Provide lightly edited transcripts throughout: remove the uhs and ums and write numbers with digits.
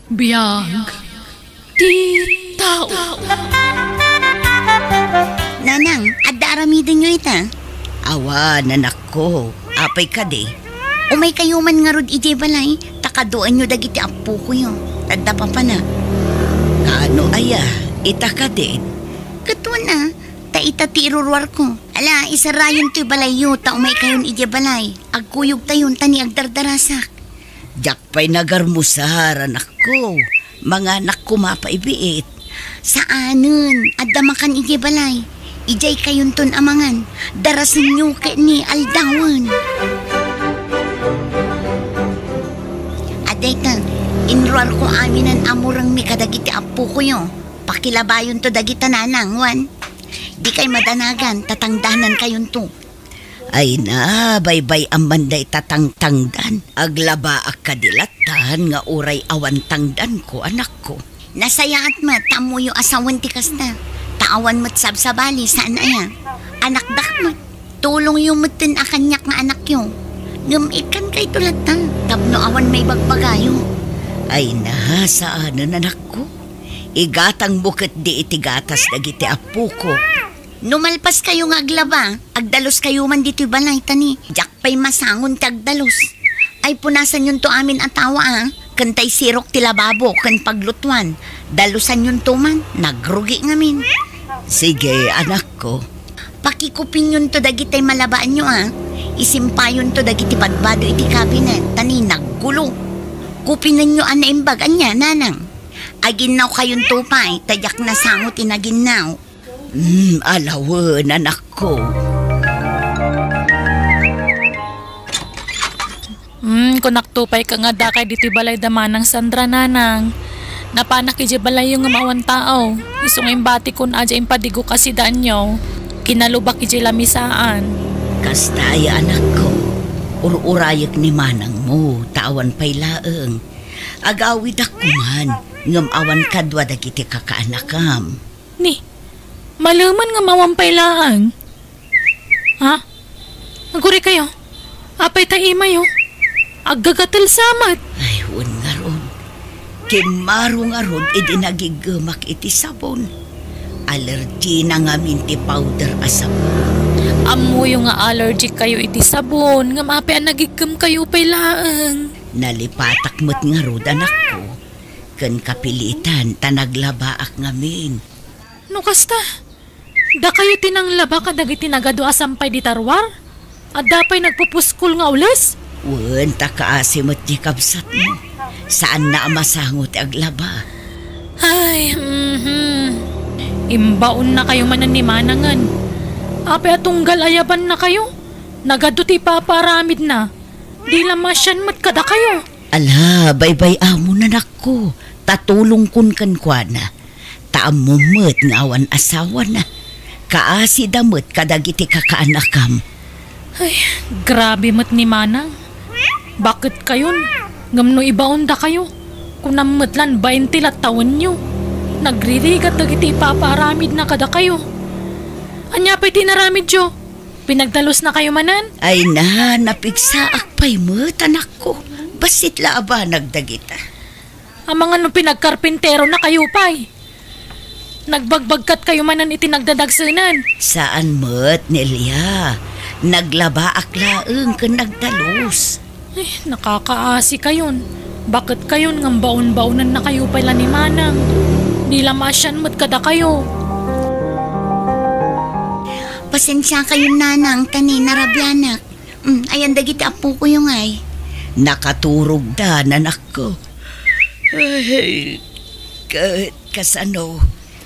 Biyag ti tao. Nanang, adda aramidin nyo ita. Awa, nanak ko. Apay ka di. Umay kayo man nga rod iti balay. Takaduan nyo dagiti apo ko yun. Tadda pa pa na. Kaano aya? Ita ka di. Katuan na. Ta ita ti irurwar ko. Ala, isarayon to'y balay yun. Ta umay kayon iti balay. Agkuyog tayon tani agdardarasak. Jak pa'y nagarmusar, anak ko. Mga anak ko mapaibiit. Saanen? Adda makan iti balay. Ijay kayon ton amangan. Darasin nyo ka ni aldawan. Aday ka, inruar ko aminan amurang mi kadagiti apo ko yun. Pakilabayon to dagita nanang, wan. Di kay madanagan, tatangdanan kayon to. Ay na, baybay ang manday tatangtangdan. Aglaba ak kadilatan nga uray awan tangdan ko, anak ko. Nasayaat mat, tamo yung asawan tikas na. Taawan mo't sabsabali, saan aya? Anak dakmat. Tulong yung mutin akanyak nga anak yung. Ngamikan kay tulad ta. Tapno awan may bagbagayo. Ay na, saan anak ko? Igatang bukit di itigatas dagiti apo ko. Numalpas kayo nga aglaba. Agdalos kayo man dito'y balay tani. Jak pa'y masangon tagdalos. Ay punasan yun to amin atawa ah. Kantay sirok ti lababo, kan paglutuan. Dalusan yun to man, nagrugi ngamin. Sige, anak ko. Pakikupin yun to dagitay malabaan nyo ah. Isimpayon to dagiti padbado iti kabinet. Tani, naggulo. Kupinan nyo anaimbagan niya, nanang. Aginaw kayon tupay, tayak na sangot inaginaw. Alawan, anak ko. Kung naktupay ka nga da kay diti balay damanang Sandra, nanang. Napanak iji balay yung ngamawan tao. Isong imbati kun aja impadigo kasi daan nyo. Kinalubak iji lamisaan. Kastaya, anak ko. Ururayak ni manang mo, tawan pa'y laeng. Agawid ako man, ngamawan kadwa dagiti kakaanakam. Ni, malaman nga mawampay laang. Ha? Aguri kayo. Apay taimayo. Aggagatal samat. Ay, hun nga ron. Kimaro nga ron, idinagigamak iti sabon. Allergy na nga minti powder asabon. Amuyo nga allergic kayo iti sabon. Nga mapian nagigam kayo pay laang. Nalipatak mo't nga ron, anak ko. Kan kapilitan, tanaglabaak ngamin. No kasta? Da kayo tinanglaba kadag itinagado asampay di tarwar? At dapay nagpupuskol nga ulas? Wen, takaasim at di kabsat mo. Saan na masangot aglaba? Ay, Imbaon na kayo manan ni manangan. Ape atunggal ayaban na kayo. Nagaduti paparamid na. Di lamasyan mat kada kayo. Ala, baybay amo na nako. Tatulong kun kankwana. Taamumot nga awan asawa na. Kaasi damot kadagiti kakaanakam. Ay, grabe mat ni manang. Bakit kayon? Ngamno ibaon da kayo. Kung namatlan 20 lat taon nyo. Nagririgat dagiti paparamid na kada kayo. Anya pa'y tinaramid yo? Pinagdalos na kayo manan? Ay na, napigsaak pa'y mat, anak ko. Basit laaba nagdagita. Ang mga no pinagkarpintero na kayo pa'y. Nagbagbagkat kayo manan itinagdadagsunan. Saan mat, Nelia? Naglaba aklaeng ka nagdalos. Ay, nakakaasi kayon. Bakit kayon ng baon-baonan na kayo pala ni manang? Di lamasyan mo't kada kayo. Pasensya kayo nanang, tani narabyanak. Ayan dagiti apo ko yung ay. Nakaturog da, nanak ko. Ay, kasano,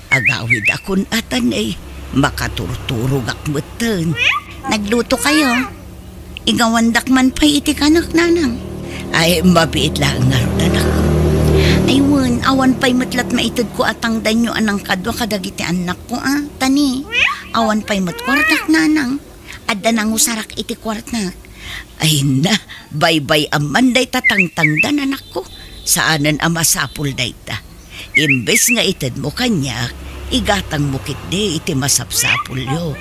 agawid akon atan eh. Makaturturog akmutan. Nagluto kayo? Igawandak man pa'y iti kanak nanang. Ay, mabiit lang nga ron, anak ko. Ayun, awan pa'y matlat maitid ko atang danyo anang kadwa kadagiti anak ko ah. Tani, awan pa'y matkwartak nanang. Adda nang usarak iti kwartak. Ay na, baybay aman day tatangtangdan, anak ko. Saanan amasapul day ta. Imbes nga itid mo kanyak, igatang mukit de iti masapsapul yo.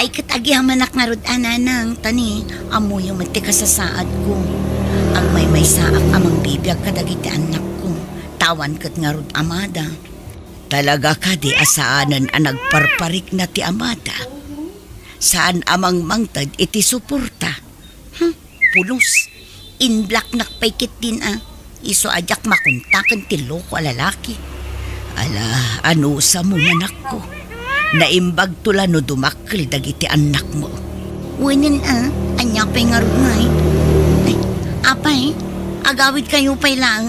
Ay katagyaman nga rod ananang, tani, amo yung magti kasasaad ko. Ang may saak amang bibiyag kadagiti anak ko. tawan kat nga rod amada. Talaga ka di asaanan ang nagparparik na ti amada. Saan amang mangtad iti suporta? Pulos. In black nakpaikit din Iso ajak makuntakan ti loko lalaki. Ala, ano sa mo manak ko? Naimbag tula no dumakil dagiti anak mo. Wanan anya pa'y nga rod nga Ay, apay, agawid kayo pa'y lang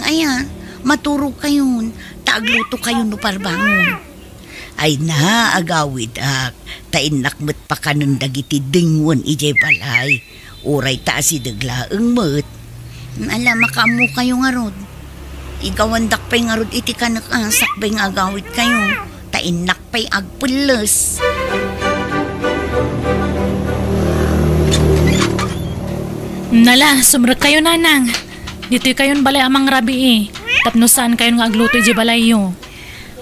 maturo kayon, taagluto kayo no parbangon. Ay na, agawid tainak mo't pa kanon dagiti dingwon ijay balay. Uray ta si daglaeng mo't. Ala, makamu kayo nga rod. Igawandak pa'y nga rod iti kanak sakbay nga agawid kayo. Tainak pa'y agpulos. Nala, sumrek kayo nanang. Dito'y kayon balay amang rabi Tapno saan kayon nga agluto iji balay yo.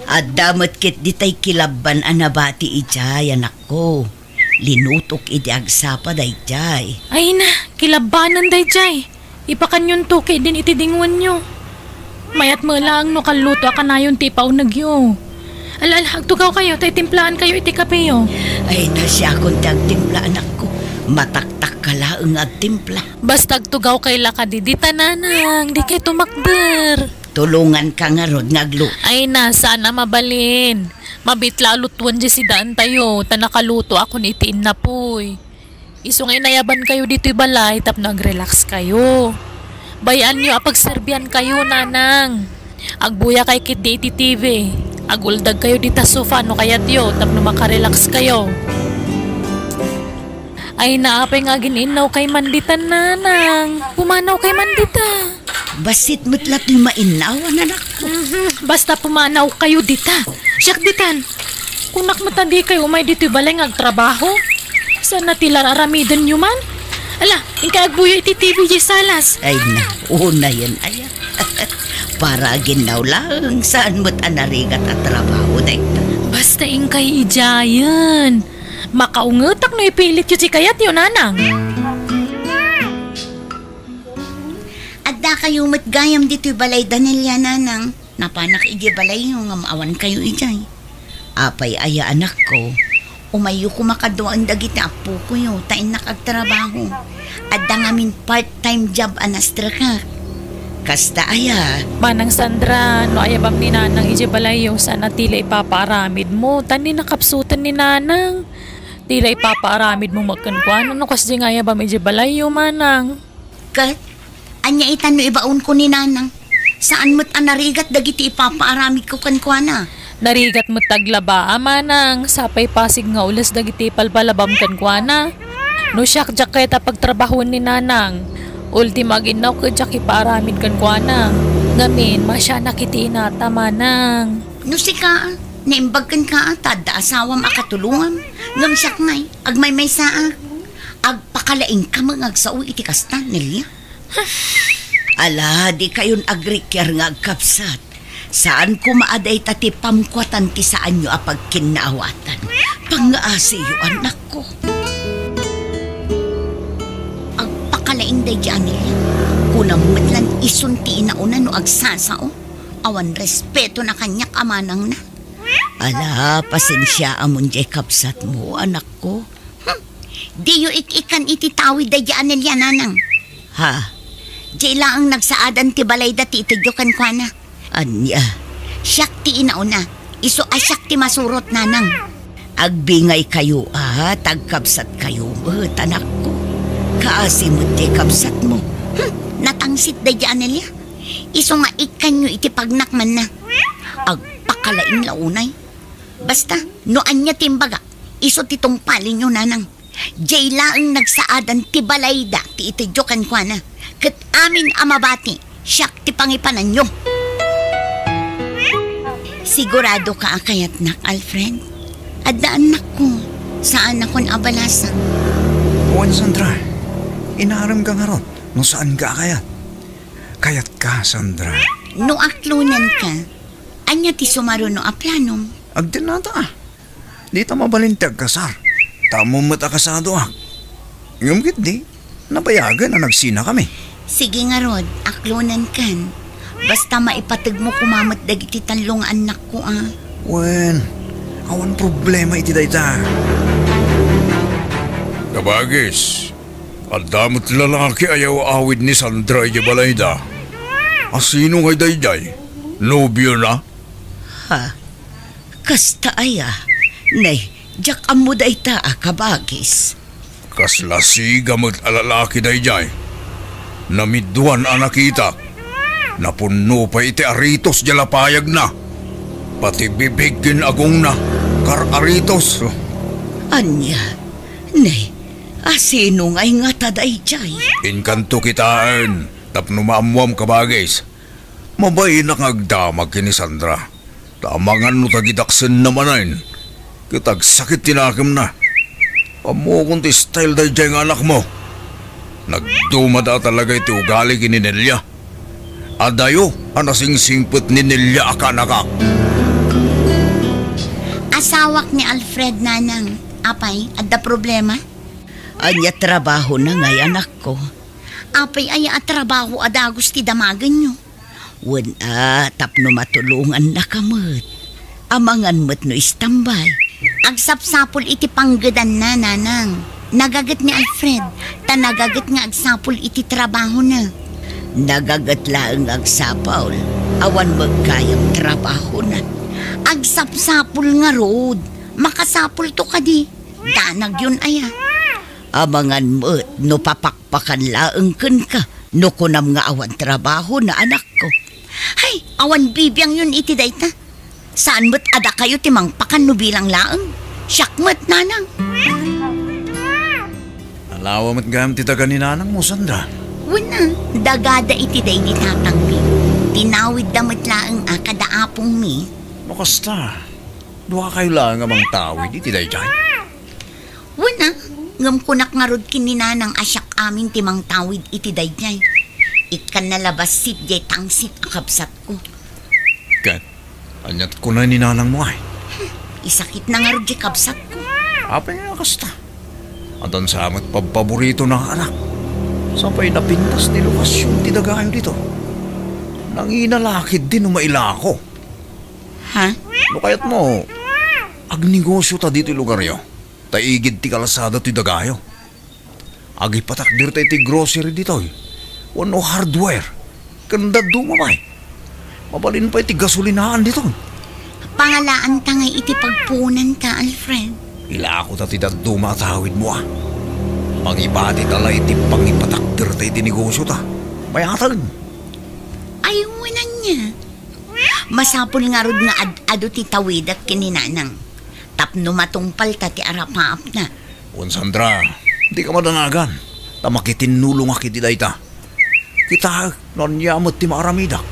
At damot kit ditay kilaban anabati ijay anak ko. Linutok iti agsapa dayjay. Ay na, kilabanan dayjay. Ipakanyon to kay din iti dingwan nyo. Mayat mo lang no kaluto akanayon ti paunag yo. Alala, agtugaw kayo, tay timplaan kayo iti kape yo. Ay na siya kung timpla anak ko. Mataktak ka laang agtimpla. Basta agtugaw kay lakadi di tananang, di kay tumakder. Tulungan ka nga rod ngaglo. Ay na, sana mabalin. Mabitla lutuan di si daan tayo, tanakaluto ako ni itiin na poy. Iso ngay nayaban kayo dito'y balay, tap nag-relax kayo. Bayan nyo apagserbian kayo, nanang. Agbuya kay kit di iti TV. Aguldag kayo dita sofa, no kayat yo, tap no makarelax kayo. Ay naapay nga gininaw kay manditan, nanang. Pumanaw kay mandita. Basit mo't yung mainawan anak ko. Basta pumanaw kayo dita. Siyak ditan. Kunak matandi kayo umay dito'y balay ngagtrabaho. Saan na tila aramidan nyo man? Ala, ingkaagbuyo iti TV di salas. Ay na, una yan aya. Para ginaw lang saan mo't anarigat at trabaho na ito. Basta ingkay ijayan. Makaungutak no ipilit yun si kayat yun, nanang. Adda kayo matgayam dito'y balay Danelia, nanang. Napanak iji balay yung maawan kayo ijay. Apay aya anak ko. Umayo ko makaduan dagiti apo ko yo, tain nakagtrabaho. Adda ngamin part-time job anastra ka. Kasta aya. Manang Sandra, no ayabam ni nanang iji balayo, sana tila ipapaaramid mo. Tani nakapsutan ni nanang. Tila ipapaaramid mo magkankwan. Ano kasi nga ayabam iji balayo, manang? Kat, anya itan no ibaon ko ni nanang. Saan mo't anarigat dagiti ipapaaramid ko kankwana? Narigat mo taglaba, manang. Sapay pasig nga ulas dagiti palbalabam kankwana. No siyak jaketa pagtrabahon ni nanang. Ultima ginaw ka jak iparamid kankwana. Ngamin, masya nakiti inata, manang. No si ka, naimbag kan ka, tada asawam akatulungan. Ngam siyak ngay, agmay may saa. Agpakalaing ka mangagsao iti kastan, Nelia. Ala, di kayon agrikyer nga agkapsat. Saan ko maaday tati pamkwatan ti saan nyo apag kinaawatan. Pangaasi yu anak ko. Agpakalaing day dyan nila. Kunang matlan isunti na una no agsasao. Awan respeto na kanyak amanang na. Ala, pasensya amon jay kapsat mo, anak ko. Di yu ikikan ititawid day dyan nila, nanang. Ha? Di lang ang nagsaadan ti balay dati itidyokan kwa na. Anya? Siyak ti inauna. Iso asyak ti masurot, nanang. Agbingay kayo tagkapsat kayo anak ko. Kaasi mo ti kapsat mo. Natangsit da dyan nila. Iso nga ikan nyo iti pagnakman na. Agpakalaing launay. Basta, noan niya timbaga. Iso titong palin nyo, nanang. Jayla ang nagsaadan ti balay da ti itidyokan kwa na. Kat amin amabati, siyak ti pangipanan nyo. Sigurado ka akayat nak, Alfred? Adda anak ko, saan akong abalasan? Juan Sandra, inaaram ka nga ron, no saan ka akayat? Kayat ka, Sandra. No aklunan ka, anya ti sumaro no aplanom? Agdinata di ta mabalintag kasar. Tamo mo't akasado Ngumgit di, nabayagan na nagsina kami. Sige nga rod, aklunan kan. Basta maipatag mo kumamat dagiti talong anak ko Wen, awan problema iti dayta. Kabagis, adamot lalaki ayaw awid ni Sandra iya balayda. Asino ngay dayday? Nobyo na? Ha? Kasta aya. Nay, jak amo dayta kabagis. Kaslasiga mo't alalaki dayday. Namidduan anakita. Napuno pa iti aritos jalapayag na. Pati bibigin agong na. Kar aritos. Anya, nay, asino ngay nga taday jay? Inkanto kitaan. Tapno maamuam kabagis. Mabay na ngagdamag kini Sandra. Tamangan no tagidaksen namanain. Kitag sakit tinakim na. Pamukon ti style day jay ng anak mo. Nagdumada talaga iti ugali kini Nelia. Adayo, anasing singput ni Nelia akanakak. Asawak ni Alfred nanang. Apay, adda problema? Anya trabaho na ngay anak ko. Apay aya at trabaho adagos ti damagan nyo. Wala, tapno matulungan na kamot. Amangan mo't no istambay. Agsapsapol iti panggadan na nanang. Nagagat ni Alfred. Nagagat nga agsapol iti trabaho na. Nagagat laang agsapaw. Awan magkayang trabaho na. Agsapsapol nga road. Makasapol to kadi. Danag yun aya. Amangan mo't no papakpakan laang kun ka. No kunam nga awan trabaho na anak ko. Hay, awan bibiyang yun iti dayta. Saan mo't ada kayo timang pakan no bilang laang? Syakmat nanang. Alawa mat gam ti taga ni nanang mo, Sandra. Wala, dagada iti day ni tatang mi. Tinawid damat laang kadaapong mi. Makasta. Duha kayo lang amang tawid iti day jay. Wala, ngam kunak nga rod kininanang asyak amin timang tawid iti day jay. Ikan nalabas sit jay tangsit akabsat ko. Kat, anyat ko na ni nanang mo ay. Isakit na nga rod jay kabsat ko. Apay nga kasta. Andan sa amat paborito na anak. Sampay napintas ni Lucas yung tidagayo dito. Nanginalakid din umaila ako. Ha? No kayat mo, agnegosyo ta dito lugar yo. Taigid ti kalasada ti dagayo. Agi patakdir ta iti grocery dito. Wano hardware. Kanda dumamay. Mabalin pa iti gasolinahan dito. Pangalaan ta nga iti pagpunan ka, Alfred. Ila ako ta ti duma tawid mo Mangibati tala iti pangipatakdir ta iti negosyo ta. Mayatag. Ayunan niya. Masapul nga rod nga ado ti tawid at kininanang. Tapno matungpal ta ti arapaap na. Sandra, di ka madanagan. Tamakitinulong akit iti ta. Kita nanyamot ti maaramidak.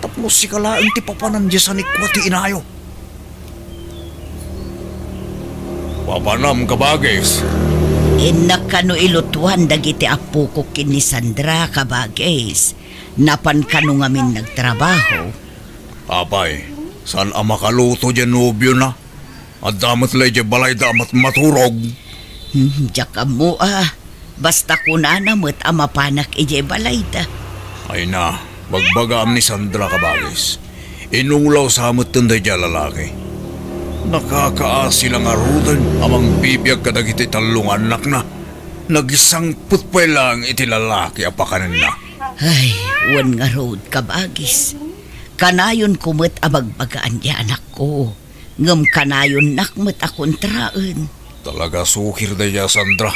Tapno si kalaan ti papanan dya sa nikwa ti inayo. Papanam kabagis. Inakano ilutuan dagiti apo ko kini Sandra kabagis. Napan kano ngamin nagtrabaho. Apay, saan ang makaluto dyan nobyo na? At damat lay dyan balay damat maturog. Diyak mo Basta kunanamot amapanak ije balay da. Ay na, magbagaam ni Sandra kabagis. Inulaw sa amot tunday dyan lalaki. Nakakaasi lang arudan amang bibiyag kadagiti talong anak na. Nagisangput pa lang iti lalaki apakanan na. Ay, wan nga road kabagis. Kanayon kumot abagbagaan di anak ko. Ngam kanayon nakmat akontraan. Talaga sukir da ya Sandra.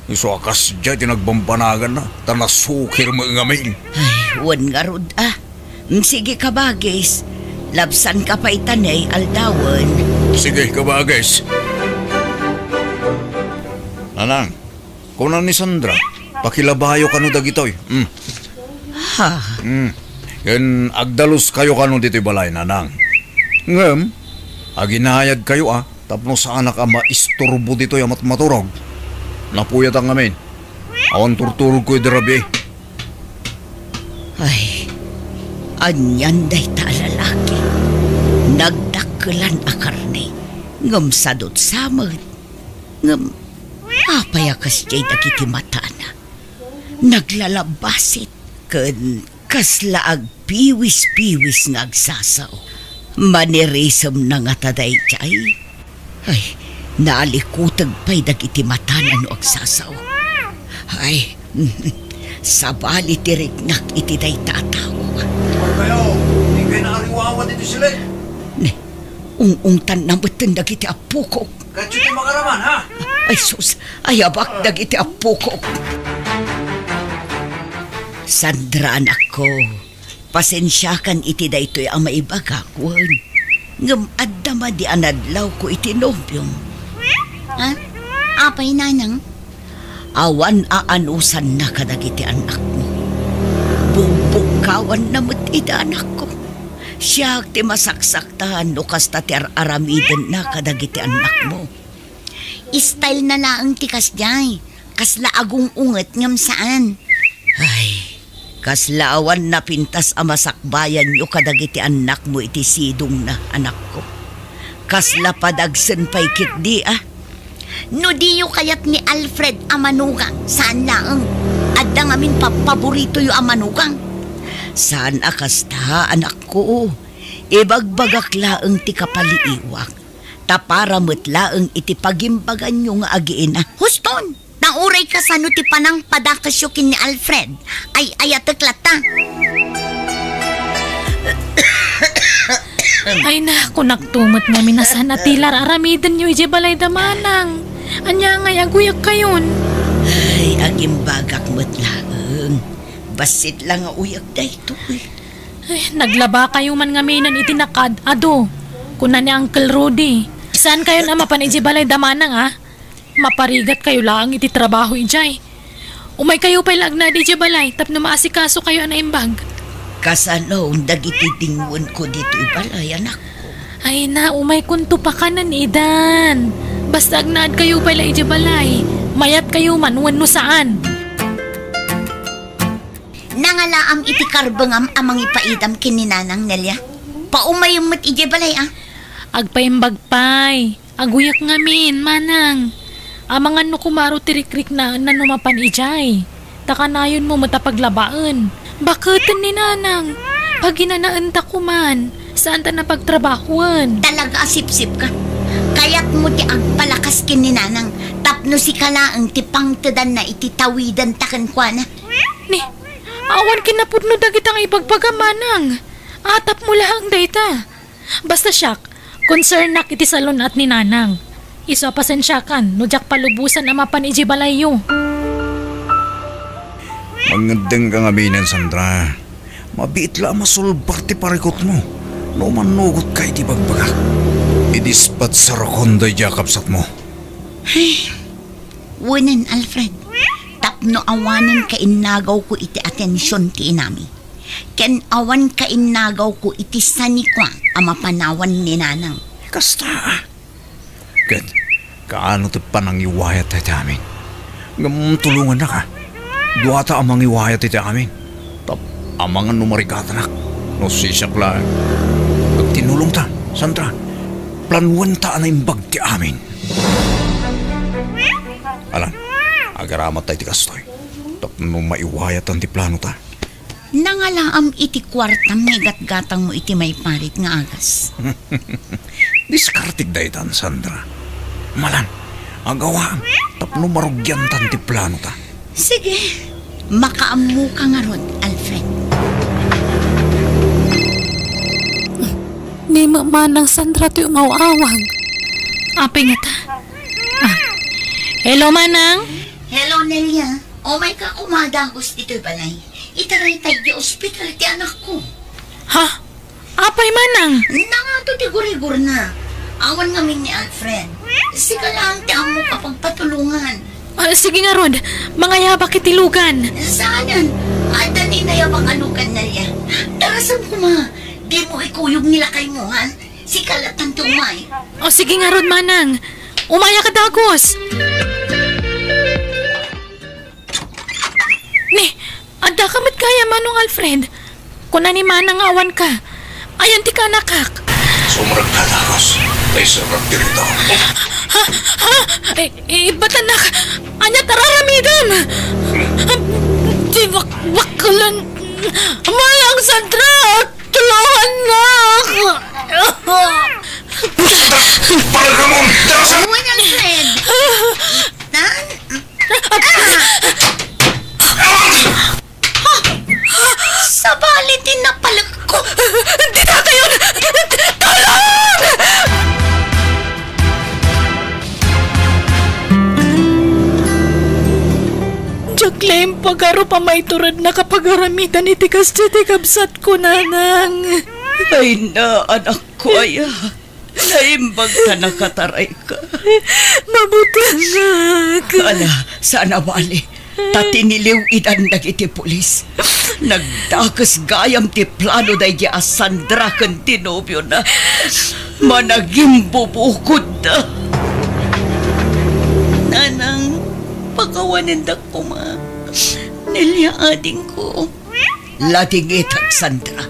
Iso akas dya tinagbambanagan na. Tanasukir mo ngamin. Ay, wan nga road Sige kabagis. Labsan ka pa itanay, aldawan. Sige, kabagis. Nanang, kunan ni Sandra, pakilabayo kano dagitoy. Ha? Yan, agdalos kayo kano dito'y balay, nanang. Ngem, aginayad kayo tapno sa anak maisturbo dito'y amat maturog. Napuyat ang amin. Awan turturog ko'y darabi. Ay, anyan day ta lalaki. Nagdakelan a karne. Ngam sadot samad. Ngam apayakas jay dagiti mata na. Naglalabasit. Kaslaag piwis-piwis nga agsasaw. Manirisam na nga taday chay. Ay, naalikutag pa'y dagiti matanan no agsasaw. Ay, sabali tirignak iti day tataw. Kayo, hindi kayo nakariwawa dito sila. Ung-ungtan na matan dagiti apukok. Katyo tayo makaraman, ha? Ay sus, ayabak dagiti apukok. Sandra, anak ko, pasensyakan iti daytoy ang maibagakwan. Ngam addama di anadlaw ko iti nobyong. Ha? Apay nanang? Awan aanusan na kadagiti anak mo. Bumbukawan na mo't iti anak ko. Siya ti masaksaktahan no kasta ti aramiden na kadagiti anak mo. Style na laang tikas jay. Kasla agong unget ngam saan. Ay, kaslaawan na pintas amasakbayan nyo kadagiti anak mo iti sidong na anak ko. Kasla padagsen pa'y kitdi No diyo kayat ni Alfred amanugang. Saan laang? Adda ngamin paborito yu amanugang. Saan akasta anak ko? Ibagbagak laeng ti kapaliiwak. Taparamot laeng iti pagimbagan nyo nga agiina. Huston! Nauray ka sa ti panang padakasyokin ni Alfred. Ay ayataklata. Ay na, kung nagtumot nga minasan at tilar aramiden nyo ije balay damanang. Anya ngay aguyak kayon. Ay, agimbagak mo't laeng. Basit lang nga uyak da ito Ay, naglaba kayo man nga minan itinakad. Ado, kuna ni Uncle Rudy. Saan kayo na mapan ije balay damanang Maparigat kayo lang iti trabaho ijay. Umay kayo pa'y lagna di ije balay tapno maasikaso kayo ana imbag. Kasano, dagiti tingwon ko dito ibalay, anak ko. Ay na, umay kunto pa ka na ni Idan. Basta agnaad kayo pala ije balay. Mayat kayo man, wano saan. Nangalaam iti karbangam amang ipaidam kininanang Nelia. Paumayong mat ije balay Agpaimbag pay. Aguyak ngamin, manang. Amangan no kumaro tirikrik na nanumapan ijay. Takanayon mo matapaglabaan. Bakit ni nanang? Pag ginanaan ta kuman, saan ta napagtrabahuan? Talaga asip-sip ka. Kaya't mo ti agpalakas kininanang. Tapno si kalaang ti pangtadan na iti tawidan takan kwa na. Ni, awan kinapudno dagitang ipagpagamanang. Atap mo lang dayta. Basta siyak, concernak iti salon at ni nanang. Iso pasensyakan, no jak palubusan ang mapan iji balayo. Mangandeng ka nga minan, Sandra. Mabiit lang masulbar ti parikot mo. No manugot kay ti bagbagak. Idispat sa rakonday jakapsat mo. Ay, wunan Alfred. Tapno awanan ka inagaw ko iti atensyon ti inami. Ken awan ka inagaw ko iti sanikwa ang mapanawan ni nanang. Kasta. Ken, kaano ti panangiwayat tayo amin? Ngam tulungan na ka. Duwata amang iwayat iti amin. Tap, amangan numarikata nak. No sisak lang. Pag tinulong ta, Sandra, planuan ta na imbag ti amin. Alam, agaramat tayo ti kastoy. Tap, no maiwayat ang ti plano ta. Nangalaam iti kwartam may gatgatang mo iti may parit nga agas. Diskartig daytan, Sandra. Malan, agawaan. Tapno marugyan tan ti plano ta. Sige, makaamu ka nga ron, Alfred. Ni manang Sandra to umawawag. Apay nga ta. Hello, manang? Hello, Nelia. O may kakumadagos dito'y balay. Itaray tayo di ospital ti anak ko. Ha? Apay manang? Nangato ti gurigur na. Awan ngamin ni Alfred. Sika lang ti amo kapag patulungan. Sige nga, Rod. Mga yabak itilugan. Saanan? Ada ni nayabang alukan na niya. Tarasam ko ma. Di mo ikuyog nila kay mo, ha? Si kalatan ti umay. Sige nga, Rod, manang. Umaya ka dagos. Ni, ada kamit kaya manong Alfred. Kuna ni manang awan ka. Ayan ti ka nakak. Sumrag ka dagos. Tay sarap dirito. Ha? Ba't anak? Anya tararamidan? Di wakalan Manang Sandra! Tulungan na ako! Palagamon! Dalasan! Manang Fred! Sabali din na pala ko. Hindi na kayo! Tulong! Jacqueline, pagaro pa may turad na kapagaramitan itikas diti kabsat ko, nanang. Ay na, anak ko, aya. Naimbag ka nakataray ka. Mabutangag. Ala, sana bali. Tatiniliw idan nagiti pulis. Nagdakas gayam ti plano day di Sandra kan tinobyo na. Managing bubukod na. Nanang, pakawanin da ko ma. Nilyaading ko. Lating itag Sandra.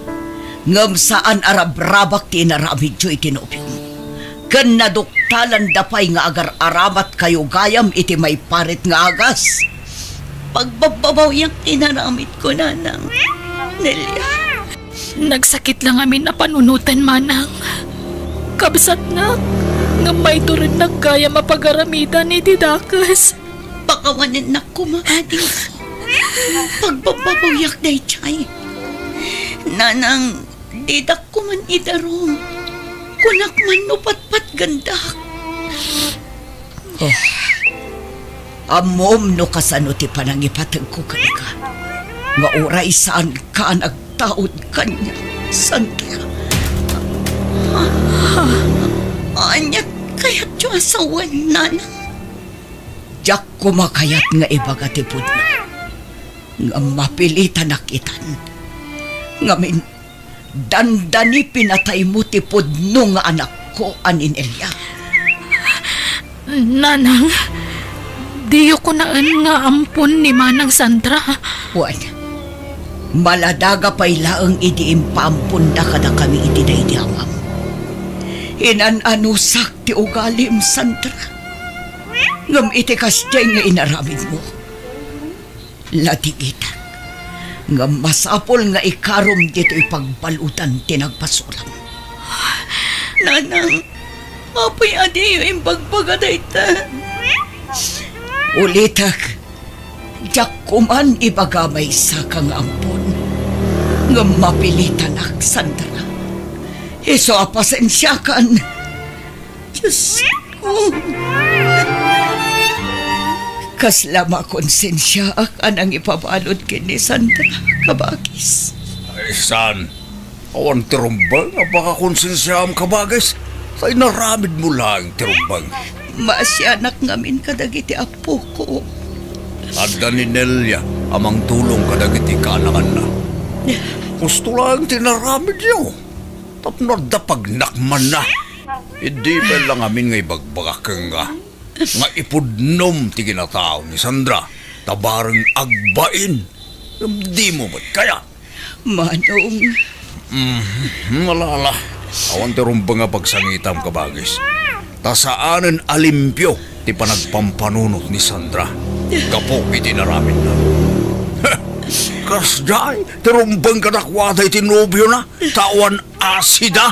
Ngam saan arab-rabak ti naramid jo itinobyo. Kan naduktalan dapay nga agar aramat kayo gayam iti may parit nga agas. Pagbababaw yung tinaramit ko, nanang. Nelia. Nagsakit lang amin na panunutan, manang. Kabsat na, nga may turin na kaya mapagaramitan ni Didakas. Pakawanin na kumaading ko. Pagbababaw yak day chay. Nanang, didak ko man idarong. Kunak man nupat-pat gandak. Oh. Amom no kasano ti panangipatag ko ka. Nga oray saan ka nagtaod kanya, Sandra. Anyat kayat yung asawan, nanang. Diyak kumakayat nga ibagatipod na. Nga mapilitan nakitan. Ngamin, dandani pinatay mo tipod no nga anak ko, anin Elia. Nanang, diyo ko naan nga ampun ni Manang Sandra. Wan, maladaga pa'y laang idiimpampun na kada kami idinaydiamam. Inan-anusak ti ugalim, Sandra. Ngam itikas dyan nga inaramid mo. Latingitan, ngam masapol nga ikarom dito ipagbalutan tinagpasulam. Nanang, apoy adiyo imbagbaga ta. Ulitak, diyak kuman ibagamay sa kang ampon. Nga mapilitan ak, Sandra. Iso apasensya kan. Diyos ko. Kaslama konsensya ak anang ipabalod kini, Sandra, kabagis. Ay, san? Awan tirumbang nga baka konsensyam kabagis. Sa inaramid mo lang tirumbang. Masyanak ngamin kadagiti apo ko. Adda ni Nelia amang tulong kadagiti kaanakan na. Gusto lang tinaramid niyo. Tapno dapag nakman na. Hindi pa lang amin nga ibagbagakang nga. Nga ipudnom ti ginatao ni Sandra. Tabarang agbain. Hindi mo ba't kaya? Manong. Malala. Awan tirumbang nga pagsangitam kabagis. Tasaanan alimpyo ti panagpampanunot ni Sandra. Kapok itinaramin na. Kasday, tirumbang kadakwaday tinobyo na. Tawan asida.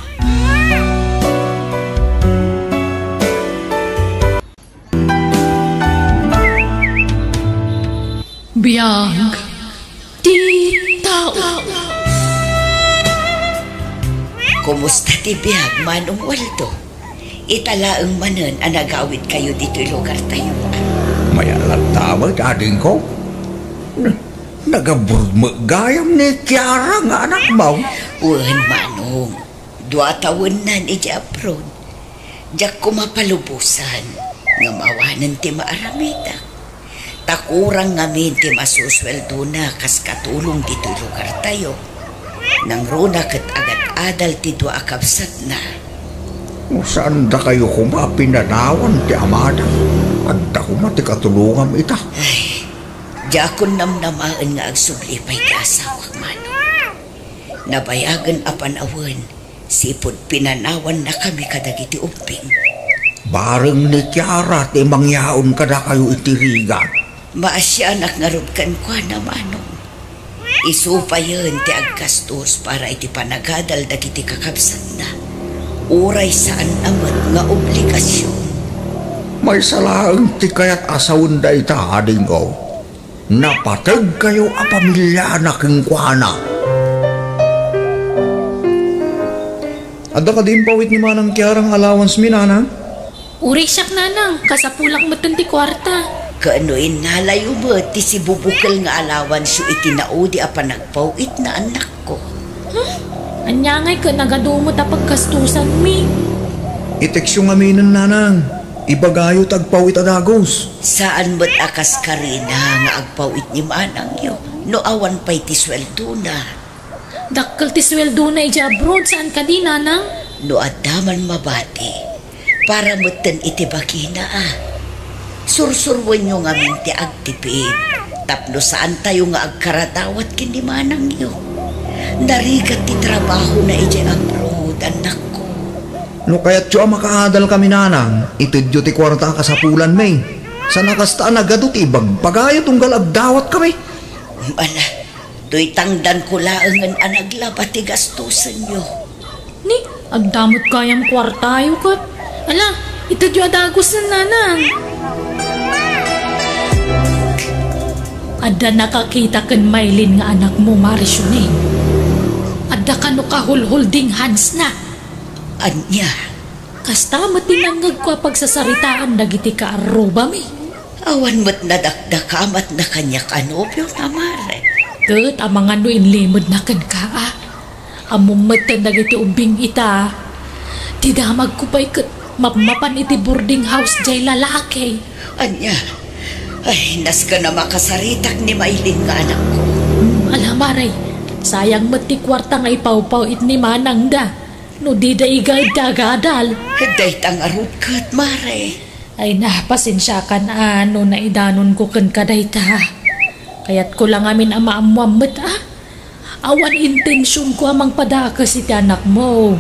Biyag, di tao. Kumusta ti biyag, Manong Waldo? Italaang manan ang nagawid kayo dito'y lugar tayo. Mayalat tamag ading ko. Nagaburmagayam ni Kiara nga anak mo. Uwan, Manong. 2 taon na ni Japron. Diyak kumapalubusan. Nga mawanan ti maaramita. Takurang ngamin ti masusweldo na kas katulong dito'y lugar tayo. Nang runa kat agad-adal ti 2 akabsat na. Saan da kayo kumapinanawan ti amada? Adda kumati katulungan ita. Ay, diakon namnamaan nga agsublipay ti asawak, Manong. Nabayagan apan awan, sipod pinanawan na kami kadagiti umping. Bareng ni Kiara ti mangyaon kada kayo itirigan. Maasyanak nga rubkan kwa na, Manong. Isupa yun ti agkastos para iti panagadal dagiti kakabsat na. Uray saan amat nga obligasyon. May salaang ti kayat asawon da ita, ading ko. Napatag kayo a pamilya na kingkwana. Adda ka din pawit ni manang kiarang allowance mi, nanang? Uri siyak nanang, kasapulak mo ti kwarta. Kaanoin nalayo ba ti si bubukal nga alawan siyo itinaudi a panagpawit na anak ko. Anyangay ka nagadumot a pagkastusan mi. Iteksyo nga minan, nanang. Ibagayo tagpawit adagos. Saan mo't akas ka rin nga agpawit ni manang yo? No awan pa'y ti sweldo na. Dakkel ti sweldo na ija abroad, saan ka di nanang? No adaman mabati. Para mo't tan itibakina Sursurwan nyo nga minti agtipid. Tapno saan tayo nga agkaratawat kini manang yo? Narigat ti trabaho na ija abroad, anak ko. No kaya't yo makaadal kami, nanang. Itidyo ti kwarta kasapulan may. Sa nakastaan agadot ibag pagayo tunggal agdawat kami. Ala, to'y tangdan ko laangan anaglaba ti gastusan nyo. Ni, agdamot kayang kwartayo kat. Ala, ito dyo adagos na nanang. Adda nakakita kan Maylin nga anak mo, Marisyone. Adda ka no kahulhulding hands na. Anya, Kasta matinanggag ko pagsasaritaan dagiti ka aruba mi. awan mo't nadakdakamat na kanya kanobyo na mare. Kat amang ano inlimod na kan ka amumatan dagiti ubing ita. Tidamag ko pa'y kat mapan iti boarding house jay lalaki. Anya, ay nas ka na makasaritak ni Maylin nga anak ko. Alamaray, sayang mati kwarta nga ipaw-paw it ni manang da. No di da igay dagadal. Day tangarod kat mare. Ay napasensya kan ano na idanon ko kan kaday ta. Kaya't ko lang amin amaamuamot Awan intensyon ko amang padakas iti anak mo.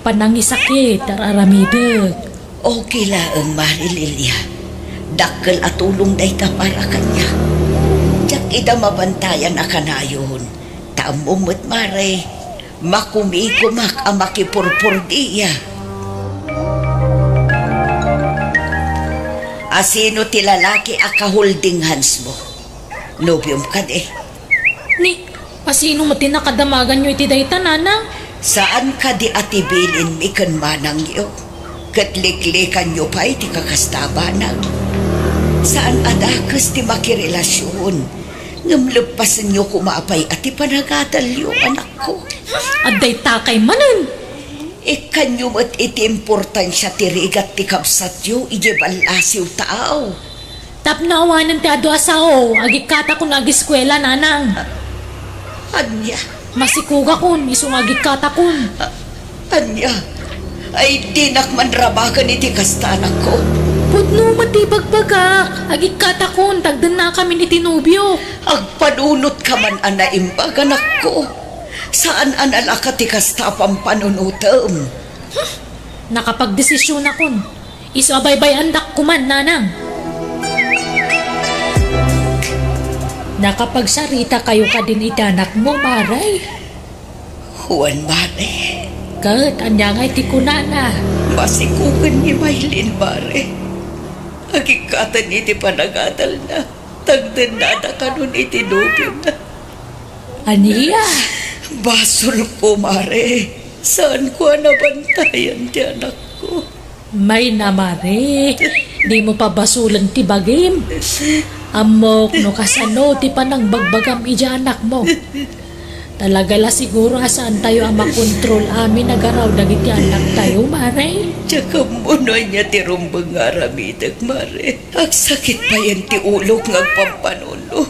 Panangisakit araramidag. Okay lang, Mari Lilia. Dakkel at tulong day ka para kanya. Diyak ida mabantayan na kanayon. Taamumot mare. Makumikumak ang makipurpur diya. Asino ti lalaki a kaholding hands mo? Nobyom ka de. Ni, pasino mo tinakadamagan nyo iti dayta nanang? Saan ka di atibilin mi kan manang yo? Katliklikan nyo pa iti kakastabanang. Saan adakas ti makirelasyon? Ngamlepasan nyo kumapay at ipanagadal yung anak ko. At day takay manan. Ikanyo mo't iti importansya ti rigat ti kapsat yo, ijebalasiw tao. Tapnawanan ti ado asao, agikata ko nagiskwela nanang. Anya, Masikuga kun, isong agikata kun. anya, ay dinak manrabakan iti kastanak ko. Pudno matibagbaga, agikata kun, tagdan na kami ni tinubyo. Agpanunot ka man anaimbag anak ko. Saan analaka ti kastapang panunutam? Nakapagdesisyon akon. Iso abaybay andak kuman nanang. Nakapagsarita kayo ka din itanak mo, Maray. Juan Mare, Kat, anyangay ti kunana. masikugan ni Maylin Mare. Agikatan iti panagadal na. Tagdan na kanun iti nubyo na. Aniya, Basol ko, Mare. Saan ko nabantayan ti anak ko? may namare. Di mo pa basulan ti bagim. Amok no kasano ti panang bagbagam ija anak mo. Talaga la siguro saan tayo ang makontrol amin nagaraw dagiti anak tayo, Mare. Tsaka muna niya ti rumbang aramidag, Mare. Ang sakit pa yan ti ulok ngagpampanuno.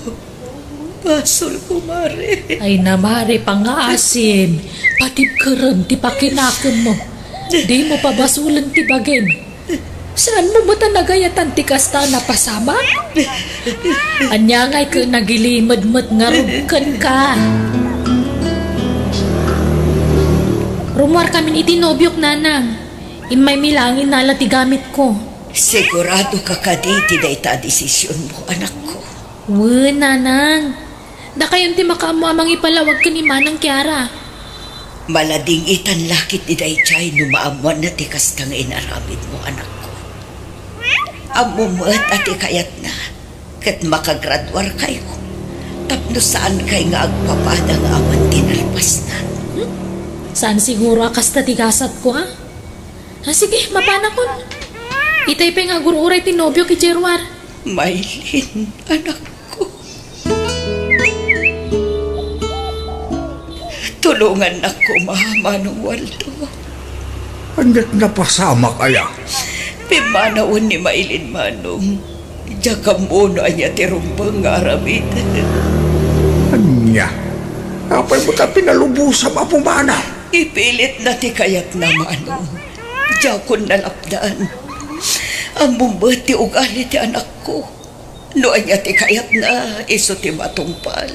Basol ko, Mare. Ay na, Mare, pangaasim. Patib karam ti pakinakon mo. Di mo pa basulan ti bagim. Saan mo ba nagayatan ti kasta na pasama? Anyangay ka nagilimad-mat nga rugkan ka. Rumor kami itinobyok nanang. Imay milangin nala ti gamit ko. Sigurado ka kaditi da ita desisyon mo, anak ko. Nanang. Da kayon ti makaamamang ipalawag ka ni Manang Kiara. Malading itan lakit ni Daychay no maamuan na ti kastang inaramid mo, anak ko. Amumat at ikayat na, kat makagradwar kayo. Tapno saan kay nga agpapada nga awan tinalpas na. Saan siguro akas tatigasat ko, ha? Sige, mapanakon. Itay pa nga gururay ti nobyo ki Jerwar. Maylin, anak ko. Tulungan ako, Manong Waldo. Anyat na pasama kaya. Pimanawon ni Maylin, Manong. Diya ka muna niya tirumbang nga aramid. Anya? Apay mo ta pinalubusam a pumana. Ipilit na ti kayat na, Manong. Diya ko nalapdaan. Ang bumbati ugali ti anak ko. Noon niya ti kayat na, iso ti matungpal.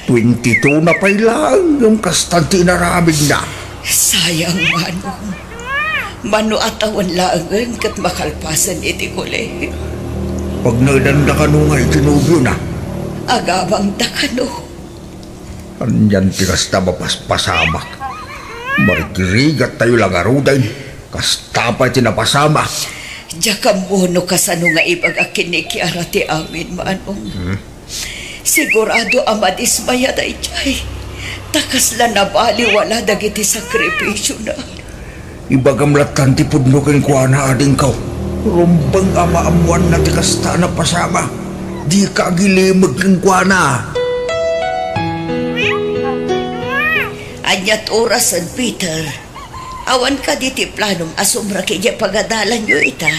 22 na pa'y lang yung kastanti naramig na. Sayang, Manong. Mano atawan laangan kat makalpasan iti kule. Pag naidanda ka nung ay tinubyo na. Agabang dakano. Anyan tigas na mapaspasamak. Marikirigat tayo lang aruday. Kasta pa'y tinapasama. Diya ka mono kasano nga ibaga kinikiara ti amin, Manong. Sigurado amadismaya day chay. Takas la nabali wala dagiti sakripisyo na. Ibagamlat kan ti pudno ken kuana ading kaw. Rumbang amaamuan na ti kasta na pasama. Di ka gilimag ken kuana. Anyat oras San Peter. Awan ka diti planong asumra kaya pagadalan nyo ita.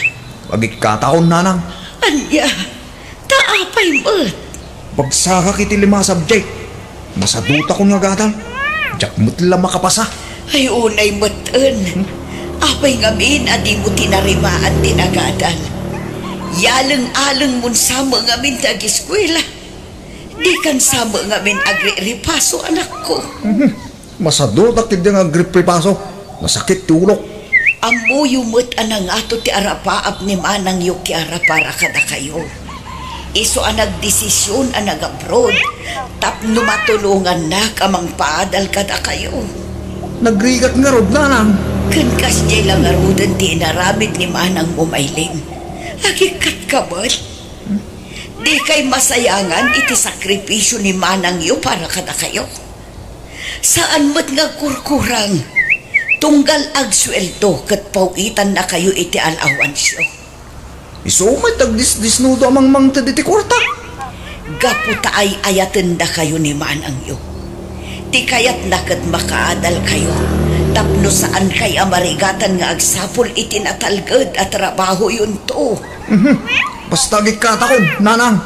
Pagikataon, Nanang. Anya, taapay mo't. Pagsaka kiti 5 subject. Masaduta ko nga gadal. Diyak mo't lang makapasa. Ay unay mo't-en. Apay ngamin adi mo tinarimaan tinagadal. Yalang-alang mun sama ngamin tag-eskwela. Di kan sama ngamin agri-ripaso, anak ko. Masaduta kiti nga gripripaso. Masakit tulok. Amo yumot anang ato ti arapaap ni Manang Yukiara para kada kayo. Iso ang nagdesisyon ang nag-abroad. Tapno matulungan na kamang paadal kada kayo. Nagrigat nga rod, Nanang. Kankas jay lang arudan ti inaramid ni Manang Mumaylin. Agikat ka ba? Di kay masayangan iti sakripisyo ni Manang yu para kada kayo. Saan mo't nga kurkurang? Tunggal agsweldo kat pauitan na kayo iti alawansyo. Isumay tagdisnudo amang mang taditi kwarta. Gaputa ay ayaten da kayo ni Manang yu. Di kayat nakat makaadal kayo. Tapno saan kay amarigatan nga agsapol iti natalgad at trabaho yun to. Basta gikatakon, Nanang.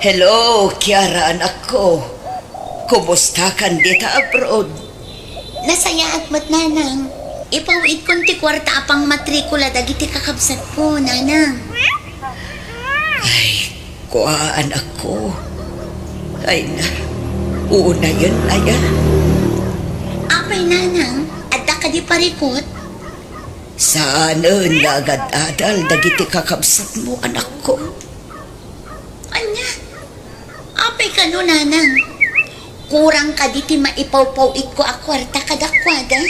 Hello, Kiara, anak ko. Kumusta kan dita abroad? Nasaya at mat, Nanang. Ipawid kon ti kwarta apang matrikula dagiti kakabsat ko, Nanang. Ay, kuha anak ko. Ay na, una yan, ayan. Apay, Nanang, adda ka di parikot? Saan nagad-adal dagiti kakabsat mo, anak ko? Anya, apay ka no, Nanang. Kurang ka diti maipaw-pawid ko a kwarta kadakwada.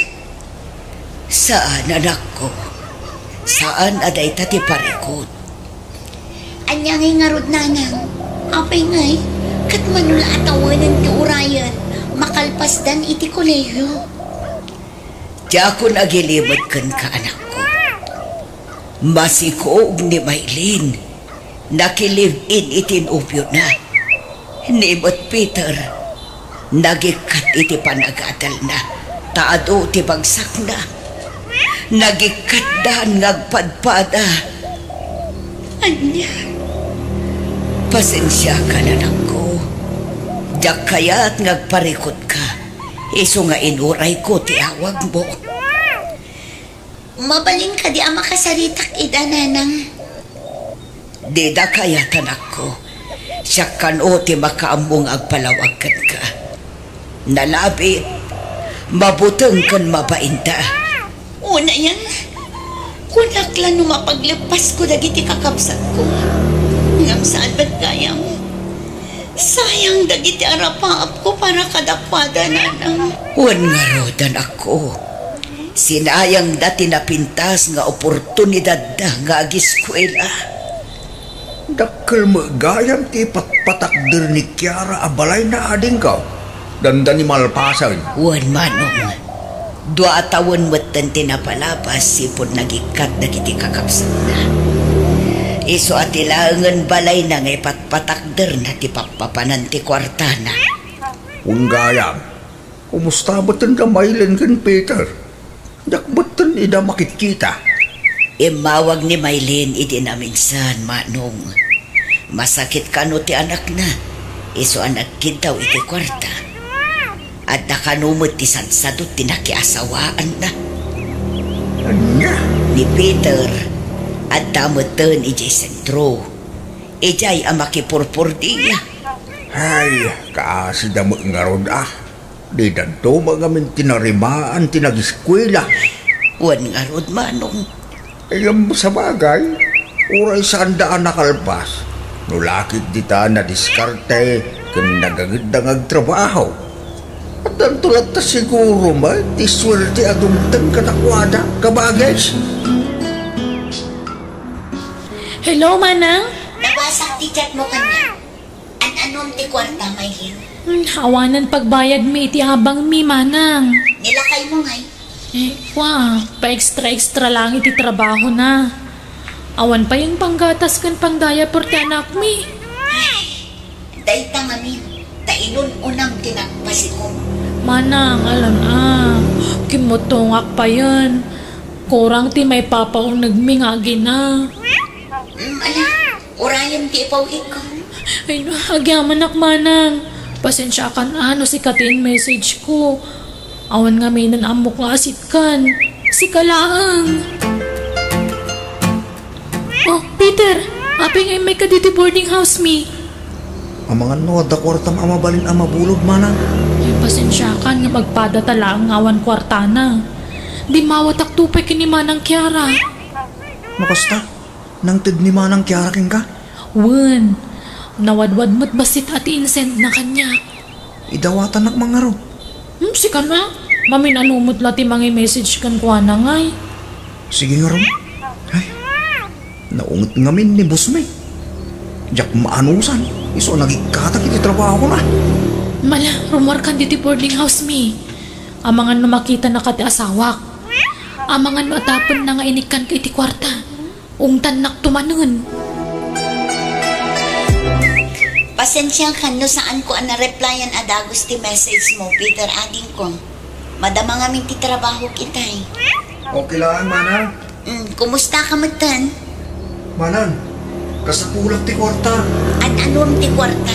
Saan, anak ko? Saan aday tati parikot? Anya ngay nga rod, Nanang. Apay ngay, kat manula atawanan ti urayan, makalpasdan iti koleyo. Di ako nagilibad kan ka, anak ko. Masikoog ni Maylin. Nakilive-in itinubyo na. Nimot Peter. Nagikat iti panagadal na. Taado ti bagsak na. Nagikat daan ngagpadpada. Anya. Pasensya ka na, anak ko. Diyak kaya't ngagparikot ka. Iso nga inuray ko ti awag mo. Mabalin ka di ang makasaritak ida, Nanang. Di da kaya't, anak ko. Siya kan o ti makaamong agpalawagan ka. Nalabit, mabutang kan mabainta. Una yan, kunak lang no mapaglipas ko dagiti kakabsat ko. Ngam saan ba't kaya mo? Sayang dagiti arapaap ko para kadakpada nanang. Wan nga rodan ako. Sinayang dati napintas nga oportunidad da nga agiskwela. Dakkel magayam ti patpatakder ni Kiara abalay na ading ka. Danda ni malpasan. Wan manong. 2 taon mo't tinapalapas sipon nagikat na kiti kakapsat na. Iso at ilangan balay na ngay patpatakder na ti papapanan ti kwartana. Unggayam, kumusta ba tan Maylin kan Peter? Dakbatan ida makikita. Imawag ni Maylin iti na minsan, manong. Masakit ka no ti anak na. Iso anak kintaw iti kwarta. At nakanumot ti sadsadot ti nakiasawaan na. Anya? Ni Peter at damutan ijay sentro. Ijay ang makipurpur diya. Ay, kaasida mo nga rod ah. Di danto mga min tinarimaan tinagiskwela. Wan nga rod manong. Ayam sa bagay, uray saan daan nakalpas. Nulakit dita na diskarte kung nagagandang agtrabaho. At ang tulad ta siguro ma, ti swerte adumtang katakwada kabagay. Hello, Manang? Nabasa ti chat mo kanya. An-anom ti kwarta, Maylin. Hawanan pagbayad mi iti habang mi, Manang. Nilakay mo ngay. Wow, pa-extra-extra lang iti trabaho na. Awan pa yung panggatas kan pangdaya por ti anak mi. Dayta ngamin, tainun unang tinagpasikong. Manang, alam kimutungak pa yan. Kurang ti may papaong nagmingagi na. Ala, orayan ti ipawid ko. Ay, agyaman ak, Manang. Pasensya kan si katiin message ko. Awan nga may nanamok nga asit kan. Si Kalaang. Oh, Peter. Aping ay may kaditi boarding house mi. Ang mga noda kwartam amabalin amabulog manang. Ay, pasensya kan nga magpada tala ang awan kwartana. Di mawatak tupay kini Manang Kiara. Makasta, nang tid ni manang Kiara king ka? Wen, nawadwad mo't basit at insent na kanya. Idawatan nak mga ro. Si ka na. Mamin anumot lati mga message kan kuha na ngay. Sige nga ro. Ay, naungot ngamin ni boss may. Diyak maanusan. Iso nagikatak iti trabaho ko na. Mala, rumor kan diti boarding house mi. Amangan no makita na kati asawak. Amangan no atapon na nga inikan ka iti kwarta. Ungtan nak tumanun. Pasensya ka no saan ko na-replyan adagos ti message mo, Peter ading ko. Madama nga min ti trabaho kitay. Okay lang, manang. Kumusta ka matan? Manang, kasapulang ti kwarta. An-anom ti kwarta?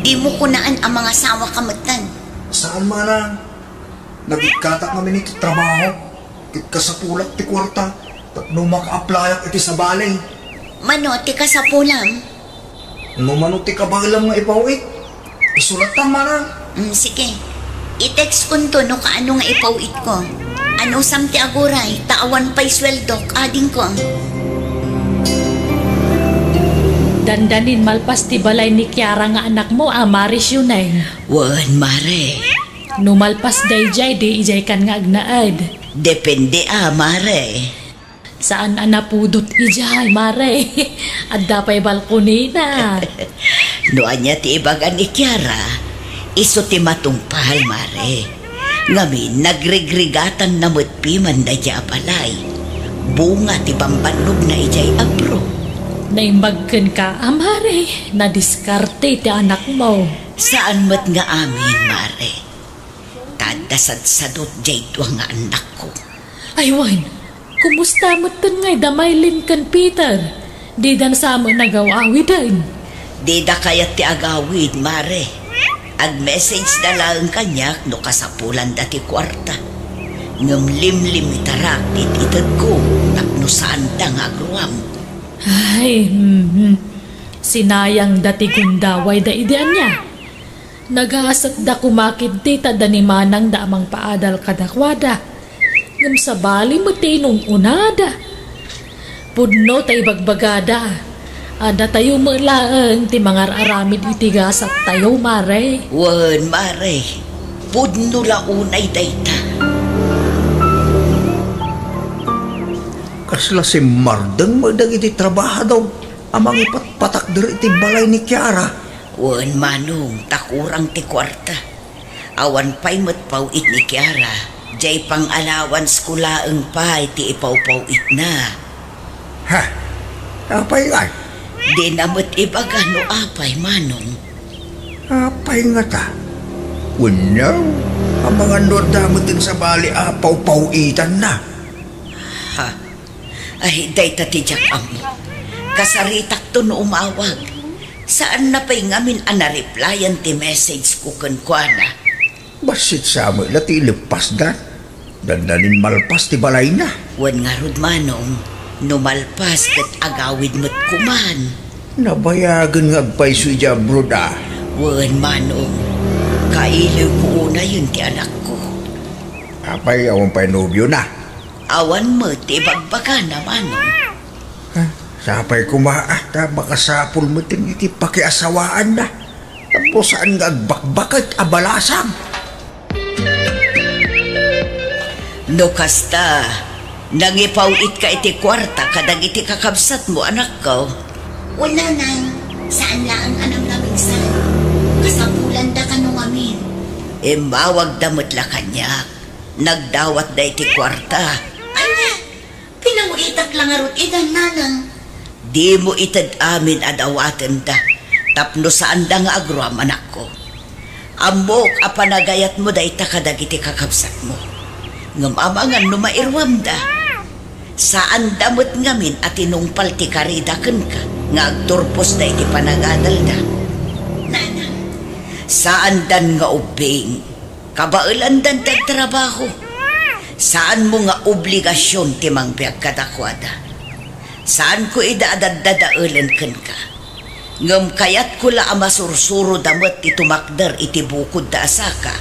Di mo kunaan ang mga sawa ka matan. Saan, manang? Nagikatak namin iti trabaho. Kit kasapulak ti kwarta. Tapno maka-applyak iti sa balay. Mano, ti kasapulam? Numano ti kabalam nga ipawit. Isulatan, manang. Sige. I-text ko to no kaano nga ipawit ko. Ano sam ti aguray, taawan pa'y sweldo, ading ko. Dandanin malpas ti balay ni Kiara nga anak mo, Maris yun ay. Wan mare. Numalpas dayjay, di ijay kan nga agnaad. Depende mare. Saan anapudot ijay, Mare? At dapay balkoni na. Noan niya ti ibagan ni Kiara, iso ti matungpahal, mare. Ngamin, nagregrigatan na mutpiman na dya balay. Bunga ti bambanog na ijay abro. Naimbagkan ka, Mare. Nadiskarte ti anak mo. Saan mat nga amin, mare? Tadasad-sadot jay tuwa nga anak ko. Aywan, kumusta mo tan ngay damaylin kan Peter? Di dan sa mo nagawawidan. Di da kayat ti agawid, mare. Ag-message na lang kanyak no kasapulan dati kwarta. Ngumlimlim itarak ititad ko tapno saan da nga agruam. Ay, sinayang dati gundaway da idean niya. Nagasat da kumakit di ta danimanang da amang paadal kadakwada. Ngam sabali mo tinong unada. Pudno tay bagbagada. Ada tayo malaang ti mga aramid itigas at tayo, mare. Wan, mare. Pudno launay dayta. Kasla si Mardang magdag iti trabaho daw. Amang ipatpatak diri iti balay ni Kiara. Wan, manong, takurang ti kwarta. Awan pa'y matpawit ni Kiara. Jay pang allowance ko laang pa iti ipaw-pawit na. Ha? Apay nga? Di namot ibaga no apay, manong. Apay nga ta? Unyaw, ang mga nordamutin sa bali apaw-pawitan na. Ha? Ay, day tatidyak amo. Kasaritak to no umawag. Saan na pa'y ngamin ana-replyan ti message ko kankwana? Basit sa amoy lati ilipas da. Dandanin malpas ti balay na. Wan nga rod, manong. Numalpas kat agawid mo't kuman. Nabayagan nga agpaisoy dya, broda. Wan, manong. Kailiw ko una yun ti anak ko. Apay, awan pa'y nobyo na. Awan mo ti bagbaga na, manong. Ha? Sapay kumaata, baka sapul mo tin iti pakiasawaan na. Tapos saan nga agbakbakat abalasam? No kasta, nangipawit ka iti kwarta kadag iti kakabsat mo, anak ko. Wala nang. Saan lang anam namin saan? Kasapulan da ka nung amin. Mawag damot la kanya. Nagdawat da iti kwarta. Anya, pinanguitak lang arot idan nanang. Di mo itad amin adawatan da. Tapno saan da nga agruam, anak ko. Amok apanagayat mo da ita kadag iti kakabsat mo. Ngamamangan no mairwam da. Saan damot ngamin at inungpal ti karidakan ka nga agturpos da iti panagadal da. Nanang, Saan dan nga ubing kabailan dan trabaho. Saan mo nga obligasyon ti mangbiag kadakwada. Saan ko idadadadaulan kan ka. Ngam kayat ko la amasursuro damot iti tumakder iti bukod da asaka.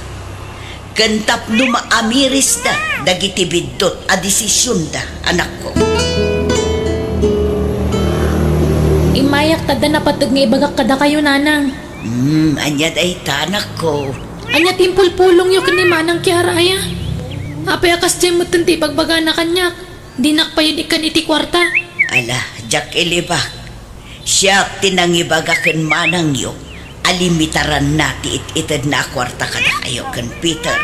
Kentap no maamiris da dagiti biddot a desisyon da, anak ko. Imayak tada na patag nga ibagak kada kayo, nanang. Anya day ta, anak ko. Anya timpul-pulong yung kanimanang Kiara, aya. Apay akas dyan mo tanti pagbaga na kanyak. Dinakpayod ikan iti kwarta. Ala, Jack ilibak. Siya tinangibagakan manang yo. Alimitaran nati ititid na kwarta kada kayo kan Peter.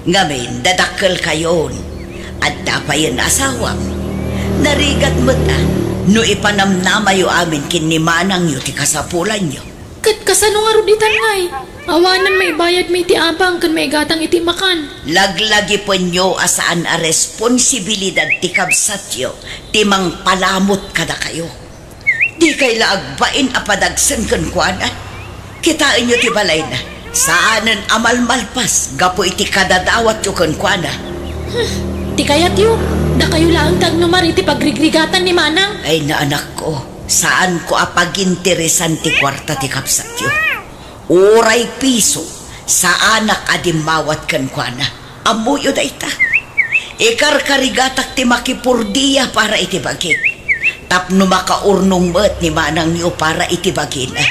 Ngamin, dadakkel kayon. At dapayan asawam. Narigat mo ta, no ipanamnamayo amin kinimanang yo ti kasapulan yo. Kat kasano nga ruditan ngay. Awanan may bayad may tiabang kan may gatang iti makan. Laglagi po nyo asaan a responsibilidad ti kabsat yo. Timang palamot kada kayo. Di kay laagbain apadagsan kan kuanan. Kitain nyo ti balay na. Saanan amal malpas. Gapo iti kadadawat yung kankwana. Ti kayat yo. Da kayo lang tagnumar iti pagrigrigatan ni manang. Ay na anak ko. Saan ko apaginteresan ti kwarta ti kapsat yo. Uray piso. Sa anak adimawat kankwana. Amuyo da ita. Ikarkarigatak ti makipurdiya para iti bagit. Tapno makaurnong met ni manang yo para iti bagina.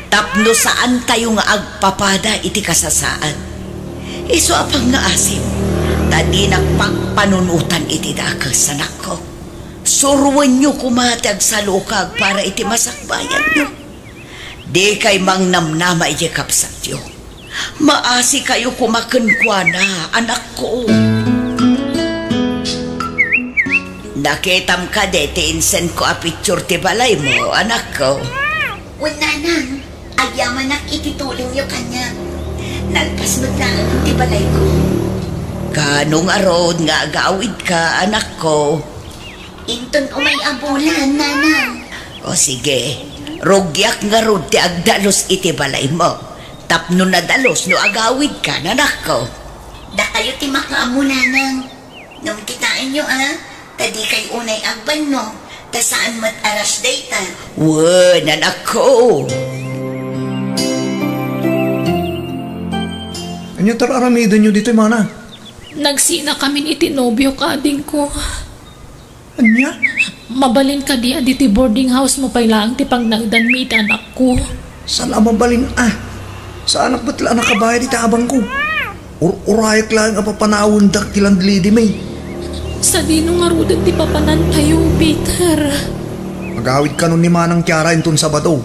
Tapno saan tayo nga agpapada iti kasasaan. Iso apang nga asim. Tadi nagpagpanunutan iti dakas, anak ko. Surwan nyo kumatag sa lukag para iti masakbayan nyo. Di kay mang namnama iti kapsat yo. Maasi kayo kumakankwana, anak ko. Nakitam ka de, tiinsen ko a picture ti balay mo, anak ko. wala nang. Ayaman nak ititulong yung kanya. Nagpasmot lang ang tibalay ko. Kanong arod nga agawid ka, anak ko. Inton umay abulan, nanang. O sige, rugyak nga rod ti agdalos iti balay mo. Tapno na dalos no agawid ka, anak ko. Da kayo ti makaamu, nanang. Nung kitain nyo, tadi kay unay agban no. Ta saan mat aras dayta. Wan, anak ko. Anyo tararamidan nyo dito, mana? Nagsina kami iti nobyo kading ko. Anya? Mabalin ka di aditi boarding house mo pay lang ti pang nagdan mi iti anak ko. Saan mabalin Sa anak ba't lang nakabayad iti abang ko? Urayak lang ang papanawon dak tilandlidi may. Sa dino nga rudan ti papanan tayo, Peter. Magawid ka nun ni Manang Kiara intun Sabado.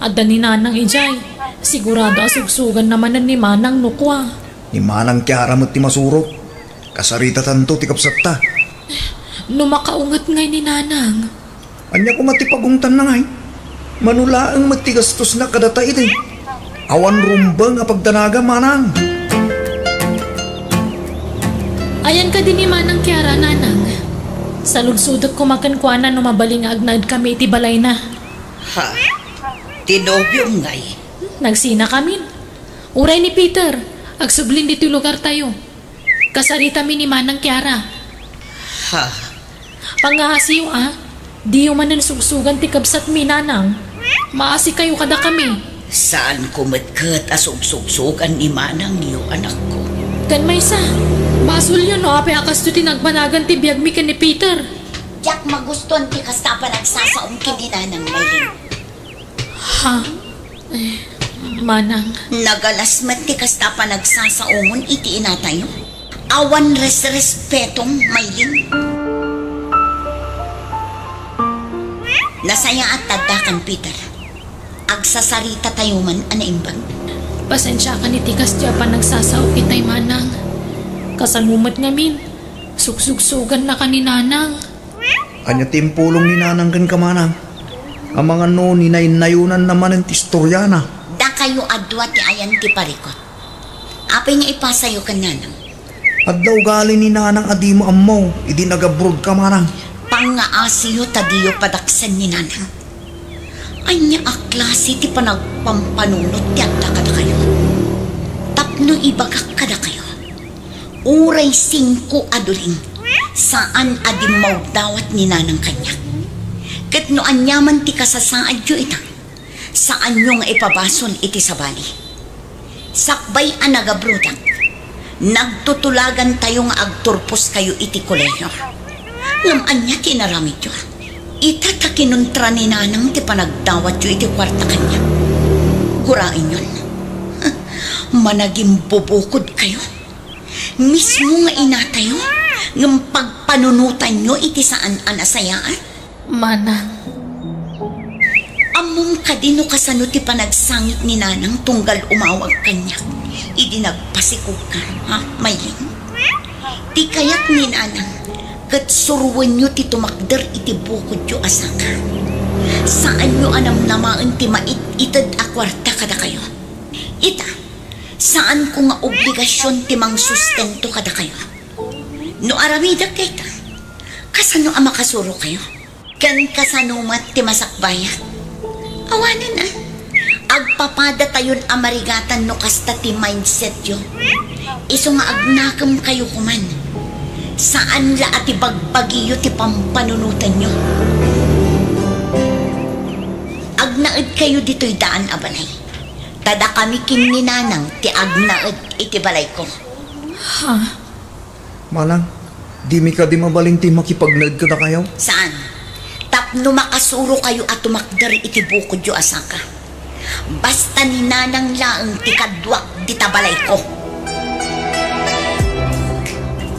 Adda ni Nanang Ijay. Sigurado asugsugan naman ni Manang nukwa. Ni Manang Kiara mo't ti masurok. Kasarita tanto ti kapsatta. Numakaungat ngay ni Nanang. Anya ko matipagungtan na ngay. Manulaang matigastos na kadata iti. Awan rumbang nga pagdanaga, Manang. Ayan ka din ni Manang Kiara, Nanang. Sa lugsudot kumakankwana no mabaling agnaad kami iti balay na. Ha? Tinobyo ngay. Nagsina kami. Uray ni Peter, agsublin dito lugar tayo. Kasarita mi ni Manang Kiara. Ha? Pangahasiyo di yung manan sugsugan ti kabsat mi, Nanang. Maasi kayo kada kami. Saan kumatkat asug-sugsugan ni Manang niyo, anak ko? Kan may sa. Basol yun no, apay akas to tinagbanagan ti biyag mi ni Peter. Jack, magustuhan ti kasta pa nagsasaong kinilanang Maylin. Ha? Manang. Nagalasmat ti kasta pa nagsasaongon iti inatayo. Awan respetong Maylin. Nasaya at tadakan, Peter. Agsasarita tayo man anaimbang. Pasensya ka ni tikas diya pa nagsasaw kitay, Manang. Kasalumat nga min. Sugsugsugan na ka ni Nanang. Anya timpulong ni Nanang kan kamanang. Ang mga no ni nayunan naman ang tistoryana. Da kayo adwa ti ayan ti parikot. Apay nga ipasayo ka, Nanang. At daw gali ni Nanang adi mo amaw. Idi nagabrod ka, Manang. Pangaasiyo tadiyo padaksan ni Nanang. Anya aklase ti panagpampanunot ti adda kada kayo. Tapno ibagak kada kayo. Uray 5 aduling. Saan adimaw dawat ni Nanang kanyak. Ket no anyaman ti kasasaad yo itang. Saan nyo nga ipabason iti sabali. Sakbay ang nagabrudak. Nagtutulagan tayo nga agturpos kayo iti koleyo. Ngam anya tinaramid yo. Itata kinuntra ni Nanang ti panagdawat yo iti kwarta kanya. Gurain yun. Managing bubukod kayo. Mismo nga inatayo ng pagpanunutan nyo iti saan anasayaan. Manang. Among kadino kasano ti panagsangit ni Nanang tunggal umawag kanya. Idi nagpasikog ka, ha, Maylin? Ti kayat ni Nanang kat suruan nyo ti tumakder iti bukod yo asaka. Saan nyo anam namaan ti mait-itad akwarta kada kayo? Ita, saan ko nga obligasyon ti mang sustento kada kayo? No aramida kita, kasano ang makasuro kayo? Kan kasano mat ti masakbaya? Awanan agpapada tayon amarigatan no kasta ti mindset yo. Iso nga agnakam kayo kuman. Saan la ati bagbagiyo ti pampanunutan nyo? Agnaed kayo dito'y daan abalay. Tada kami ni Nanang ti agnaed iti balay ko. Ha? Manang, di mi ka di mabaling ti makipagnaed ka na kayo? Saan? Tapno makasuro kayo at tumakder iti bukod yo asaka. Basta ni Nanang laeng ti kadwak di tabalay ko.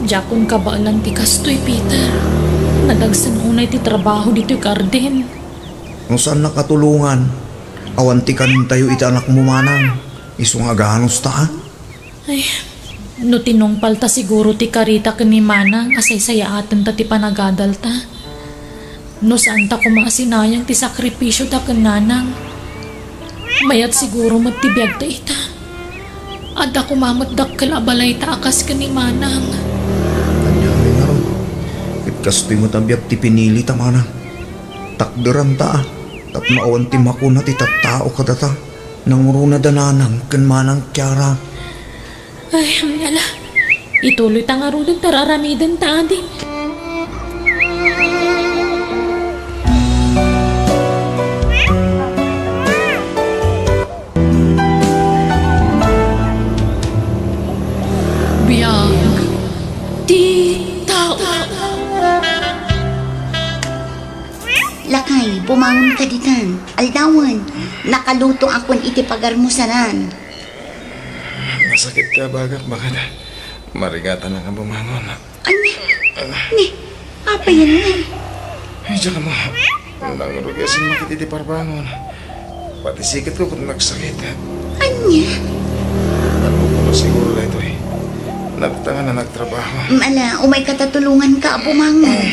Jakon ka ba lang ti kastoy, Peter? Nadagsan unay ti trabaho dito'y garden. Kung saan nakatulungan, awanti ka nin tayo iti anak mo, Manang. Iso nga ganos ta, Ay, no tinungpal ta siguro ti karita ka ni Manang asay sayaatan ta ti panagadal ta. No saan ta kumasinayang ti sakripisyo ta kan Nanang. Mayat siguro matibiyag ta ita. Ada kumamot dakkal abalay ta akas ka ni Manang. Kanyari nga ron. Kitkastoy mo tabiat ti pinili ta, Manang. Takderan ta, tapno awan ti makuna ti tattao ka data. Nanguruna dananang kan Manang Kiara. Ay, ala. Ituloy ta nga ron tararamidan ta ading. Biyag. Di tao. Lakay, bumangon ka ditan. Aldawan, nakaluto akon iti pagarmusanan. Masakit ka bagak, bakit? Marigatan na ka bumangon. Ni, apa yan nga? Ay, tsaka mo. Nangurugasin makit iti parbangon. Pati sikit ko kung nagsakit. Anya? Napupuno siguro na ito eh. Nagtanga na nagtrabaho. Mala, umay katatulungan ka, bumangon.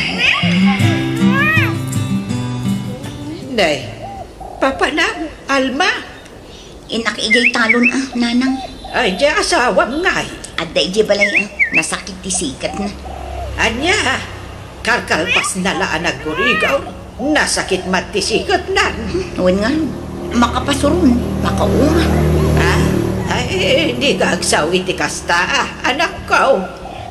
Day, Papa na, Alma. Inakigay talon nanang. Ay, di asawang ngay. At da ije balay nasakit ti sikat na. Anya, karkalpas na laan nagurigaw. Nasakit matisikat na. Huwag nga, makapasurun, makauma. Ay, di ka agsaw iti kasta, anak ko.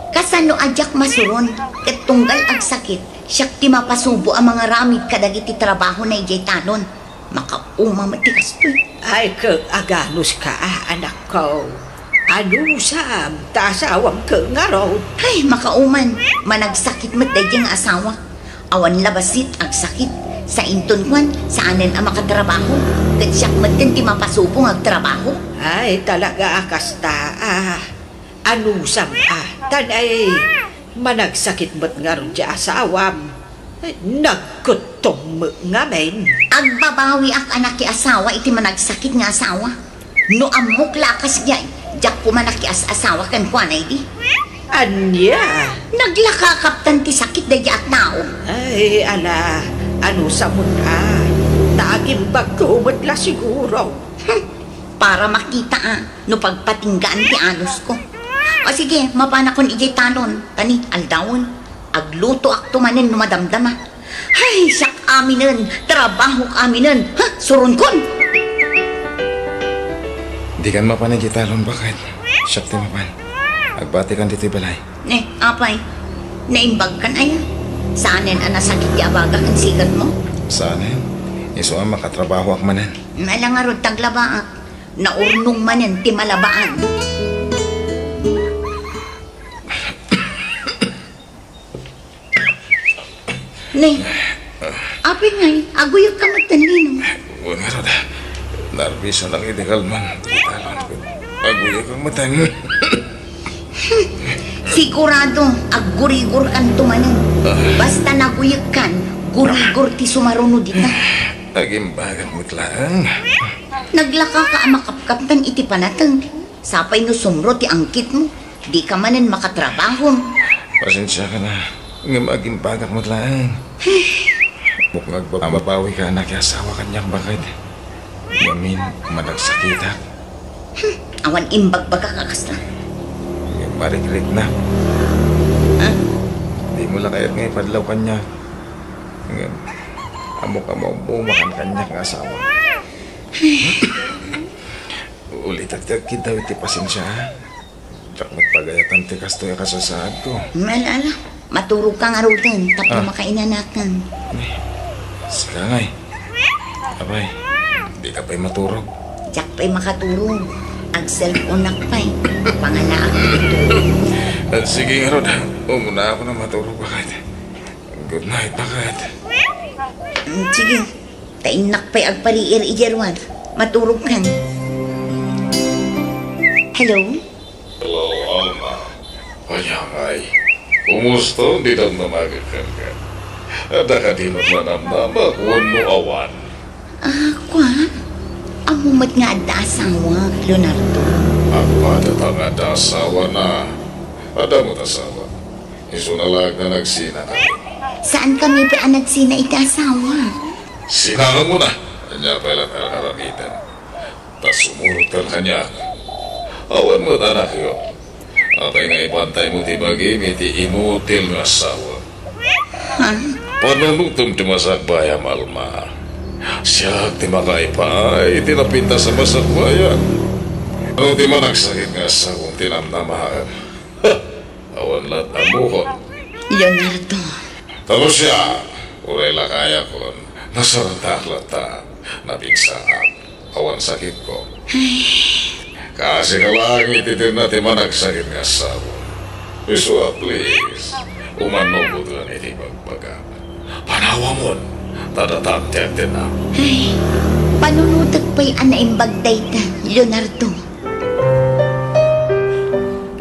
Kasano ajak masuron, ket tunggal ag sakit, siyak ti mapasubo ang mga ramid kadagiti trabaho na ijay tanon. Makauma matikastoy. Ay, aganos ka, anak ko. Anusam, tasawang ka nga raw. Ay, makauman, managsakit mat dayjay nga asawa. Awan labasit ag sakit. Sa inton kwan, saanen ang makatrabaho. Ket siyak mat din ti mapasubo ag trabaho. Ay, talaga kasta, anusam, tanay, managsakit mo't nga ron di asawam. Nagkutong mo nga men. Agbabawi ak anak ki asawa iti managsakit nga asawa. No amok lakas jay, jak po manaki asawa kan kwanay di. Anya? Naglakakaptan ti sakit dayjay at tao. Ay, ala, anusam mo na. Tagimbag ko mo't la siguro. Para makita no pagpatinggaan ti anos ko. O sige, mapana kon ijay talon. Tani, aldawon. Agluto ak tumanin no madamdama. Ay, siyak aminen. Trabaho aminen. Ha, surun kon. Di kan mapan iti talon, bakit? Siyak ti mapan. Agbati kan dito'y balay. Apay, naimbag kan ay. Saanen ang nasakit ti abaga kan sikat mo? Saan yan? Iso ang makatrabaho ak manan. Nalangarod taglaba ak. Naurnong manen ti malabaan. Nay, apay ngay, aguyag ka magtanlino. Buwan nga rada. Narbisa lang iti kalman. Talon ko. Aguya kang matang. Sigurado, aggurigur kan tumanen. Basta naguyag kan, gurigur ti sumaruno dita. Aging bagat mo't lang. Naglaka ka makapkaptan iti panatang. Sapay no sumro ti angkit mo. Di ka manen makatrabaho. Pasensya ka na. Nga maging bagat mo't lang. Mukhang mabawi ka anak asawa kanyang bakit. Yamin, managsakita. Awan imbag baga kakasta. Nga mariklik na. Di mo lang kaya't ngayon padlaw kanya. Nga amok-amok bumakan kanyang asawa. Ulit at kita iti pasensya. Tsak magpagayatan ti kastoy kasasaad ko. Malala, maturog ka nga rutin, tapos makainanakan. Saka ngay. Abay, di ka pa'y maturog. Tsak pa'y makaturog. Ang cellphone nakpay. Pangalaak ito. Sige nga Rod, umuna ako na maturog bakit. Good night bakit. Sige, tain nakpay agpariir ijerwan. Maturog kan. Hello? Hello, Alma. Ayangay. Kumusta? Di daw namagikan ka. Ada ka di mo manamnama kung mo awan. Kwa? Amumat nga ada asawa, Leonardo. Ako ada nga asawa na. Ada mo asawa. Isunalag na nagsina kami. Saan kami pa nagsina iti asawa? Sinangan mo na. Kanya pala karamitan. Tas sumurot ka kanya. Awan mo anak yo. Apay nga ipantay mo ti bagi, iti inutil nga asawa. Pananutom ti masakbayam, Alma. Siya ti makaipay, tinapinta sa masakbayan. Ano ti managsakit nga asawang tinamnamahan. Awan lahat na buhon. Leonardo. Tapos siya, uray lakaya kon, nasarantak-lata, napigsaan. Awan sakit ko. Kasi kalangit iti na ti managsakit nga asawa. Iswa, please. Umanobot lang iti pagbaga. Panawamon, tadatante na. Ay, panunutag pa'y anaimbag dayta, Leonardo.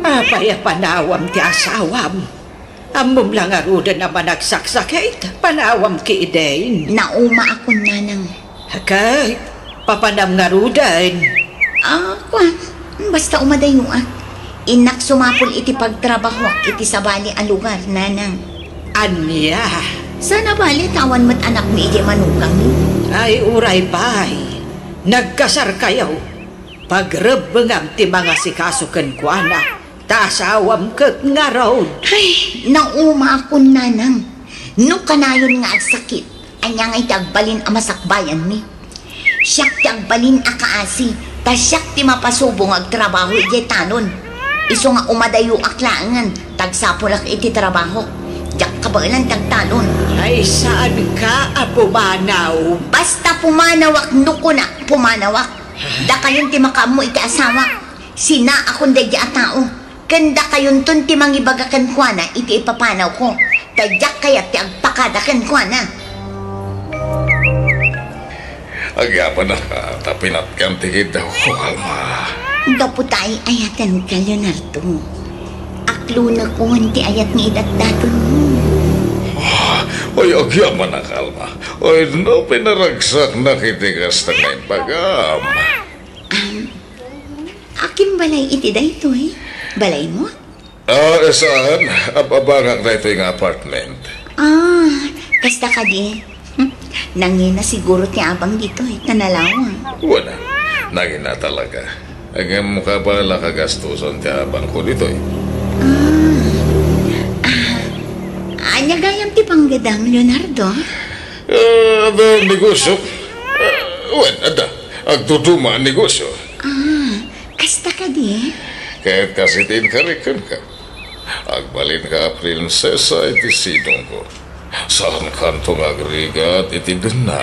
Apaya panawam ti asawam. Amom lang aruda naman nagsaksakit. Panawam ki idain. Nauma ako nanang. Hakay, papanam nga rudan. Kwan, basta umadayo Inak sumapol iti pagtrabaho iti sabali a lugar, nanang. Anya, Sana bali tawan mo't anak ni iti manukang ni. ay uray bay. Nagkasar kayo. Pagrebengam ti mga sikasukan ko anak. Tasawam kag nga road. Ay, nauma ako nanang. No kanayon nga agsakit, anya nga'y tagbalin a masakbayan mi. Siyak tagbalin a kaasi, tas siyak ti mapasubong agtrabaho iti tanon. Iso nga umadayo aklangan, tagsapulak iti trabaho. Diyak kabalan tagtalon. Ay saan ka apumanaw? Basta pumanawak nuko na, pumanawak. Da kayon ti makamu iti asawa. Sina akong dadya a tao. Kanda kayon ton ti mangibagakan kwa na iti ipapanaw ko. Tadyak kayat ti agpakadakan kwa na. Agyapan na ka, tapinat kang tigid daw ko, Alma. Gaputay ayatan ka, Leonardo. Aklo na ko ti ayat ni idatdaton mo. Oy, agyaman na ka, Alma. Oy, no, pinaragsak na kitigas na ngayon pagam. Akin balay iti dayto eh. Balay mo? Saan? Abangak na ito yung apartment. Kasta ka di. Nangina siguro ti abang dito eh, tanalawang. Wala, naging na talaga. Ang mukha ba lakagastusan ti abang ko dito eh. Anya gayam ti panggadam, Leonardo? Ada negosyo. Ada, agtutuma ang negosyo. Kasta ka di. Kahit kasi tinkarikan ka. Agbalin ka prinsesa iti sidong ko. Saan kantong agrigat iti duna.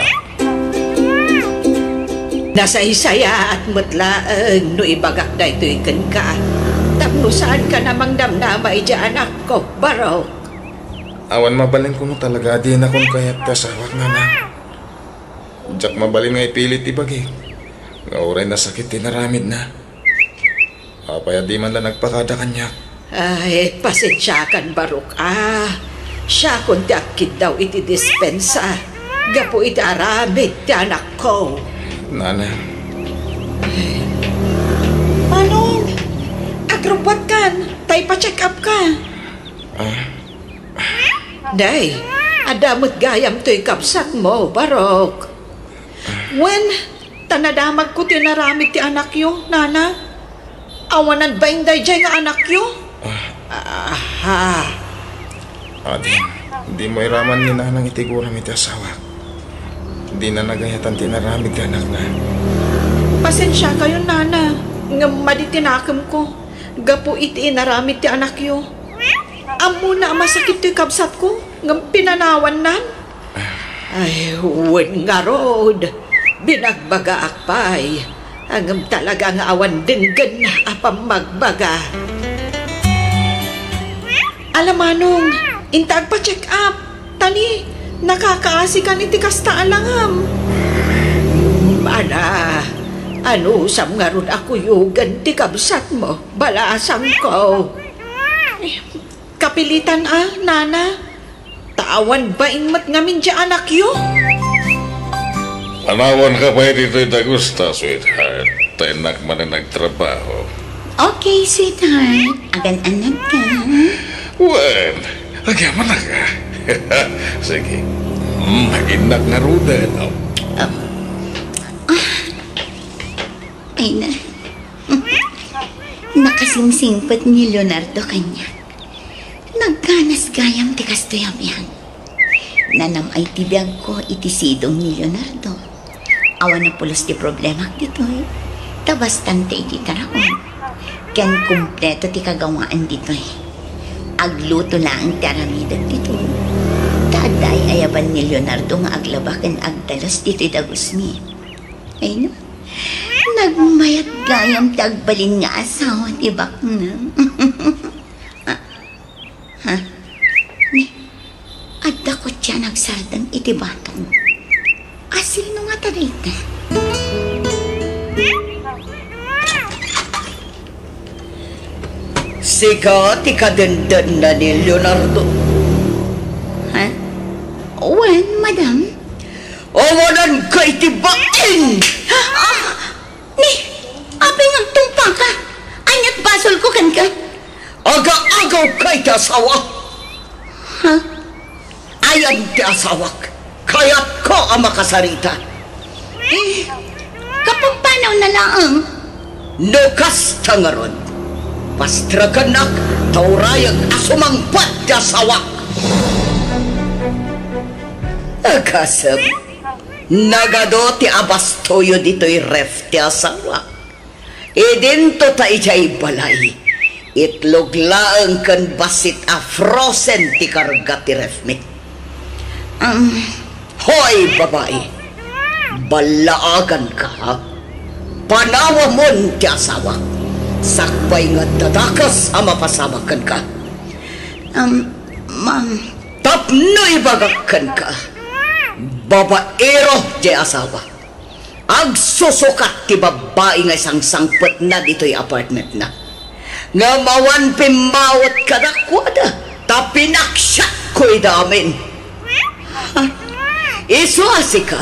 Nasa isaya at mutlaan no ibagak na ito ikan ka. Tapno saan ka namang damnama ija anak ko, Barok? Awan mabalin ko mo talaga, di na kung kayat kasawak nga na. Diyak mabalin nga ipilit ibagi. Nga oray na sakit tinaramid na. Apaya di man lang nagpakada kanya. Ay, pasensyakan, Barok. Siya kung tiakid daw iti dispensa. Gapo iti aramid ti anak ko. Nana, Manong, agrupot kan. Tay pa-check up ka. Day, adamot gayam to'y kapsat mo, Barok. When, tanadamag ko tinaramid ti anak yo, Nana? Awanan ba yung dayjay nga anak yo? Di mo iraman ni nanang itiguram iti asawa. Di na nagayatan tinaramid ka anak na. Pasensya kayo, Nana. Nga maditinakam ko. Gapo iti inaramid ti anak yo. Amo na masakit to'y kabsat ko. Nga pinanawan nan. Ay, huwag nga rod. Binagbaga akpay. Hanggang talaga nga awan dinggan na apang magbaga. Alam Manong, intag pa check up. Tani, nakakaasikan iti kasta alangam. Ana, ano sam nga ron ako yugan ti kabsat mo. Balasang ko. Kapilitan Nana. Tawan ba inmat ngamin di anak yo? Panawan ka pa dito yung dagusta, sweetheart. Tenak man na nagtrabaho. Okay, sweetheart. Agan-anan ka. Well, agyaman na ka. Sige. Inak na rudan. Ay na. Nakasingsingpat ni Leonardo kanya. Nagkanas gayam ti kastoyam yan. Nanam ay tibiyag ko iti sidong ni Leonardo. Awan na pulos ti problema dito eh. Tabastante iti tarakon. Ken kumpleto ti kagawaan dito eh. Agluto lang ti aramidan dito. Taday ayaban ni Leonardo nga aglabakan agdalos dito dagusmi. Ay no. Nagmayat gayam ti agbalin nga asawa ti bakna. Adda ko siya nagsardang iti batong. Sino nga tarita? Sika, tikadandan na ni Leonardo. Ha? Wen, madam? Awanan kay tibain! Ni, apay nga tumpa ka. Anyat basol ko kan ka. Aga-agaw kay ti asawa. Ha? Ayan ti asawak. Kaya't ko ang makasarita. Kapag panaw na lang. Nukas tangaron. Pastra kanak, taurayag asumangpat ti asawak. Akasap, nagado ti abastoyo dito'y ref ti asawa. Idinto ta ijay balay. Itlog laang kan basit a frozen ti karga ti ref mi. Hoy babae, balaagan ka ha? Panawa mon ti asawa. Sakbay nga dadakas ang mapasamakan ka. Ma'am. Tapno ibagakan ka. Babaero ti asawa. Agsusukat ti babae nga isang sangpet na dito'y apartment na. Nga mawan pimawat ka na kwada. Tapinaksyak ko'y damin. Isuasi ka.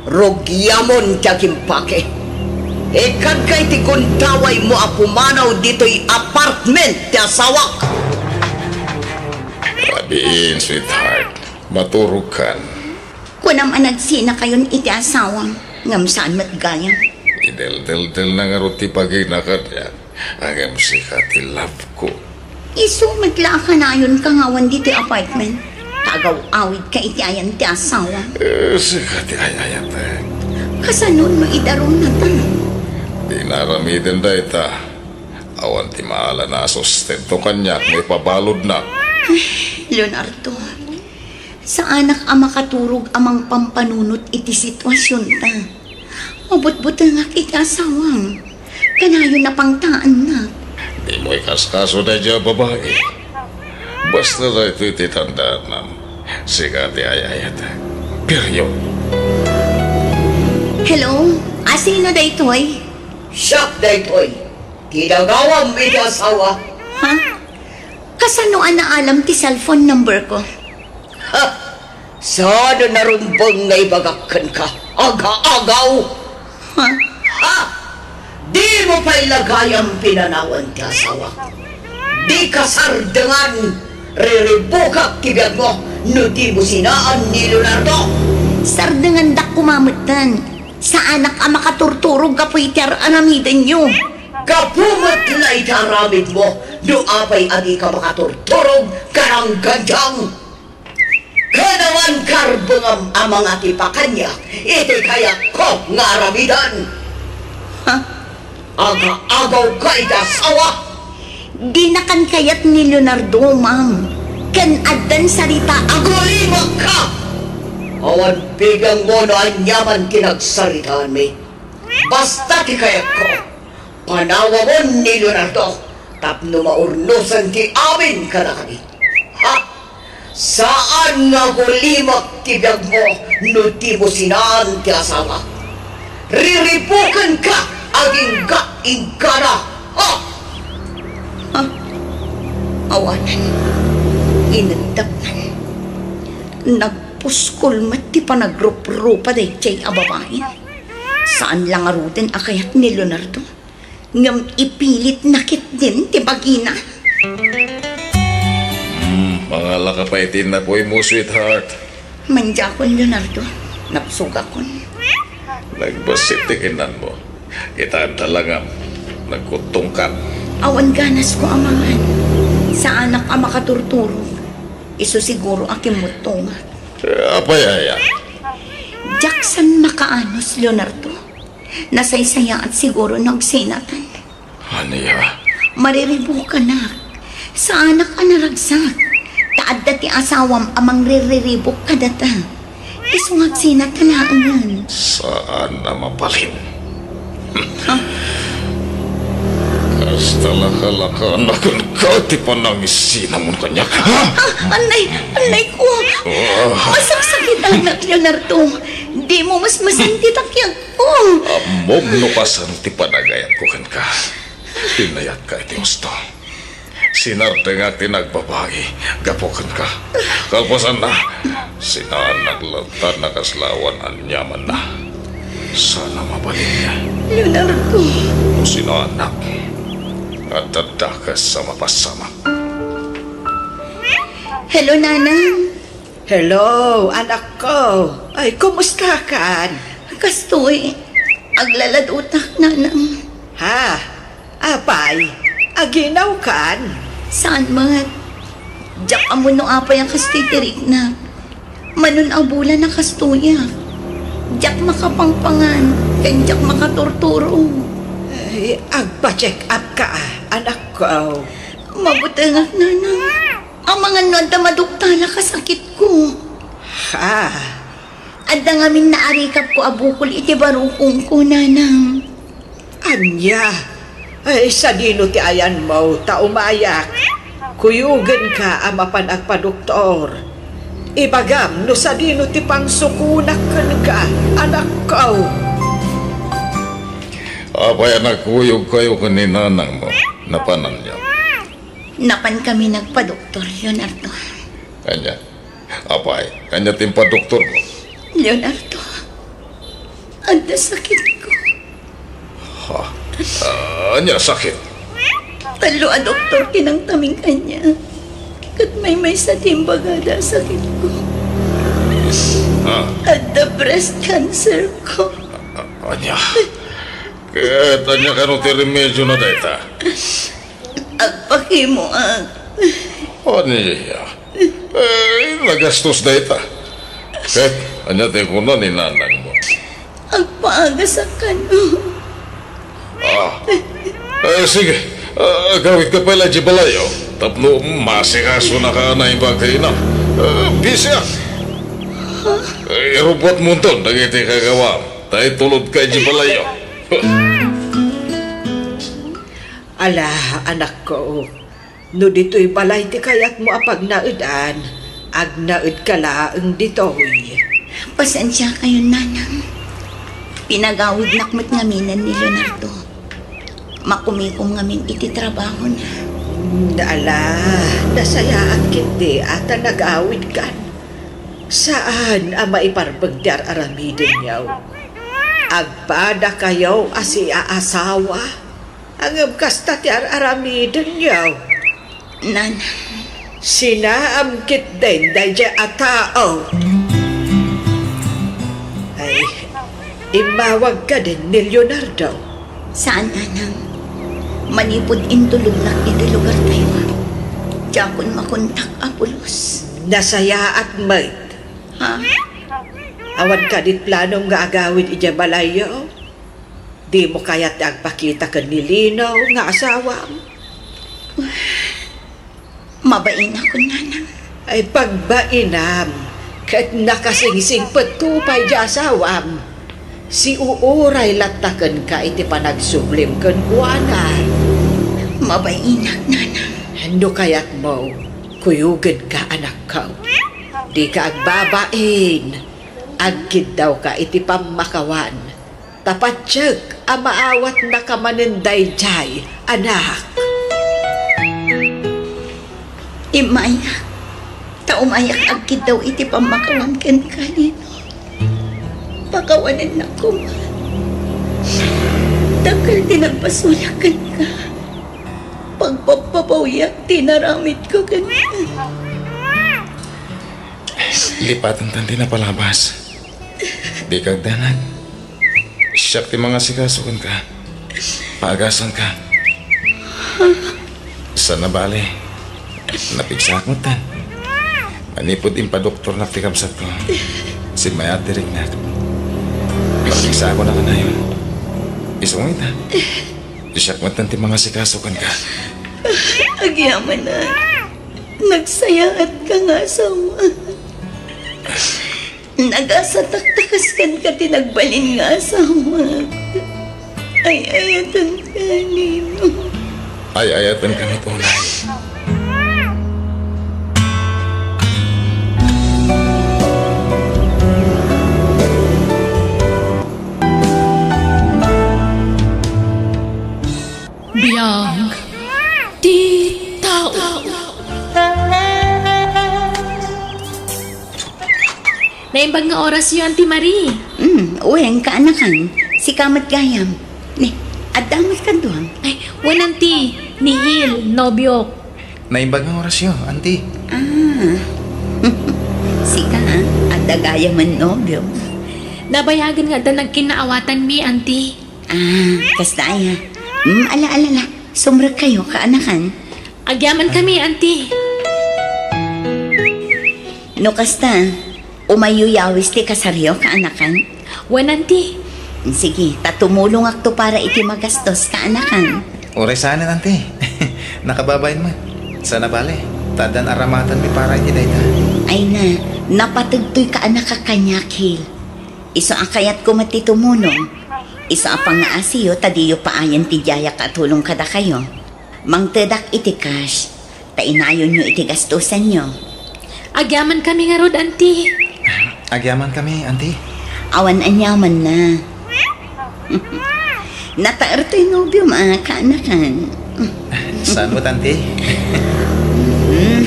Rogyamon tiyakim pake. Ikad kay ti kuntaway mo apumanaw dito'y apartment ti asawa. Rabiin, sweetheart. Maturog kan. Kunam anagsina kayon iti asawang. Ngam saan matgayang. Idel-del-del na nga ruti paginakan yan. Ang musika ti love ko. Isu maglakanayon ka ngawan dito'y apartment. Tagaw-awid ka iti ayan ti asawang. Sika ti ayayat eh. Kasanon mo idarong na ta. Di naramidin da ita. Awan ti maala na sustento kanyak may pabalod na. Leonardo, sa anak ang makaturog amang pampanunot iti sitwasyon ta. Mabut-buta nga kiti asawang. Kanayon na pangtaan na. Di mo ikaskaso na dyan babae. Basta na ito ititandaan nam. Sika ti ayayat. Period. Hello? Sino da ito'y? Siyak daytoy. Ginagawang may asawa. Ha? Kasanoan na alam ti cellphone number ko? Ha? Sana narumbang nga ibagakan ka. Aga-agaw. Ha? Ha? Di mo pa ilagay ang pinanawan ti asawa. Di ka sardangan. Riribukak tibiyag mo. No di mo sinaan ni Leonardo. Sardangan dak kumamutan. Sa anak ang makaturturog kapoy iti aramidan nyo. Kapumat na itaramid mo. No apay adi ka makaturturog karang gadyang. Kanaman karbungam amang atipakanya. Iti kaya ko nga aramidan. Ha? Aga-agaw ka itasawa. Di na kan kayat ni Leonardo, ma'am. Kan adan sarita Agulibag ka! Awan bigang mo no anyaman kinagsaritaan mi. Basta ti kayat ko. Panawa mo ni Leonardo. Tapno maurnusan ti amin ka na kami. Ha? Saan nga gulimak ti biyag mo no ti mo sinaan ti asawa? Riripukan ka aging gaing ka na. Ha? awanan. Inandapnan. Nagpuskol mati pa nagrup-rupa day chay ababahin. Saan lang aruden akayat ni Leonardo? Ngam ipilit nakit din ti bagina. Mga lakapaitin na po mo, sweetheart. Manja kon Leonardo. Napsuga kon. Nagbasit tikinan mo. Itaan talangam. Nagkutungkan. Awan ganas ko amangan. Sa anak ang makaturturo. Iso siguro aking mutunga. Apa yaya? Jackson makaanos, Leonardo. Nasaysaya at siguro nagsinatan. Ano ya? Mariribo ka na. Sa anak ang naragsak. Taad dati asawam amang ririribok ka data. Iso nagsinatalaan. Saan na mapalin? Laka-laka anak ka, ti panangisin mo kanya. Ha? Anay ko. Masaksakit ang anak, Leonardo. Di mo mas masinti takyag ko. Amom no pasan ti panagayat ko kan ka. Pinayat ka iti gusto. Sinarte nga tinagbabae, gapokan ka. Kalpasan na, sinaanak lantan na kaslawan anyaman na. Sana mabalik niya. Leonardo. Kung sinaanak, at tadakas sa mapasama. Hello, Nanang. Hello, anak ko. Ay, kumusta ka? Kastoy, aglalad utak, Nanang. Ha? Apay, aginaw kan? Saan mga? Diyak amo no apay ang kastitirik na. Manon abulan na kastoya. Diyak makapangpangan, kan diyak makatorturo. Ay, agpa-check up ka, anak ko. Mabuti nga, Nanang. Ang mga nada maduktala kasakit ko. Ha? Adda ngamin naarikap ko abukol iti barukong ko, Nanang. Anya? Ay, sa dino ti ayan mo, taumayak. Kuyugan ka amapan agpa-doktor. Ibagam, no sa dino ti pangsukunak ka, anak ko. Apay anak kuyog kayo kaninanang mo, napanan niya. Napan kami nagpa-doktor, Leonardo. Kanya, apay, kanya timpa doktor mo. Leonardo, adda sakit ko. Ha? Anya sakit. Talo a doktor kinangtaming kanya. Kat may sa timbagada sakit ko. Ha? Adda breast cancer ko. Anya. Kaya tanya ka no ti remedyo na data. Agpakimo ang. Anya. Nagastos data. Kaya anya ti kuno ni nanang mo. Agpaaga sa kano. Sige. Gawit ka pala di balayo. Tapno masikaso na ka na ibagay na. Bisya. Irubot mo to, nagiti kagawa. Tayo tulod ka di balayo. Ala, anak ko. No dito'y balay ti kayat mo apag naedan. Ag naed ka laang dito'y. Pasensya kayo, Nanang. Pinagawid nakmat ngaminan ni Leonardo. Makumikom ngamin iti trabaho na. Ala, nasayaan kiti at nag-awid kan. Saan ang maiparbagdar aramidin niyaw? Agpada kayo asi aasawa. Ang abkasta ti aramidin niyaw. Nanang. Sinaamkit din dadya at tao. Ay, imawag ka din ni Leonardo. Saan, Nanang? Manipod intulog na iti lugar tayo. Diyakon makontak apulos. Nasaya at mait. Ha? Awan ka dit planong nga agawid ija balayo. Di mo kaya't agpakita ka ni Lino nga asawa. Mabain ako, Nanang. Ay pagbainam. Kat nakasingsing patupay di asawam. Si uuray latakan ka iti panagsublim kan kuana. Mabainak, Nanang. Hando kayat mo, kuyugad ka anak ko. Di ka agbabain. Agkid daw ka iti pamakawan. Tapatsyag ang maawat na kamaninday jay, anak. Imaya. Taumayak agkid daw iti pamakawan kan kanino. Pakawanan na ko. Takal tinagpasulakan ka. Pagpapapawiyak, tinaramit ko ka. Lipatan tanti na palabas. Di kagdanan. Siyak ti mga sikasukan ka. Paagasan ka. Sa nabali. Napigsak mo tan. Manipod impa doktor na tikabsat ko. Si Mayat direk na. Napigsa ko na ka na yun. Isungit ha. Siyak mo tan ti mga sikasukan ka. Agyaman na. Nagsayaat ka nga asawa. Nagasataktakaskan ka tinagbalin nga asawa. Ay ayatan ka, Nino. Ay ayatan kami tunay. Biyag, di tao. Naimbag nga oras yun, Auntie Marie. Uweng kaanakan. Si Kamat Gayam. Ni, adamot ka doon. Ay, wan, Auntie. Ni Hil, nobyo. Naimbag ng oras yun, auntie. Sika, adda Gayam ang nobyo. Nabayagan nga da nagkinaawatan mi, Auntie. Kastaya. Ala. Sumra kayo, kaanakan. Agyaman kami, Auntie. No kasta, umayuyawis ti kasaryo, kaanakan. Wan, Auntie. Sige, tatumulong akto para iti magastos, kaanakan. Oray sana, auntie. Nakababayin mo. Sana bale. Tadan aramatan mi para iti dayta. Ay na, napatagtoy kaanaka kanyak, Hil. Iso ang kayat ko matitumulong. Isa apang nga asiyo, tadiyo paayan ti Jaya katulong kada kayo. Mang tedak iti cash, tainayon nyo iti gastusan nyo. Agyaman kami nga rod, Auntie. Agyaman kami, auntie. Awan anyaman na. Nataar to'y nobyo, kaanakan. Saan mo, auntie?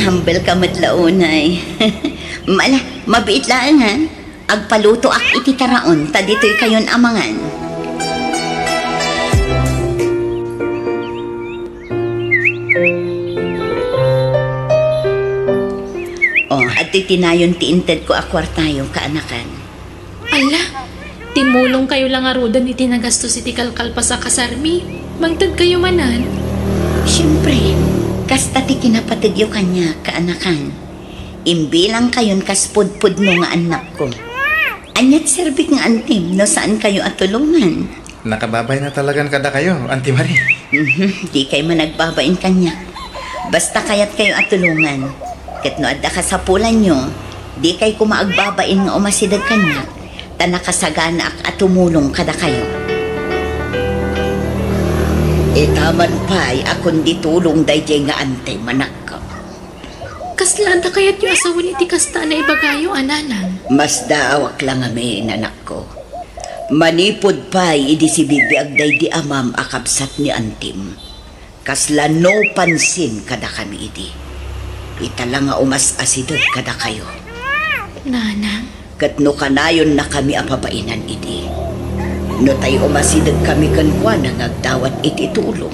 Hambal ka matlaunay. Mabiit lang ha. Agpaluto ak iti taraon, tadito'y kayon amangan. At titinayon ti inted ko akwartayo kaanakan. Ala, timulong kayo lang arudan iti nagastos iti kalkalpa sa kasarmi. Mangtad kayo manan. Siyempre, kasta ti kinapatidyo kanya kaanakan. Imbilang kayon kaspudpud no nga anak ko. Anyat serbik nga antim no saan kayo atulungan. Nakababay na talagang kada kayo, Auntie Marie. Di kayo managbabain kanya. Basta kayat kayo atulungan. Ket no adda ka sa pulan nyo, di kay kumaagbabain nga umasidag kanya, ta nakasagana ak atumulong kada kayo. Itaman pa'y akon di tulong dayjay nga antay manak ka. Kaslaan ta kayat yung asawan iti kasta na ibagayo, ananang. Mas daawak lang amin, anak ko. Manipod pa'y idi si bibiyag day di amam akabsat ni antim. Kasla no pansin kada kami idi. Itala nga umas asidod kada kayo. Nanang? Kat no kanayon na kami apabainan iti. No tayo umasidod kami kankwa na ngagdawat iti tulong.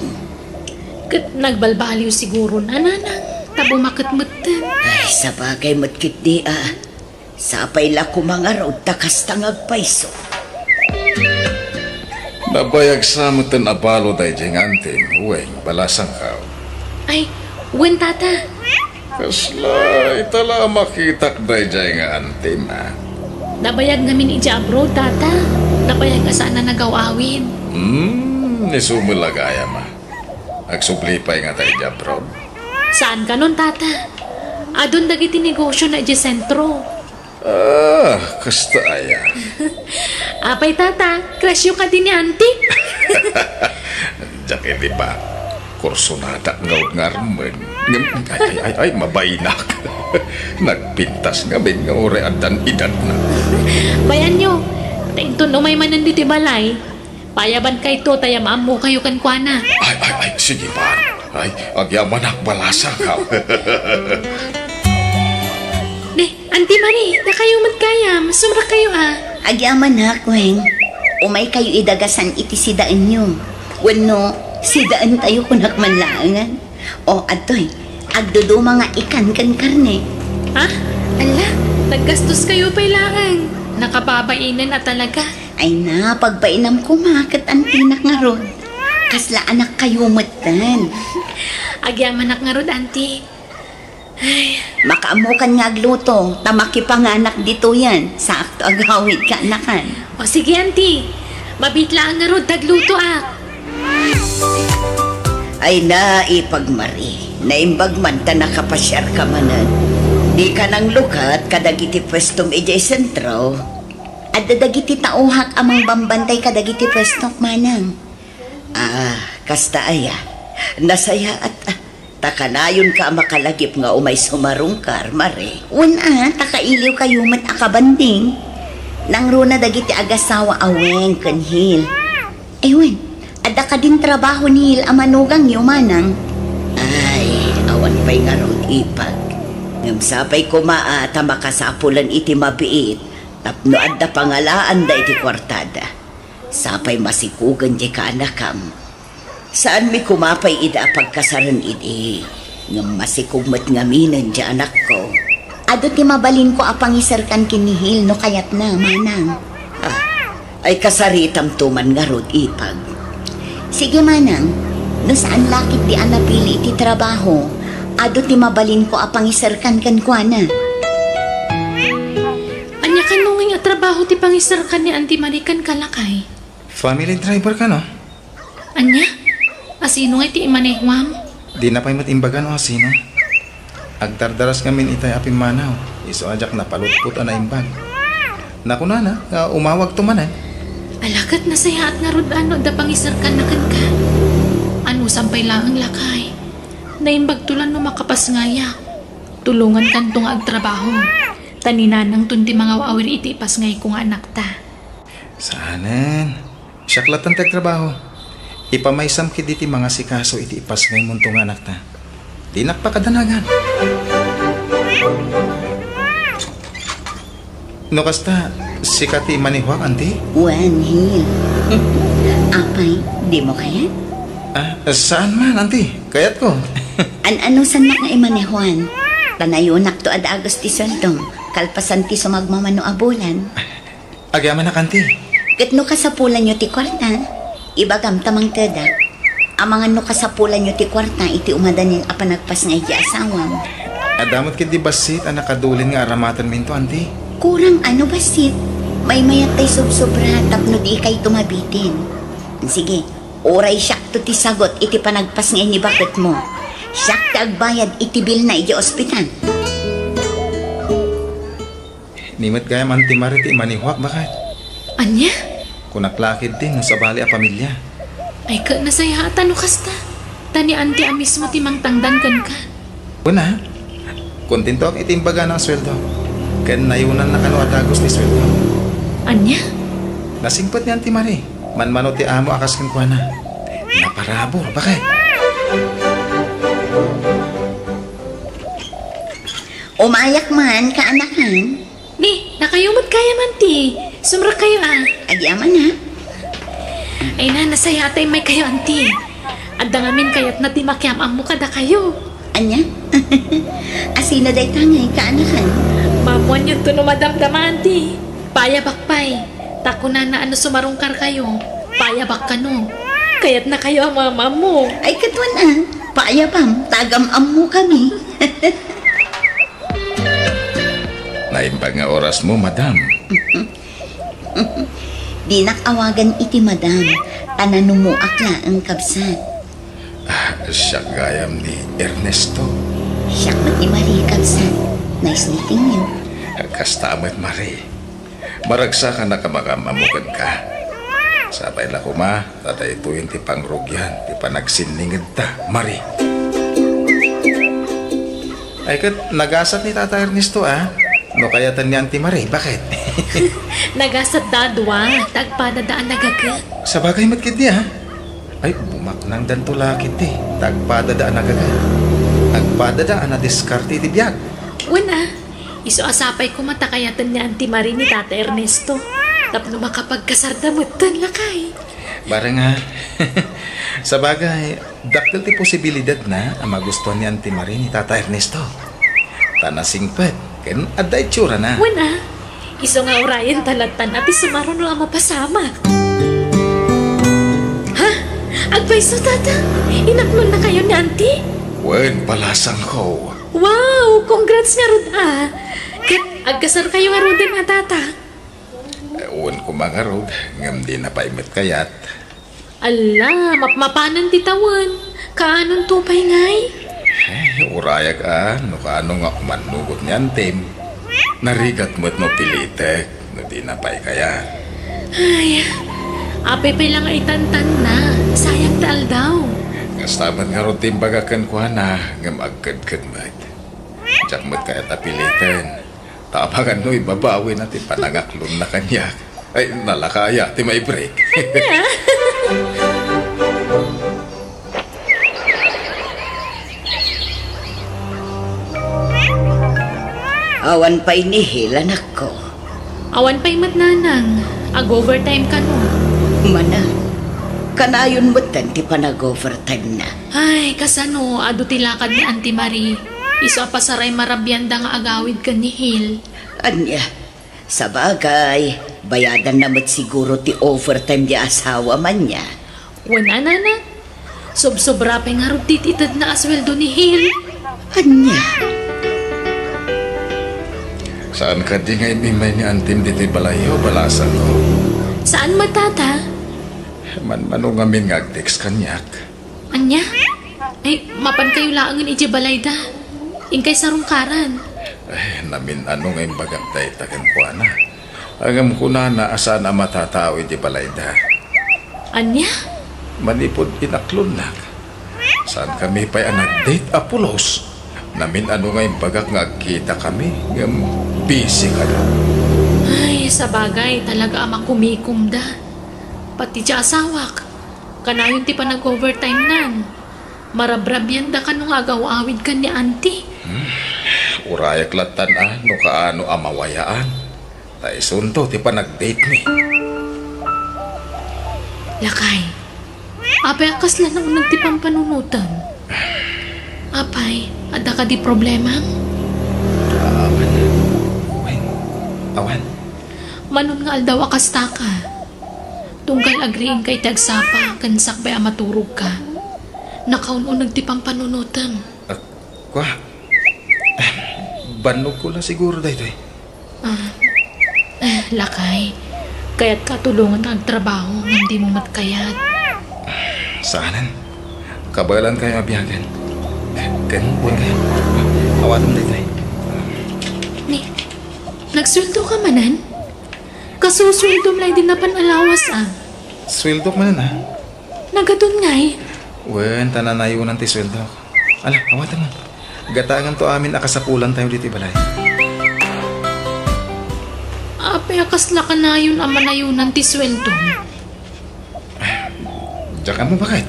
Kat nagbalbaliw siguro na, nanang. Tabumakit mutten. Ay, sa bagay matkit di Sapay la kumangarod takas tangag paiso. Nabayag sa mutan apalo tayo diyang antim, uweng balasang kao. Ay, wen tata. Kasla, itala makitak dahi dyan nga antim, ha? Nabayag namin ija abroad, tata. Nabayag ka sana nagawawin. Nisumulagaya, ma. Agsuplipay nga tayo dyan abroad. Saan ka nun, tata? Adun dagiti negosyo na ija sentro. Kasta aya. Apay, tata. Krasyo ka din ni auntie. Diyak hindi pa. Kursonada ngaw ngarmen. Ay, mabainak. Nagpintas nga ben nga ore adan edad na. Bayan nyo. Tington umay manan diti balay. Payaban kay to, taya maamu kayo kankwana. Ay, sige pa. Ay, agyaman akbalasa ka. Auntie Marie, na kayo magkayam. Sumra kayo, Agyaman na, Kweng. Umay kayo idagasan iti sidaan nyo. Wano, sidaan tayo kunak manlangan. O, atoy, agdudo mga ikan kan karne. Ha? Ala, naggastos kayo pailangan. Nakapabainan na talaga. Ay na, pagbainam ko makat ang tinak nga ron. Kasla anak kayo matan. Agyaman nga ron, auntie. Ay. Makaamukan nga agluto, tamaki pa nga anak dito yan. Sakto agawid ka anakan. O sige, auntie. Mabitla ang nga ron, tagluto Ay na, ipagmari. Naimbag man ta nakapasyar ka manan. Di ka nang lukat, kadagiti pwestong ijay sentro. At dadagiti tauhak amang bambantay kadagiti pwestong manang. Kasta aya. Nasaya at takanayon ka makalagip nga umay sumarungkar, Mare. Una, takailiw kayo mat akabanding. Nang runa dagiti agasawa aweng kanhil. Ewan, ada ka din trabaho ni Hil amanugang yumanang. Ay, awan pa'y nga ron ipag. Ngamsapay kumaata makasapulan iti mabiit. Tapno adda pangalaan da iti kwartada. Sapay masikugan di ka anakam. Saan mi kumapay ida pagkasaran idi? Ngam masikugmat ngaminan di anak ko. Ado ti mabalin ko apangisarkan kinihil no kayat na, manang. Ay kasaritam tuman nga rod ipag. Sige, manang. No saan lakit di anapili iti trabaho, ado ti mabalin ko apangisarkan kan kuana. Anya ka nunging at trabaho ti pangisarkan ni Auntie Marican kalakay. Family driver ka, no? Anya? Asino nga iti imanehwam? Di na pa'y matimbagan o asino. Agdardaras kami itay apim manaw. Iso ajak na palutput na imbag. Naku na, umawag tumanan. Alakat na saya at narod ano da pangisarkan na kan ka. Ano sampay lang ang lakay. Naimbag tulan no makapas ngaya. Tulungan kan tong agtrabaho. Taninanang tundi mga awir iti ipas ngay kong anak ta. Saanan? Siyaklatan tagtrabaho. Ipamaysam kit iti mga sikaso iti ipas ngay muntong anak ta. Di nakpakadanagan. No kasta, sikati manihwak, Auntie? Wan, Hil. Apay, di mo kaya? Saan man, Auntie? Kayat ko. Ano sanak nga imanehuan? Tanayunak to ad agos ti sweltong. Kalpasan ti sumagmamano abulan. Agyaman na, Auntie. Kat no kasapulan nyo ti kwarta, ibagam tamang teda. Amangan no kasapulan nyo ti kwarta, iti umadanin apanagpas nga iti asawang. Adamot kit di basit ang nakadulin nga aramatan minto, Auntie. Kurang ano basit? May mayat tay subsobra tapno di kay tumabitin. Sige, oray siyak to ti sagot iti panagpas nga ni bakit mo. Siyak ti agbayad iti bil na iti ospital. Nimit gaya man ti Mari ti manihwak, bakit? Anya? Kunaklakid din no sa bali a pamilya. Ay ka na saya at ano kasta. Tani Auntie a mismo ti mangtangdan kan ka. Una, kontento ang itimbaga ng sweldo. Kaya nayunan na kano atagos ni sweldo. Anya? Nasingpot ni Auntie Mari. Manmano ti amo akas kan kuana. Naparabor, bakit? Umayak man, kaanakan. Ni, nakayumot kaya man ti. Sumra kayo Agyaman ha. Ay na, nasaya atay may kayo, Auntie. Adda ngamin kayat na ti makiamam mo kada kayo. Anya? Asina day tangay, kaanakan. Mamuan yun to no madamdama, Auntie. Payabak pay. Tako na ano sumarungkar kayo. Payabak ka no. Kayat na kayo ang mama mo. Ay katwan paayabam, tagam-am mo kami. Naimbag nga oras mo, madam. Di nakawagan iti madam, tananong mo akla ang kabsat. Siya gayam ni Ernesto. Siya mat ni Marie kabsat. Nice meeting you. Kastamat, Mari. Maragsa ka na kamakamamukad ka. Sabay la kuma, tatay ito yung ti pangrugyan, ti panagsinlingid ta, Mari. Ay kat, nagasat ni Tata Ernesto no kaya tan ni Auntie Mari, bakit? Nagasat dadwa, tagpadadaan nagagat. Sa bagay matkid niya, ay bumaknang dantulakit tagpadadaan nagagat. Agpadadaan na diskarte ti biyag. Una, iso asapay ko matakayatan ni Auntie Marie ni Tata Ernesto. Tapno makapagkasardamutan lakay. Bara nga, sa bagay, daktil ti posibilidad na ang magustuhan ni Auntie Marie ni Tata Ernesto. Tanasingpet, ken aday tsura na. Una, iso nga orayan talatan at isumaro no ang mapasama. Ha? Agpaiso, Tata? Inaklon na kayo ni Auntie? Wen, palasang ko. Wow! Congrats nga Rod Kat agkasar kayo nga Rod na Tata. Wen ko mga Rod, ngam di na paimit kayat. Ala, mapanan titawan. Kaanon tupay ngay? Urayag no kaano nga umanugot ni Antim. Narigat mo't no pilitek, no di na pay kaya. Ay, apay lang ay tantan na. Sayang tal daw. Kastaman nga ron timbagakan ko na nga magkad-kad mat. Diyak mat kaya tapilitan. Tapakan no ibabawi natin panangaklon na kanya. Ay, nalakaya, ti may break. Awan pa inihil, anak ko. Awan pa'y matnanang. Ag-overtime ka no. Mana, kanayon mo't ti pa nag-overtime na. Ay, kasano, ado tilakad ni Auntie Marie. Iso pasaray marabyanda nga agawid ka ni Hil. Anya, sa bagay, bayadan na mo't siguro ti overtime di asawa man niya. Wala na. Sob-sobra pa nga rugtit itad na asweldo ni Hil. Anya, Saan ka di ngay mimay ni Antim dito balayo, balasan ko? Saan matata? Man-manong amin nga agtext kanyak. Anya? Ay, mapan kayo laangan iti balayda. Ingkay sarungkaran. Ay, namin ano ngay bagantay tagan ko na. Angam ko na asa na matatao iti balayda. Anya? Manipod inaklon na. Saan kami pa'y nag-date Apulos? Namin ano ngay bagak nga kita kami. Ngam busy ka na. Ay, sa bagay, talaga amang kumikumda. Pati siya asawak. Kanayon ti pa nag-overtime nan. Marabrabyanda ka nung agawawid ka ni Auntie. Urayak latan no kaano amawayaan. Taisunto ti pa nag-date ni. Lakay, apay akas lang nang nagtipang panunutan. Apay, ada ka di problema? Awan. Manon nga aldaw akas ta ka. Tunggal agriin kay tagsapa, kansak bay maturog ka. Nakaun nagtipang panunutan. Kwa? Banog ko lang siguro dahil. Lakay, kaya't katulungan ang trabaho ng di mo matkayat. Saanan? Kabalan kayo abiyagan. Ganun kayo. Awanan dahil. Ni, nagsweldo ka manan? Kasusweldo mlay din na panalawas Sweldo ko man na. Nagadun ngay. Wen, tananayunan ti sweldo ko. Ala, awatan mo. Gatangan to amin akasapulan tayo dito balay. Apay akas la ka na yun ang manayunan ti sweldo. Diyan mo bakit?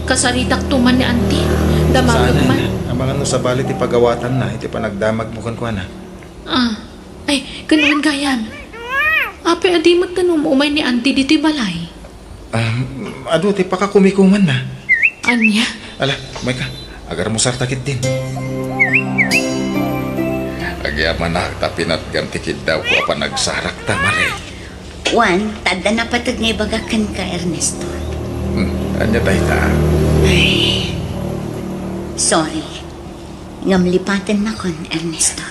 Kasaritak tuman ni Auntie. Damagag Sana man. Ang mga no sa bali ti pagawatan na, iti pa nagdamag mo kan na. Ay, ganoon gayam. Apay adi mo tanong umay ni Auntie diti balay. Ado, ti pakakumikuman na. Anya? Ala, may ka. Agar mo sartakit din. Agyaman na tapinat gantikid daw ko apa nagsarak tamare. Juan, tada na patag nga ibagakan ka, Ernesto. Anya tayo ta. Ay, sorry. Ngamlipatan na kon, Ernesto.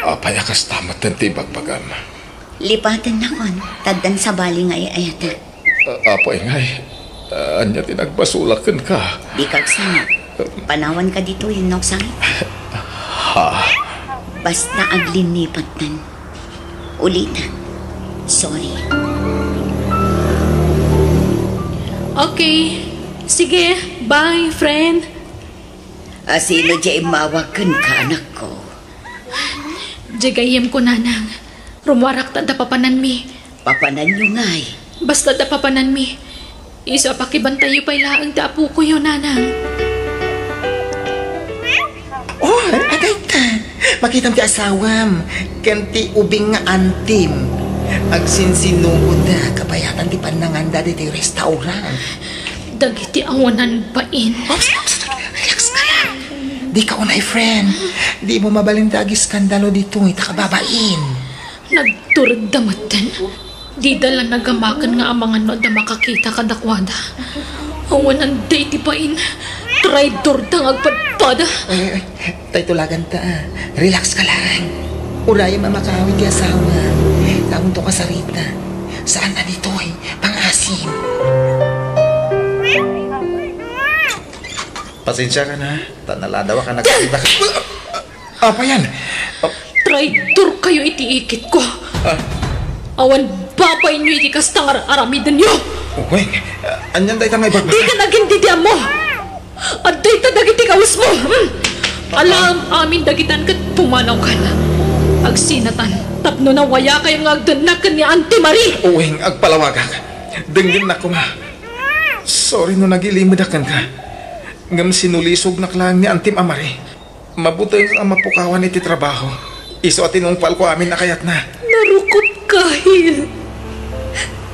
Payakas tamat ng tibag-bagam. Lipatan na kon, tadan sa bali nga iayata. Apoy ngay, anya tinagbasulakan ka. Di kag sana. Panawan ka dito yun, Noksang. Basta aglinipat nan. Ulitan. Sorry. Okay. Sige, bye, friend. Sino di mawakan ka, anak ko? Jagayem ko nanang. Rumwarak ta da papanan mi. Papanan nyo ngay. Basta da papanan mi. Isa pakibantayo pa'y laang da apo ko yun, nanang. Oh, agay ta. Makitam ti asawam. Kanti ubing nga antim. Agsinsinuod na kabayatan ti pananganda di ti restaurant. Dagiti awanan pain. Relax ka lang. Di ka unay, friend. Di mo mabalintagi skandalo dito. Itakababain. Nagturad damatan. Di dala nagamakan nga amangan no da makakita kadakwada. Awanan day ti pain. Traitor dang agpadpada. Ay, tayo tulagan ta. Relax ka lang. Uraya mamakawin ti asawa. Kaunto ka sa Rita. Saan na dito eh? Pang-asim. Pasensya ka na. Tanaladawa ka nagkakita ka. Apa yan? Traitor kayo itiikit ko. Awan Babay niyo iti kastang aramidan niyo. Uweng, anyan day tangay Di bagbasa. ka nagintindihan mo. At day ta dagiti kawas mo. Alam amin dagitan kat pumanaw ka na. Agsinatan, tapno na waya kayong agdanakan ni Auntie Marie. Uweng, agpalawagak. Dinggin na ko nga. Sorry no nagilimudakan ka. Ngam sinulisog na klang ni Auntie Amari. Mabuti ang mapukawan iti trabaho. Iso at tinungpal ko amin na kayat na. Narukot kahil.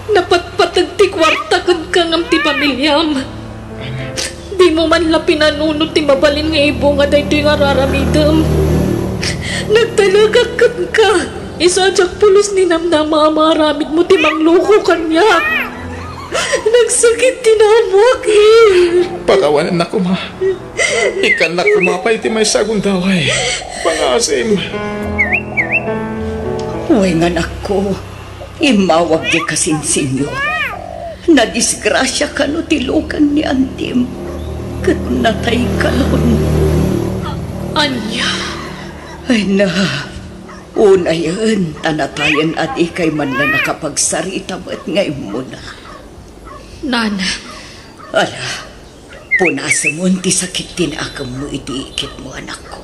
Napatpatag ti kwarta kag kangam ti pamilyam. Di mo man la pinanunod ti mabalin nga ibo nga dahito yung araramidam. Nagtalagak ka. Isadyak pulos ni namnama maramid mo ti mangloko kanya. Nagsakit tinamok Pakawanan na ko ma. Ikan na kumapay ti may sagong daway. Pangasim. Uweng anak ko, imawag di kasinsinyo. Nadisgrasya ka no tilukan ni Antim. Kat natay ka noon. Anya. Ay na, una yan, tanatayan at ikay man na nakapagsarita mo't ngayon mo na. Nana. Ala, punasa mo ti sakit tinakam mo itiikit mo anak ko.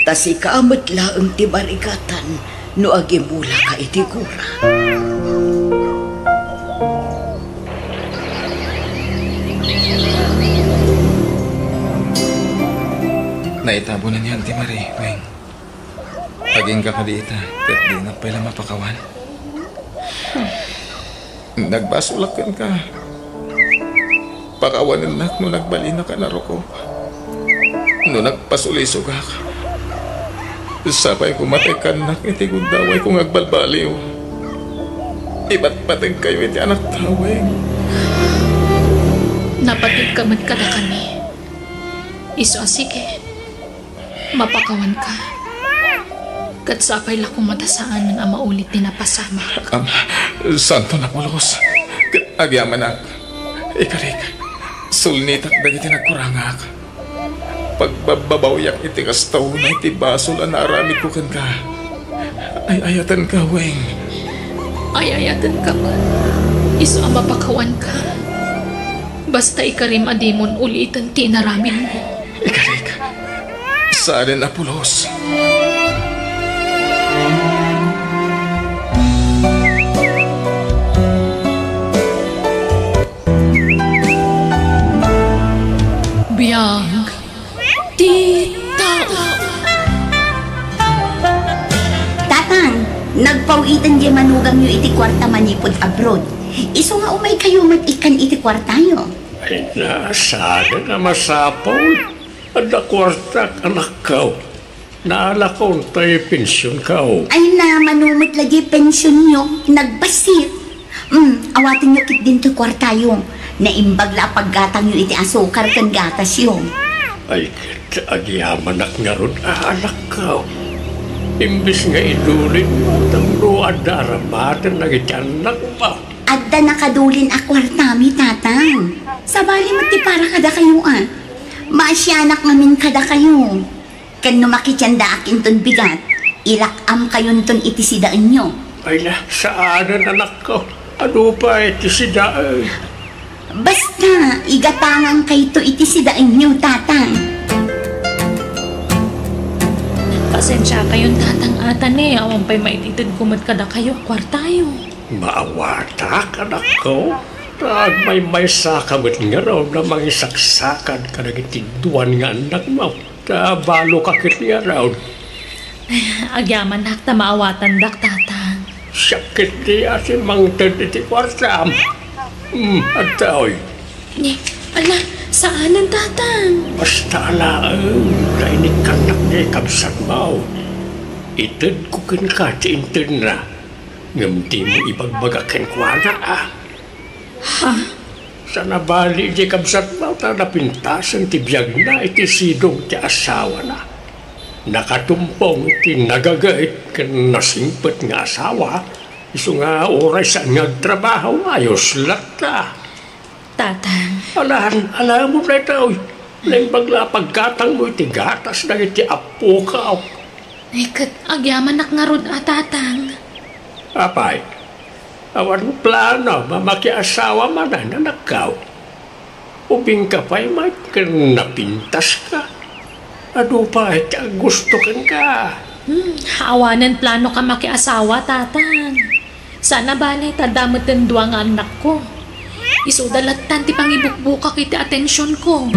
Tas ikaamat laang ti marigatan no agimula ka itigura. Naitabo na ni Auntie Marie, Weng. Aging ka kadiita, kat di na pala mapakawan. Nagbasulakan ka. Pakawanan na no nagbali na ka na roko. No nagpasulisog ka. Sabay kumatay ka na itigod daway kung agbalbaliw. Iba't patag kayo iti anak taweng. Napatid ka man kada kami. Iso sige. Mapakawan ka. Kat sapay la kumatasaan ng ama ulit ni napasama. Santo na pulos. Kat agyaman ak. Ikarik. Sulnitak dagiti nagkurangak. Pagbabawyak iti kastaw na iti basol ang naaramid ko kan ka. Ay-ayatan ka, Weng. Ay-ayatan ka man. Iso ang mapakawan ka. Basta ikarim adimon ulitan tinaramin mo. Ikarik. Saan na pulos? Biyang tita. Tatang, nagpawitan di manugang nyo iti kwarta manipod abroad. Iso nga umay kayo mat-ikan iti kwartayo. Ay nasada na masapol. Ada kwarta anak kau. Naalakon tayo pensyon kau. Ay na, manumot lagi pensyon nyo, nagbasit. Awatin nyo kit din to kwartayo. Naimbag la paggatang nyo iti asukar kan gatas yung. Ay kita agyaman nga ron anak kau. Imbis nga idulin mo, tamro adaramatan na itianak pa. Adda nakadulin a kwartami, tatang. Sabali mo ti para kada kayo Maasyanak ngamin kada kayo. Kan numakitsyanda akin ton bigat, ilakam kayon ton itisidaan nyo. Ay na, saanan anak ko? Ano pa itisidaan? Basta, igatangan kayo to itisidaan nyo, tatang. Pasensya kayong tatang atan Awan pa'y maititid kumad kada kayo, kwartayo. Maawatak anak ko? Tag may sakamot nga raw na mga saksakan ka nagitiduan nga anak mo. Balo kakit nga raw. Agyaman hakta maawatan dak tatang. Sakit di asin mang taditi kwartam. At taoy. Ala, saanan tatang? Basta alaan, kainik kanak niya kabsat mo. Itad ko kinakatintin na. Ngamdi mo ipagbagakin kwa na Ha? Sa nabali di kabsat mo, napintasan ti biyag na iti sidong ti asawa na. Nakatumpong ti nagagait kan nasimpet nga asawa, iso nga oray saan nga trabaho, ayos lata. Tatang. Alam mo na ito, nang paglapaggatang mo iti gatas na iti apo ka. Kat agyaman nak nga rod tatang. Apay, Awan plano, mamakiasawa man na nanakaw. Ubing ka pa'y may napintas ka. Ano pa gusto ka? Awanan plano ka makiasawa, tatang. Sana balay tadamot ng duwang anak ko. Isudalatan ti pangibukbuka kiti atensyon ko.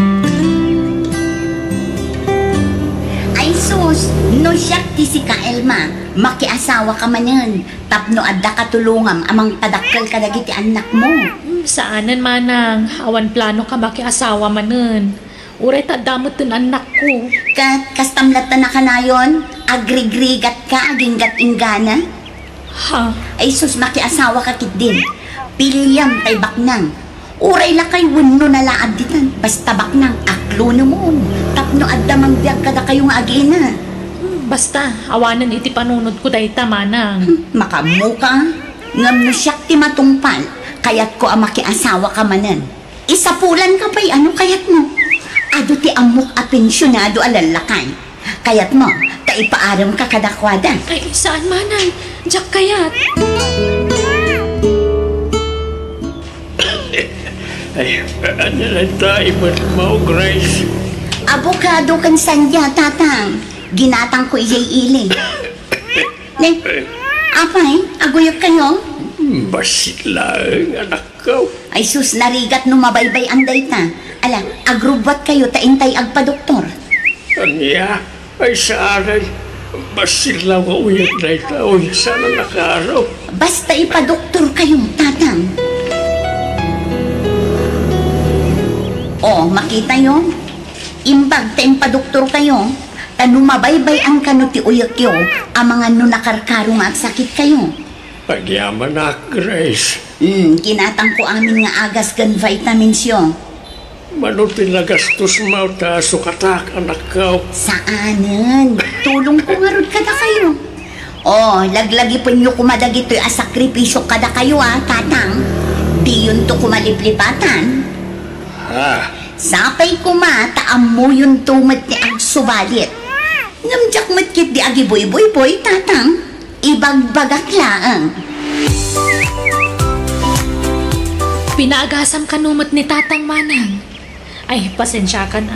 Ay sus, no siyak ti si Kaelma, makiasawa ka manan. Tapno adda katulungam amang padakkel ka dagiti anak mo. Saanan manang, awan plano ka makiasawa manan. Uray tadamot ng anak ko. Kastamlatan na ka na yun? Agrigrigat ka, aginggat inggana? Ha? Ay sus, makiasawa ka kit din. Piliyam tay baknang. Uray la kay wano na laad ditan. Basta baknang aklo naman. Tapno adda mangbiyag kada kayong agina. Basta, awanan iti panunod ko dayta manang. Makamu ka. Ngam no siyak ti matungpal. Kayat ko ang makiasawa ka manan. Isapulan ka pa'y ano kayat mo? Ado ti amok a pensyonado alalakay. Kayat mo, taipaaram ka kadakwada. Ay, saan manang? Diyak kayat. Ay, ano lang tayo mo, Grace? Abokado kan sandya, tatang. Ginatang ko iyay iling. Ne, apay, aguyok kayo? Basit lang, anak ko. Ay sus, narigat no mabaybay anday ta. Ala, agrubbat kayo taintay agpa-doktor. Anya, ay saaray. Basit lang uyag na ito. Uy, sana nakaraw. Basta ipa-doktor kayo, tatang. Oh, makita yon. Imbag ta impa-doktor kayo. Tanu mabaybay ang kano ti uyag yo. Ang mga no nakarkarong at sakit kayo. Pagyaman na, Grace. Kinatang ko amin nga agas gan vitamins yo. Manutin na gastos mo ta sukatak, anak ko. Saanan? Tulong ko nga ron kada kayo. Oh, laglagi po nyo kumadag ito'y asakripisyo kada kayo tatang. Di yun to kumaliplipatan. Ha? Sapay kumataam mo yung tumat ni ang subalit. Ngamjak matkit di agi boy-boy-boy, tatang. Ibagbagak laang. Pinaagasam kanumot ni tatang manang. Ay, pasensya kan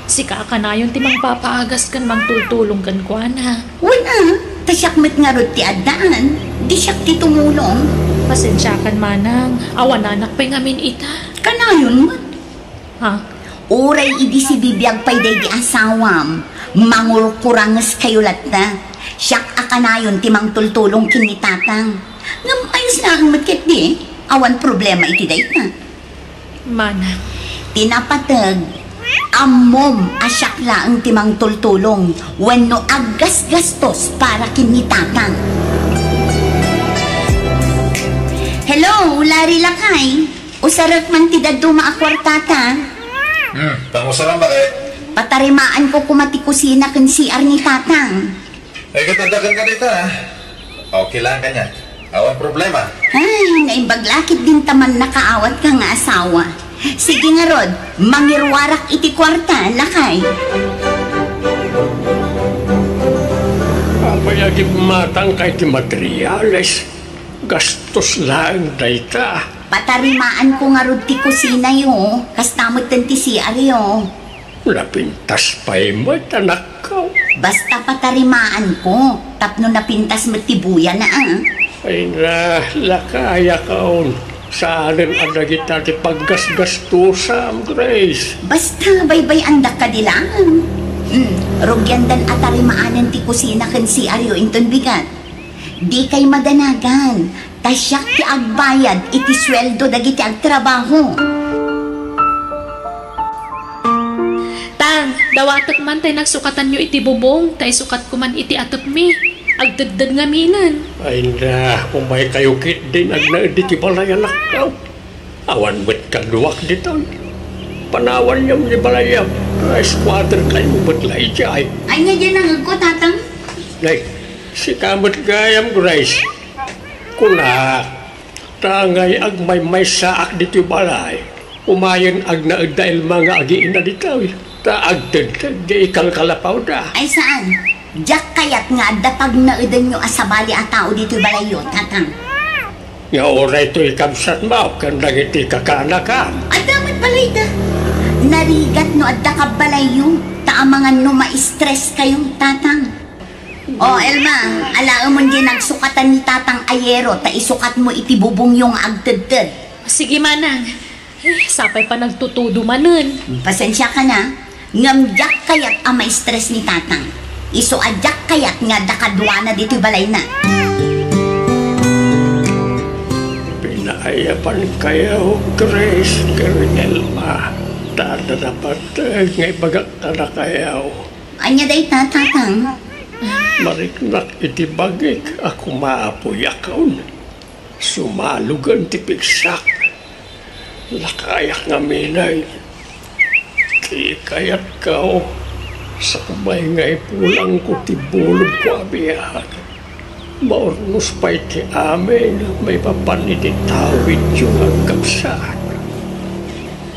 Sika ka na yung timang papaagas kan mang tultulong kan kwa na. Wala, tasyak met nga rod ti addaan. Di siyak ti tumulong. Pasensya kan manang. Awan anak pa'y ngamin ita. Kanayon mo? Ha? Uray idi si bibiyag pa'y day di asawam. Mangurkurangas kayo latta. Siyak akanayon timang tultulong kinitatang. Ngam ayos na ang matkit di. Awan problema iti day na. Manang. Tinapatag. Amom asyak laang timang tultulong. Wano aggas gastos para kinitatang. Hello, Lari Lakay. Usarat man ti daduma a kwartata. Tangusa lang bakit? Patarimaan ko kumati kusina kan CR ni tatang. Ay, katandagan ka dito Okay lang kanya. Awan problema. Ay, naimbaglakit din taman nakaawat ka nga asawa. Sige nga Rod, mangirwarak iti kwarta, Lakay. Apayagin matang kay ti materials. Gastos lang dayta. Patarimaan ko nga Rod ti kusina yo. Kastamot din ti CR yo. Napintas pa'y mo, anak ko. Basta patarimaan ko. Tapno napintas mo tibuya na Ay na, lakaya kaon. Saan ang nagita ti paggasgastusam, Grace? Basta baybay andak ka dilang. Rugyan dan atarimaanan ti kusina kan CR yo inton bigat. Di kay madanagan. Tasyak ti agbayad iti sweldo dagiti agtrabaho. Tang, dawatak man tayo nagsukatan nyo iti bubong, tayo sukat ko man iti atop mi. Agdadad nga minan. Ay na, umay kayo kit din agnaedit ti balay anak ko. Awan ba't kaluwak dito? Panawan niyam ni balayam. Ay squatter kayo ba't laijay? Ay nga dyan ang ko, tatang. Nay, si kamot gayam, Grace. Kuna, tangay ag may saak dito balay. Umayan ag naed dahil mga agiin na dito. Taagdagdag di ikalkalapaw da. Ay saan? Diyak kayat nga dapag naedan nyo asabali a tao dito balayo, tatang. Nga oray to'y kabsat mo, kandang iti kakanakam. At dapat balay da. Narigat no at da kabalayo. Taamangan no ma-stress kayong tatang. O Elma, alaang mo din nagsukatan ni tatang Ayero, ta isukat mo iti bubong yung agtedted. Sige, manang. Sapay pa nagtutudo manun. Pasensya ka na. Ngamjak kayat ang ma-stress ni tatang. Isuadyak kayat nga dakadwa na dito balay na. Pinaayapan kayo, Grace, Elma. Tada dapat ngay bagak na kayo. Anya day tatang? Mariknak iti bagik ako maapuyakaw. Sumalugan ti piksak. Lakayak nga minay. Kayat kao. Sa kumay ngay pulang ko ti bulog ko abiyahan. Maornos pa iti amin. May papaniti tawid yung agkapsat.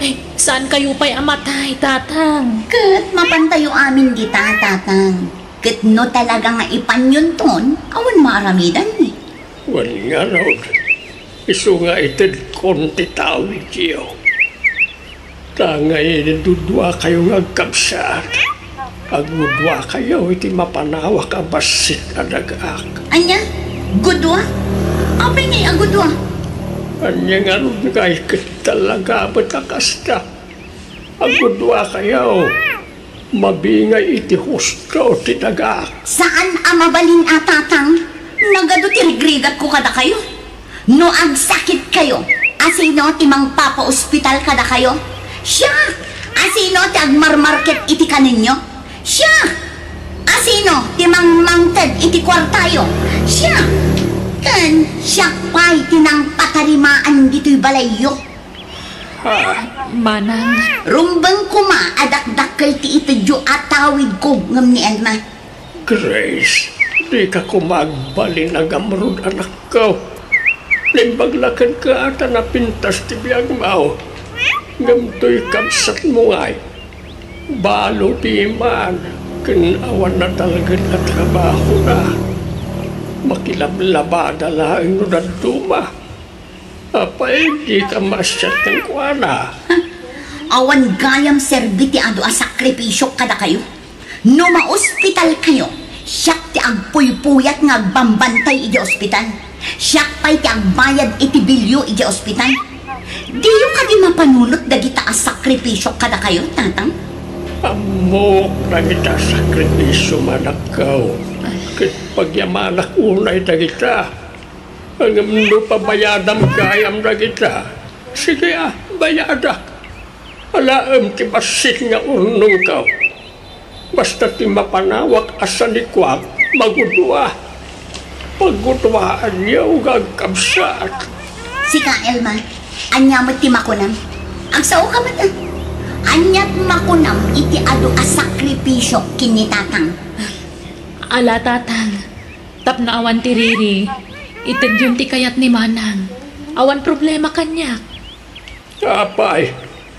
Ay, saan kayo pa'y amatay, tatang? Kat mapantayo amin kita tatang. Kat no talaga nga ipanyon ton, awan maramidan eh. Wali nga raw. Iso nga itid konti tawid iyo. Tangay dudwa kayo nga agkapsat. Agudwa kayo iti mapanawak abasit adagak. Anya? Gudwa? Apay ngay agudwa? Anya nga rin kay talaga batakasta. Agudwa kayo. Mabingay iti husto ti dagak. Saan amabalin atatang? Nagado tirigrigat ko kada kayo. No agsakit kayo, asino ti mang papa-ospital kada kayo? Siya! Asino ti agmarmarket iti kaninyo? Siya! Asino ti mang mangted iti kwartayo? Siya! Kan siya pa'y tinang patarimaan dito'y balayo. Manang. Rumbang kuma adakdakkel ti itudyo at tawid ko ngam ni Elma. Grace, di ka kumagbalin na gamrod anak ko. Limbaglakan ka ata na pintas ti biyag mo. Ngamto'y kabsat mo ngay. Balo di man, kinawan na talaga na trabaho na. Makilablabada lang no na duma. Apay, di ka masyat ng kuwana. Awan gayam serbiti ado a sakripisyo kada kayo. No ma-ospital kayo, siyak ti agpuypuyat nga agbambantay iti ospital. Siyak pa'y ti agbayad iti bilyo iti ospital. Di yung kadi mapanulot dagita a sakripisyo kada kayo, tatang? Amok na kita sakripisyo manakaw. Kit pagyamanak unay dagita. Ang no pabayadam kayam dagita. Sige bayada. Alaam ti basit nga urnong kaw. Basta ti mapanawak asanikwag, magudwa. Pagudwaan niya gagkabsat. Sika, Elma, anya mo ti makunam. Ang sao ka mata. Anyat makunam iti ado a sakripisyo kinitatang. Ala, tatang. Tap na awan ti Riri. Itid yun ti kayat ni Manang. Awan problema kanya. Apay,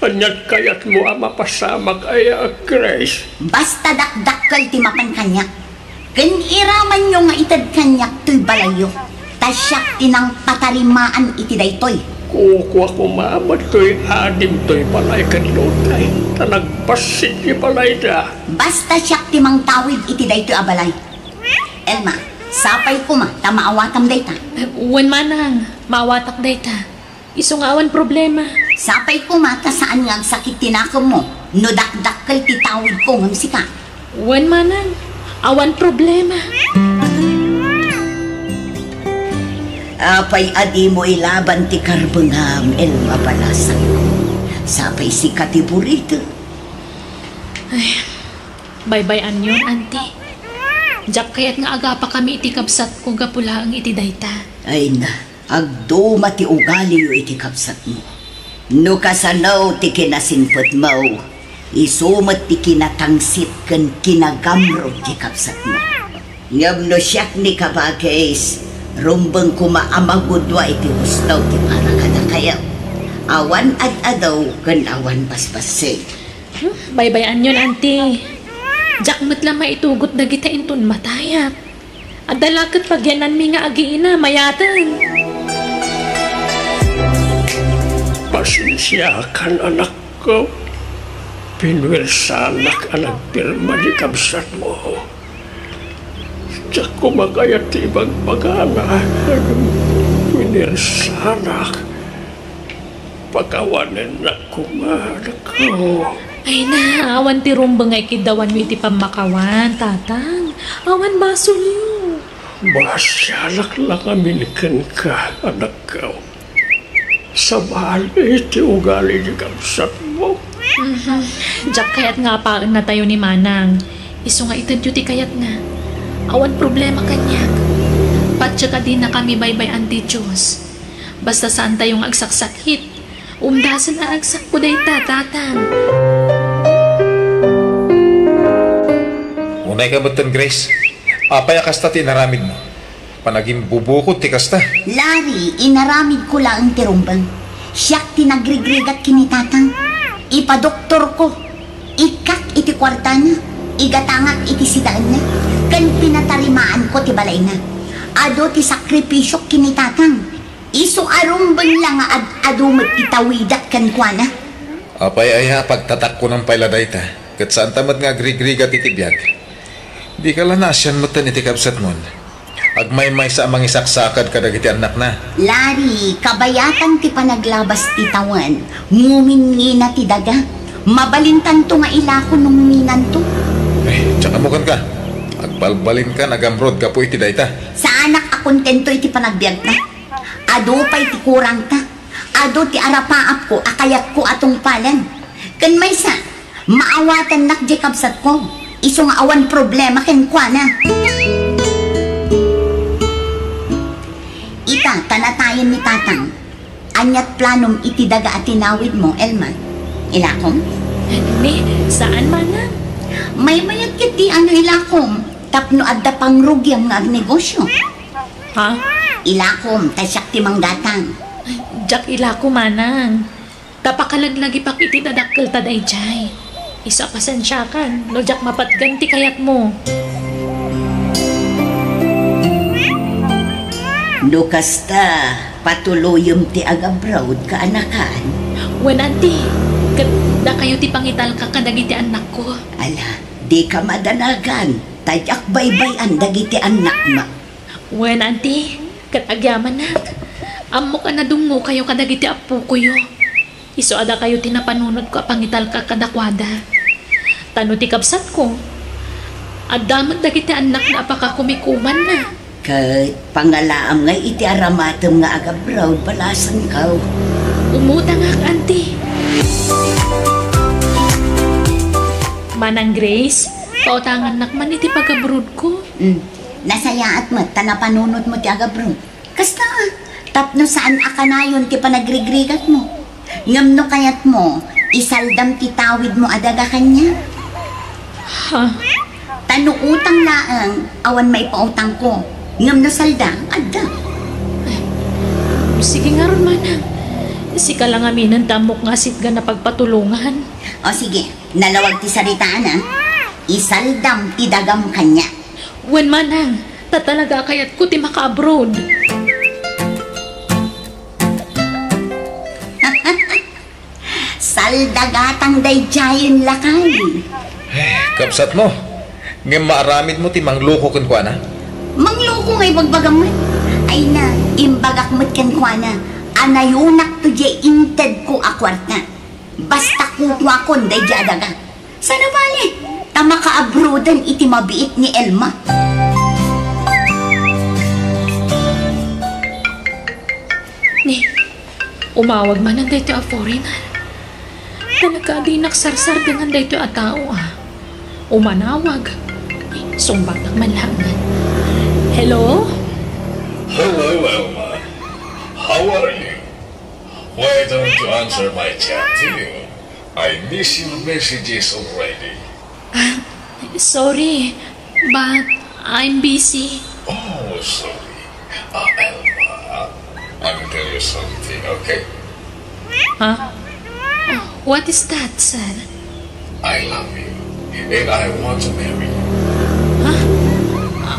anyat kayat mo ang mapasamak ay Grace. Basta dakdakkel ti mapan kanyak. Ken iraman nyo nga itad kanyak to'y balayo. Tasyak tinang patarimaan iti daytoy. Kukuha ko maamad to'y adim to'y palay kanilotay. Tanagpasit ni palay da. Basta siyak ti mang tawid iti daytoy abalay. Elma, sapay ko ma, tamaawatam dayta. Uwan, Manang. Maawatak dayta. Iso nga awan problema. Sapay ko ma, ta saan nga sakit tinakam mo. No dakdakkel ti tawid ko ngam sika. Uwan, Manang. Awan problema. Apay adi mo ilaban ti karbengam Elma Balasan. Sapay si katiburito. Ay, bye-bye anyon, auntie. Jack kayat nga aga pa kami iti kabsat kung kapula ang iti dayta. Ay na, agduma ti ugali yo iti kapsat mo. No kasanaw ti kinasinpot mo, isumat ti kinatangsit kan kinagamrod ti kapsat mo. Ngam no siyak ni kabagais, rumbang kumaamagudwa iti hustaw ti para kada kayaw. Awan at adaw kan awan paspasig. Bye-bye anyon, auntie. Jack mo't lang maitugot na kita inton matayat. At dalakat pagyanan mi nga agiina mayatan. Pasensya kan anak ko. Pinwelsanak ang nagpirma ni kabsat mo. Diyak ko magayat ibang pag-ana. Pinwelsanak. Pagkawanan na kumanak ko. Ay na, awan ti rumbang ay kidawan mo iti pamakawan, tatang. Awan basol niyo. Masyalak lang amin ka, anak ko. Sa mahal iti ugali ni kabsat mo. Diyak kayat nga pa na tayo ni Manang. Iso nga itadyo ti kayat na. Awan problema kanyak. Patya ka din na kami baybay-an ti Diyos. Basta saan tayong agsaksakit. Umdasan aragsak ko day tatang. Unay ka batan, Grace. Apay kasta tinaramid mo. Panaging bubukod ti kasta. Lari, inaramid ko lang ang tirumbang. Siyak tinagrigrigat kinitatang. Ipadoktor ko. Ikak iti kwarta na. Igatangak iti sidaan na. Kan pinatarimaan ko ti balay na. Ado ti sakripisyo kinitatang. Iso arumbang lang ad-adumot itawidat kan kwa na. Apay aya pagtatak ko ng pailaday ta. Kat saan tamad nga grigrigat iti biyag. Di ka lang nasyan mo tan iti kabsat mon. Agmay-may sa amang isaksakad kadag iti anak na. Lari, kabayatan ti panaglabas ti tawan. Ngumingi na ti daga. Mabalintan to nga ilako nung minan to. Tsaka mo ka. Agbalbalin ka, nagamrod ka po iti dayta. Sa anak akontento iti panagbiag na. Ado pa'y ti kurang ta. Ado ti arapaap ko, akayat ko atong palan. Kan may sa, maawatan nak di kabsat ko. Iso nga awan problema ken kwa na. Ita, tanatayan ni tatang. Anyat planom iti daga at tinawid mo, Elma. Ilakom? Ni, saan Manang? May mayat kiti ano ilakom. Tapno adda pang rugyang nga negosyo. Ha? Ilakom, tasyak ti manggatang. Diyak ilako Manang. Tapakalaglagi pa kiti dadakkel taday jay. Isa pasensyakan, no diyak mapatganti kayat mo. Nukasta, patuluyom ti agabroad ka anakan. Wen auntie, da kayo ti pangital ka kadagiti anak ko. Ala, di ka madanagan. Tayak baybayan dagiti anak ma. Wen auntie, katagyaman na. Amo ka na dungo kayo kadagiti apo ko yo. Iso ada kayo tinapanunod ko pangital ka kadakwada. Tano ti kabsat ko. Adamag dagiti anak na apakakumikuman na. Kahit pangalaam nga iti aramatem nga agabroad balasan ka. Umutang ak, auntie. Manang Grace, pautangan nakman iti pagabrood ko. Nasayaat mo, tanapanunod mo ti agabrood. Kasta, tapno saan akanayon ti panagrigrigat mo. Ngamno kayat mo, isaldam ti tawid mo adaga kanya. Ha? Tanuutang laang, awan may pautang ko. Ngamno salda, adda. Sige nga ron, Manang. Sika lang aminan tamok nga sitga na pagpatulungan. O sige, nalawag ti saritaan ha. Isaldam ti dagam kanya. Wen Manang, tatalaga kayat ko ti maka-abroad. Saldagatang dayjayin lakay. Kabsat mo. Ngayon maaramid mo ti mangluko kun kwa na. Mangloko ngay bagbagam mo. Ay na, imbagak mo't kan kwa na. Anayunak to je inted ko akwarta. Basta kukwa kon dayja adaga. Sana bali, tama ka-abroadan iti mabiit ni Elma. Ni, umawag man ang dayto a foreigner. Talaga di naksarsar dengan dayto a tao ah. Umanawag. Sumbatak man langan. Hello? Hello, Elma. How are you? Why don't you answer my chat too? I miss your messages already. Sorry, but I'm busy. Oh, sorry. Elma, I will tell you something, okay? Huh? What is that, sir? I love you, and I want to marry you. Huh?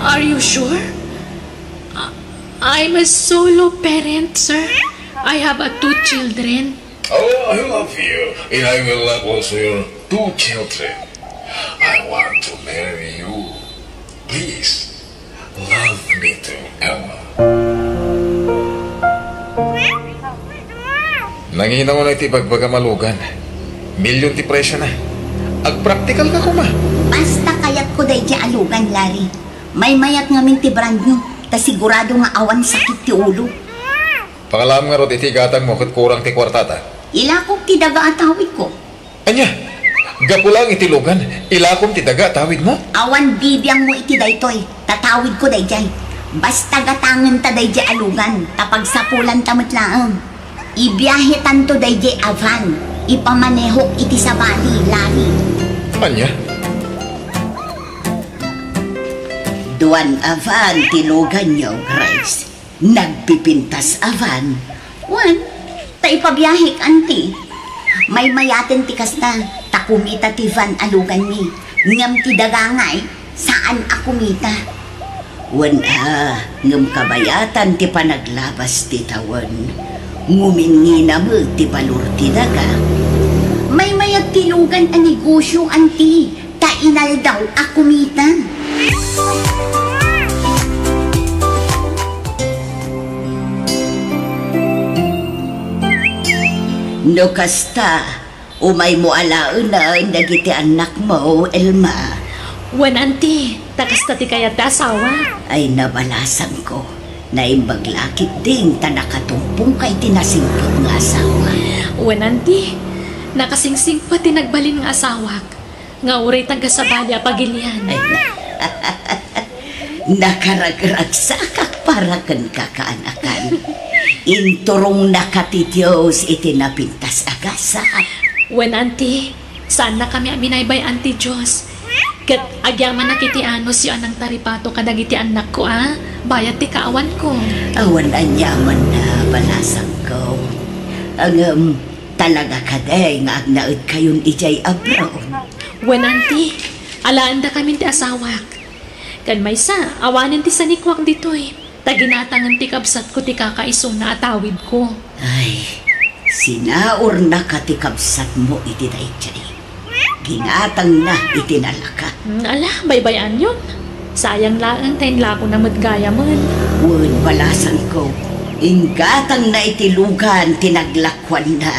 Are you sure? I'm a solo parent, sir. I have 2 children. Oh, I love you, and I will love also your 2 children. I want to marry you. Please, love me too, Emma. Nangihina mo na iti bagbaga malugan. Milyon ti presyo na. Ag-practical ka kuma. Basta kayat ko day di alugan, Larry. May mayat ngamin ti brand nyo, ta sigurado nga awan sakit ti ulo. Pakalam nga rod iti gatang mo kat kurang ti kwartata. Ilakog ti daga atawid ko. Anya, gapulang iti lugan, ilakom ti daga tawid mo? Awan bibiyang mo iti daytoy, tatawid ko day jay. Basta gatangan ta day di alugan, tapag sapulan tamot laang. Ibiyahe tanto day di avan, ipamanehok iti sabali, Larry. Anya? Duan avan tilugan nyo, Grace. Nagpipintas avan. Wan, ta ipabiyahik, anti. May mayaten ti kasta, ta kumita ti van alugan ni. Ngam ti dagangay, saan akumita? Wan ngam kabayatan ti panaglabas ti tawan. Ngumingina mo ti balur ti daga. May mayat tilugan ang negosyo, anti. Ta inal daw akumita. No kasta, umay mo alaon na nagiti anak mo, Elma. Wan, auntie. Takasta ti kayat ta asawa. Ay nabalasan ko na imbaglakit ding ta nakatumpong kay tinasimpot nga asawa. Wan, auntie. Nakasingsing pa tinagbalin nga asawak. Nga uray tagasabali a pagilian. Ay, nakaragragsakak para kan kakaanakan. Inturong nakatitios itinapintas agasap. Wan, auntie. Saan na kami aminaybay, auntie Diyos? Kat agyaman nakitiano si anang taripato kadag iti anak ko, bayat ti kaawan ko. Awan anyaman na balasang ko. Ang talaga kaday nga agnaud kayon ijay abroad. Wan, auntie. Alaan da kami ti asawak. Kan may sa, awanin ti sanikwak ditoy. Taginatangan ti kabsat ko ti kakaiso na atawid ko. Ay, sinaor na katikabsat mo iti dayjay. Ginatang na itinalaka. Ala, baybayan yun. Sayang lang tayo lako na matgaya man. Wan balasan ko. Ingatang na itilugan tinaglakwan na.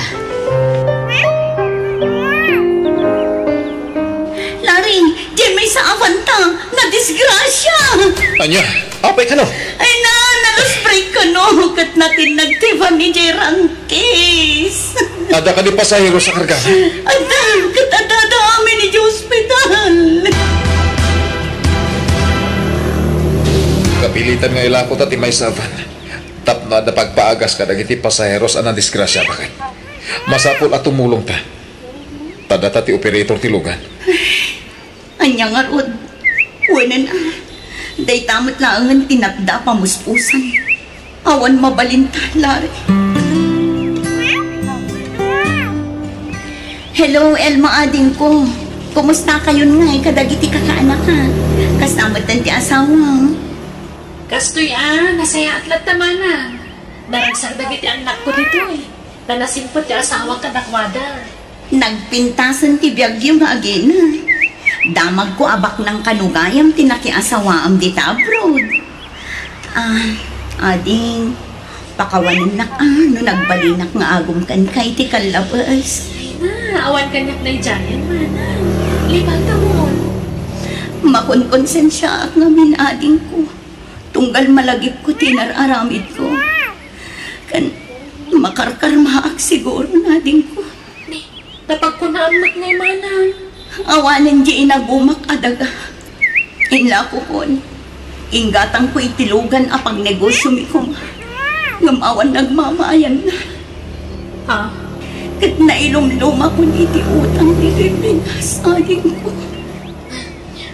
Larry, di may sa avanta, na disgrasya. Anya, apay ka no? Ay na, naluspray ka no, kat natin nagtiba ni J. Rangkis. Ada ka di pasahero sa karga? Ada, kat adada amin ni J. Hospital. Kapilitan nga ilakot at imay saban. Tap na ada pagpaagas ka dagiti pasaheros anang disgrasya ba kay? Masapul at tumulong ta. Tadata ti operator ti lugan. Anya nga rod, wala na. Day tamot laangan tinapda pamuspusan. Awan mabalinta, Larry. Hello, Elma ading ko. Kumusta kayon nga kadagiti kakaanak ha? Kasama tan ti asawa. Kastoy nasaya atlat tamana. Naragsag dagiti anak ko dito Nanasimpot ti asawa kadakwada. Nagpintasan ti biyagyo nga agina. Damag ko abak ng kanugayam tinakiasawaam dita abroad. Ading, pakawanan na no nagbalinak nga agom kan kay ti kalabas. Awan kanyak na ijayan, mana. Libata mo. Makon-konsensya ak ngamin ading ko. Tunggal malagip ko tinararamid ko. Kan makarkarmaak siguro na ading ko. Tapag ko na amat ngay mana. Awanan di inagumak adaga. Inla ko kon. Ingatang ko itilugan apang negosyo mi ko. Ngamawan nagmamayan na. Kat nailum-luma ko iti utang di Pinas ading ko.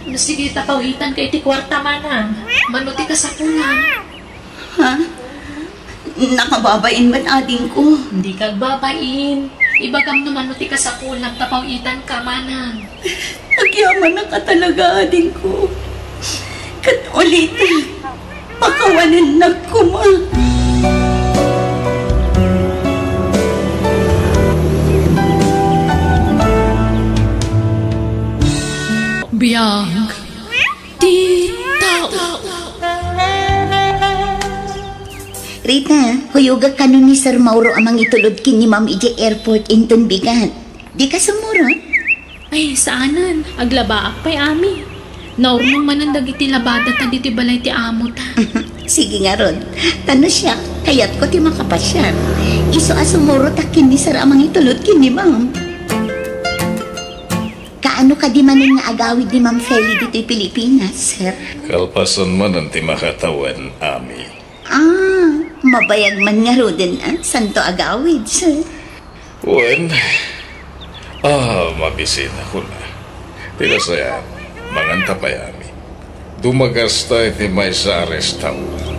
No sige tapawitan kay iti kwarta mana. Manuti ka sa kulang. Nakababain man ading ko. Hindi kag babain. Ibagam naman ti ka sa kulang tapawitan ka manang. Nagyaman na ka talaga ading ko. Kat ulitin, pakawanin nagkuma. Nagtitao. Rita, huyuga ka nun ni Sir Mauro amang itulod kin ni Ma'am Ije Airport inton bigat. Di ka sumuro? Ay, saanan? Aglabaak pa'y ami. Naurmong manandag iti labada ta diti balay ti amo ta. Sige nga ron. Tano siya, kayat ko ti makapasyan. Iso asumuro takin ni Sir amang itulod kin ni Ma'am. Kaano ka di manin nga agawid ni Ma'am Feli dito'y Pilipinas, Sir? Kalpasan man ang timakatawan, ami. Mabayag man nga ro din, santo agawid, Sir. Wen, mabisin ako na. Tila saya, manganta pa yami. Dumagas tayo ti may sa restaurant.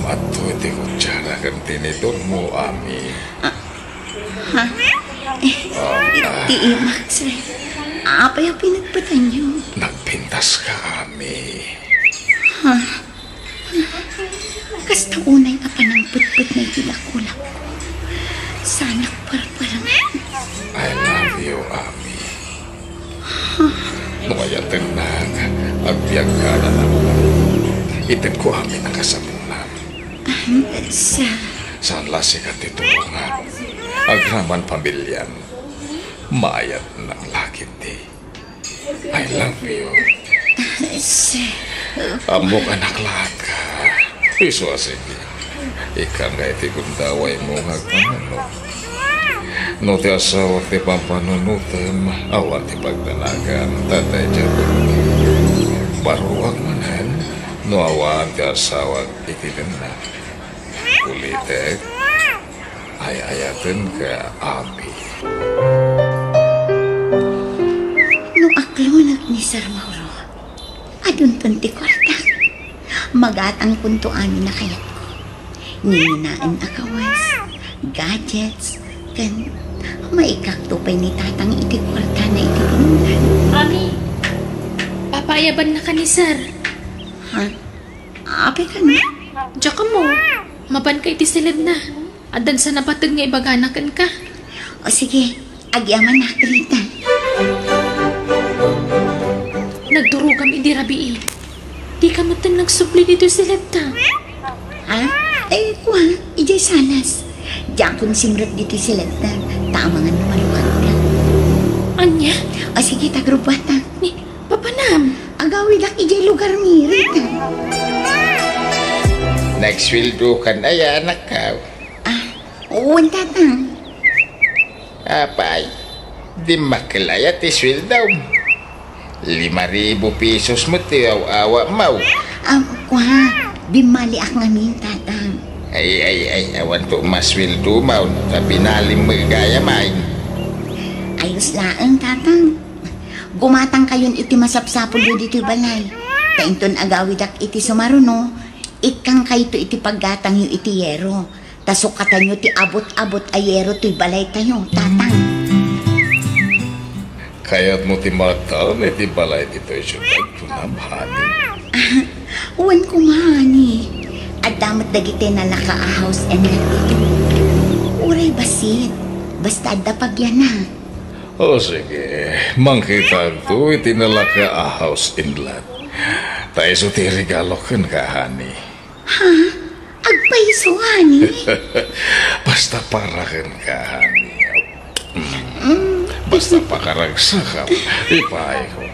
Ato iti kutsara kan tinidor mo, ami. Iti imak, Sir. Apay ang pinagpatan niyo. Nagpintas ka, ami. Kasta unay nga panangput-put na itilak-kulak. Sana parang I love you, ami. Numayatan na agbyag ka na naman. Itin ko amin ang kasamunan. Sir. Saan lasikat itulungan? Agraman pamilyan. Mayat ng lakit di. I love you. Sir. Amok anak lahat ka. Iso sige. Ika nga iti kundaway mo ngagpanano. No ti asawa ti pampanunutem, awan ti pagdanagan, tatay jatong. Baruwag manan, no awan ti asawa iti na. Ulitek, ay-ayaten ka, abi. No aklonag ni Sir Mauro, adun tunti kwarta. Magatang punto amin na kayat ko. Ninaan akawas, gadgets, kan maikaktupay ni tatang iti kwarta na iti pinunan. Ami, papayaban na ka ni Sir. Ha? Apay ka na? Diyak mo, maban ka iti silid na. Adan sa napatag nga ibaganakan ka. O sige, agyaman na, Rita. Nagdurugam idi rabii. Di ka matan nagsubli dito silid ta. Ha? Ay, kuha, ijay sanas. Diyan kong simrat dito silid na. Tamangan na malukat ka. Anya? O sige, tagrubata. Ni, papanam. Agawid ak ijay lugar mi, Rita. Nagswildo ka na yan, anak ka. Uwan tatang. Apay, di makilaya ti swildaw. 5,000 pesos mo ti awa mau. Kuha, bimali ak ngamin tatang. Ay, awan to maswildo mau. Tapi nalim magaya main. Ayos laang tatang. Gumatang kayon iti masapsapol do dito balay. Tainton agawid ak iti sumaruno. Ikang kayo to iti paggatang yung iti yero. Tasukatan nyo ti abot-abot ayero to'y balay tayo, tatang. Kaya't mo ti mata, iti balay dito isyutag tunamhani. Uwan ko nga, ani. At damat dagiti na naka-house and lot dito. Uray basit. Basta adapag yan na. O sige, mangkitag to, iti nalaka a house in lot. Tayo so ti regalo kan ka, hani. Ha? Agpaiso, hani? Basta parakan ka, hani. Basta pakaragsakap, ipay ko.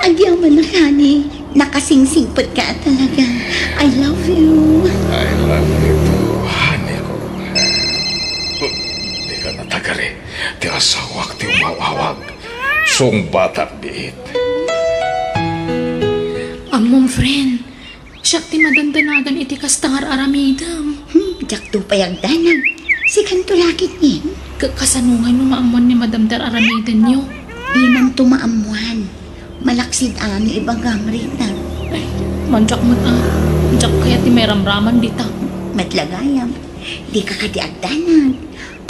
Agyaman na, hani. Nakasingsingpot ka talaga. I love you. I love you too, hani ko. Di ka natagari. Ti asawak, ti umawawag. Song batak diit. Among friend, siyak ti madandanagan iti kastangar aramidam. Jak to payagdanan. Si kanto lakit niya. Kasanungay no maamuan ni Madam Dar aramidan niyo. Di nang tumaamuan. Malaksid ani ibang gamrita. Ay, manjak mo manjak kaya ti may ramraman dita. Matlagayam. Di ka kadiagdanan.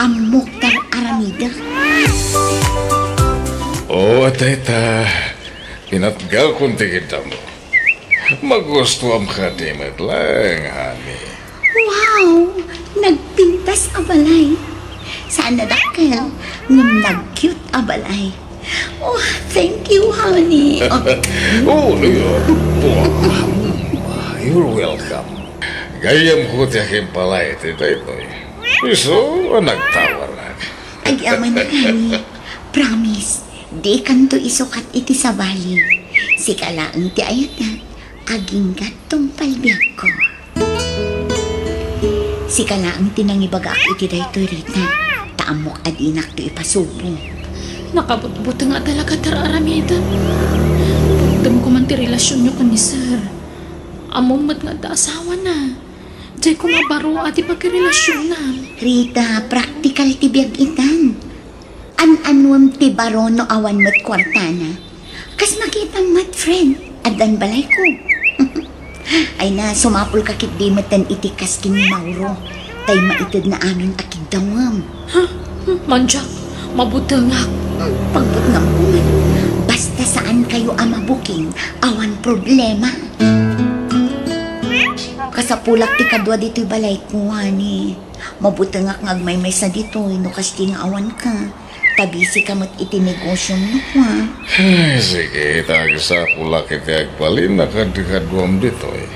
Amok tar aramida. Teta. Pinatgal kong tigita mo. Magustuhan ka di lang, hani. Wow! Nagpintas abalay. Saan nadakkel? Ngam nag-cute abalay. Oh, thank you, honey. Oh, you're welcome. Gayam ko tiyakin pala ito ito. So, nagtawaran. Ay, aman na, honey. Promise, di kanto isukat iti sa bali. Si kalaang ti ayat na, aging gatong palbiyak ko. Si kalaang tinangibagak iti daytoy rita, taamok adinak to ipasubo. Nakabutbuta nga talaga tararami ito. Pagdam ko man ti relasyon nyo ni sir. Amumat nga da asawa na. Diyay ko mabaro ati pagkirelasyon na. Rita, practical ti biyag itan. An-anwam ti baro no awan mat kwartana. Kas makita mat friend, adan balay ko. Ay na, sumapul kakit di matan itikas kini Mauro. Tay maitid na amin akid dawam. Ha? Manjak, mabutangak. Pagbutngam ko man, basta saan kayo amabuking, awan problema. Kasapulak ti kadwa dito'y balay ko, honey. Mabutangak ngagmay-may sa dito'y, no kasti nga awan ka. Tabisi ka mat itinegosyo mo, ha? Sige, tagisapulak iti agbalin nakadikadwam dito eh.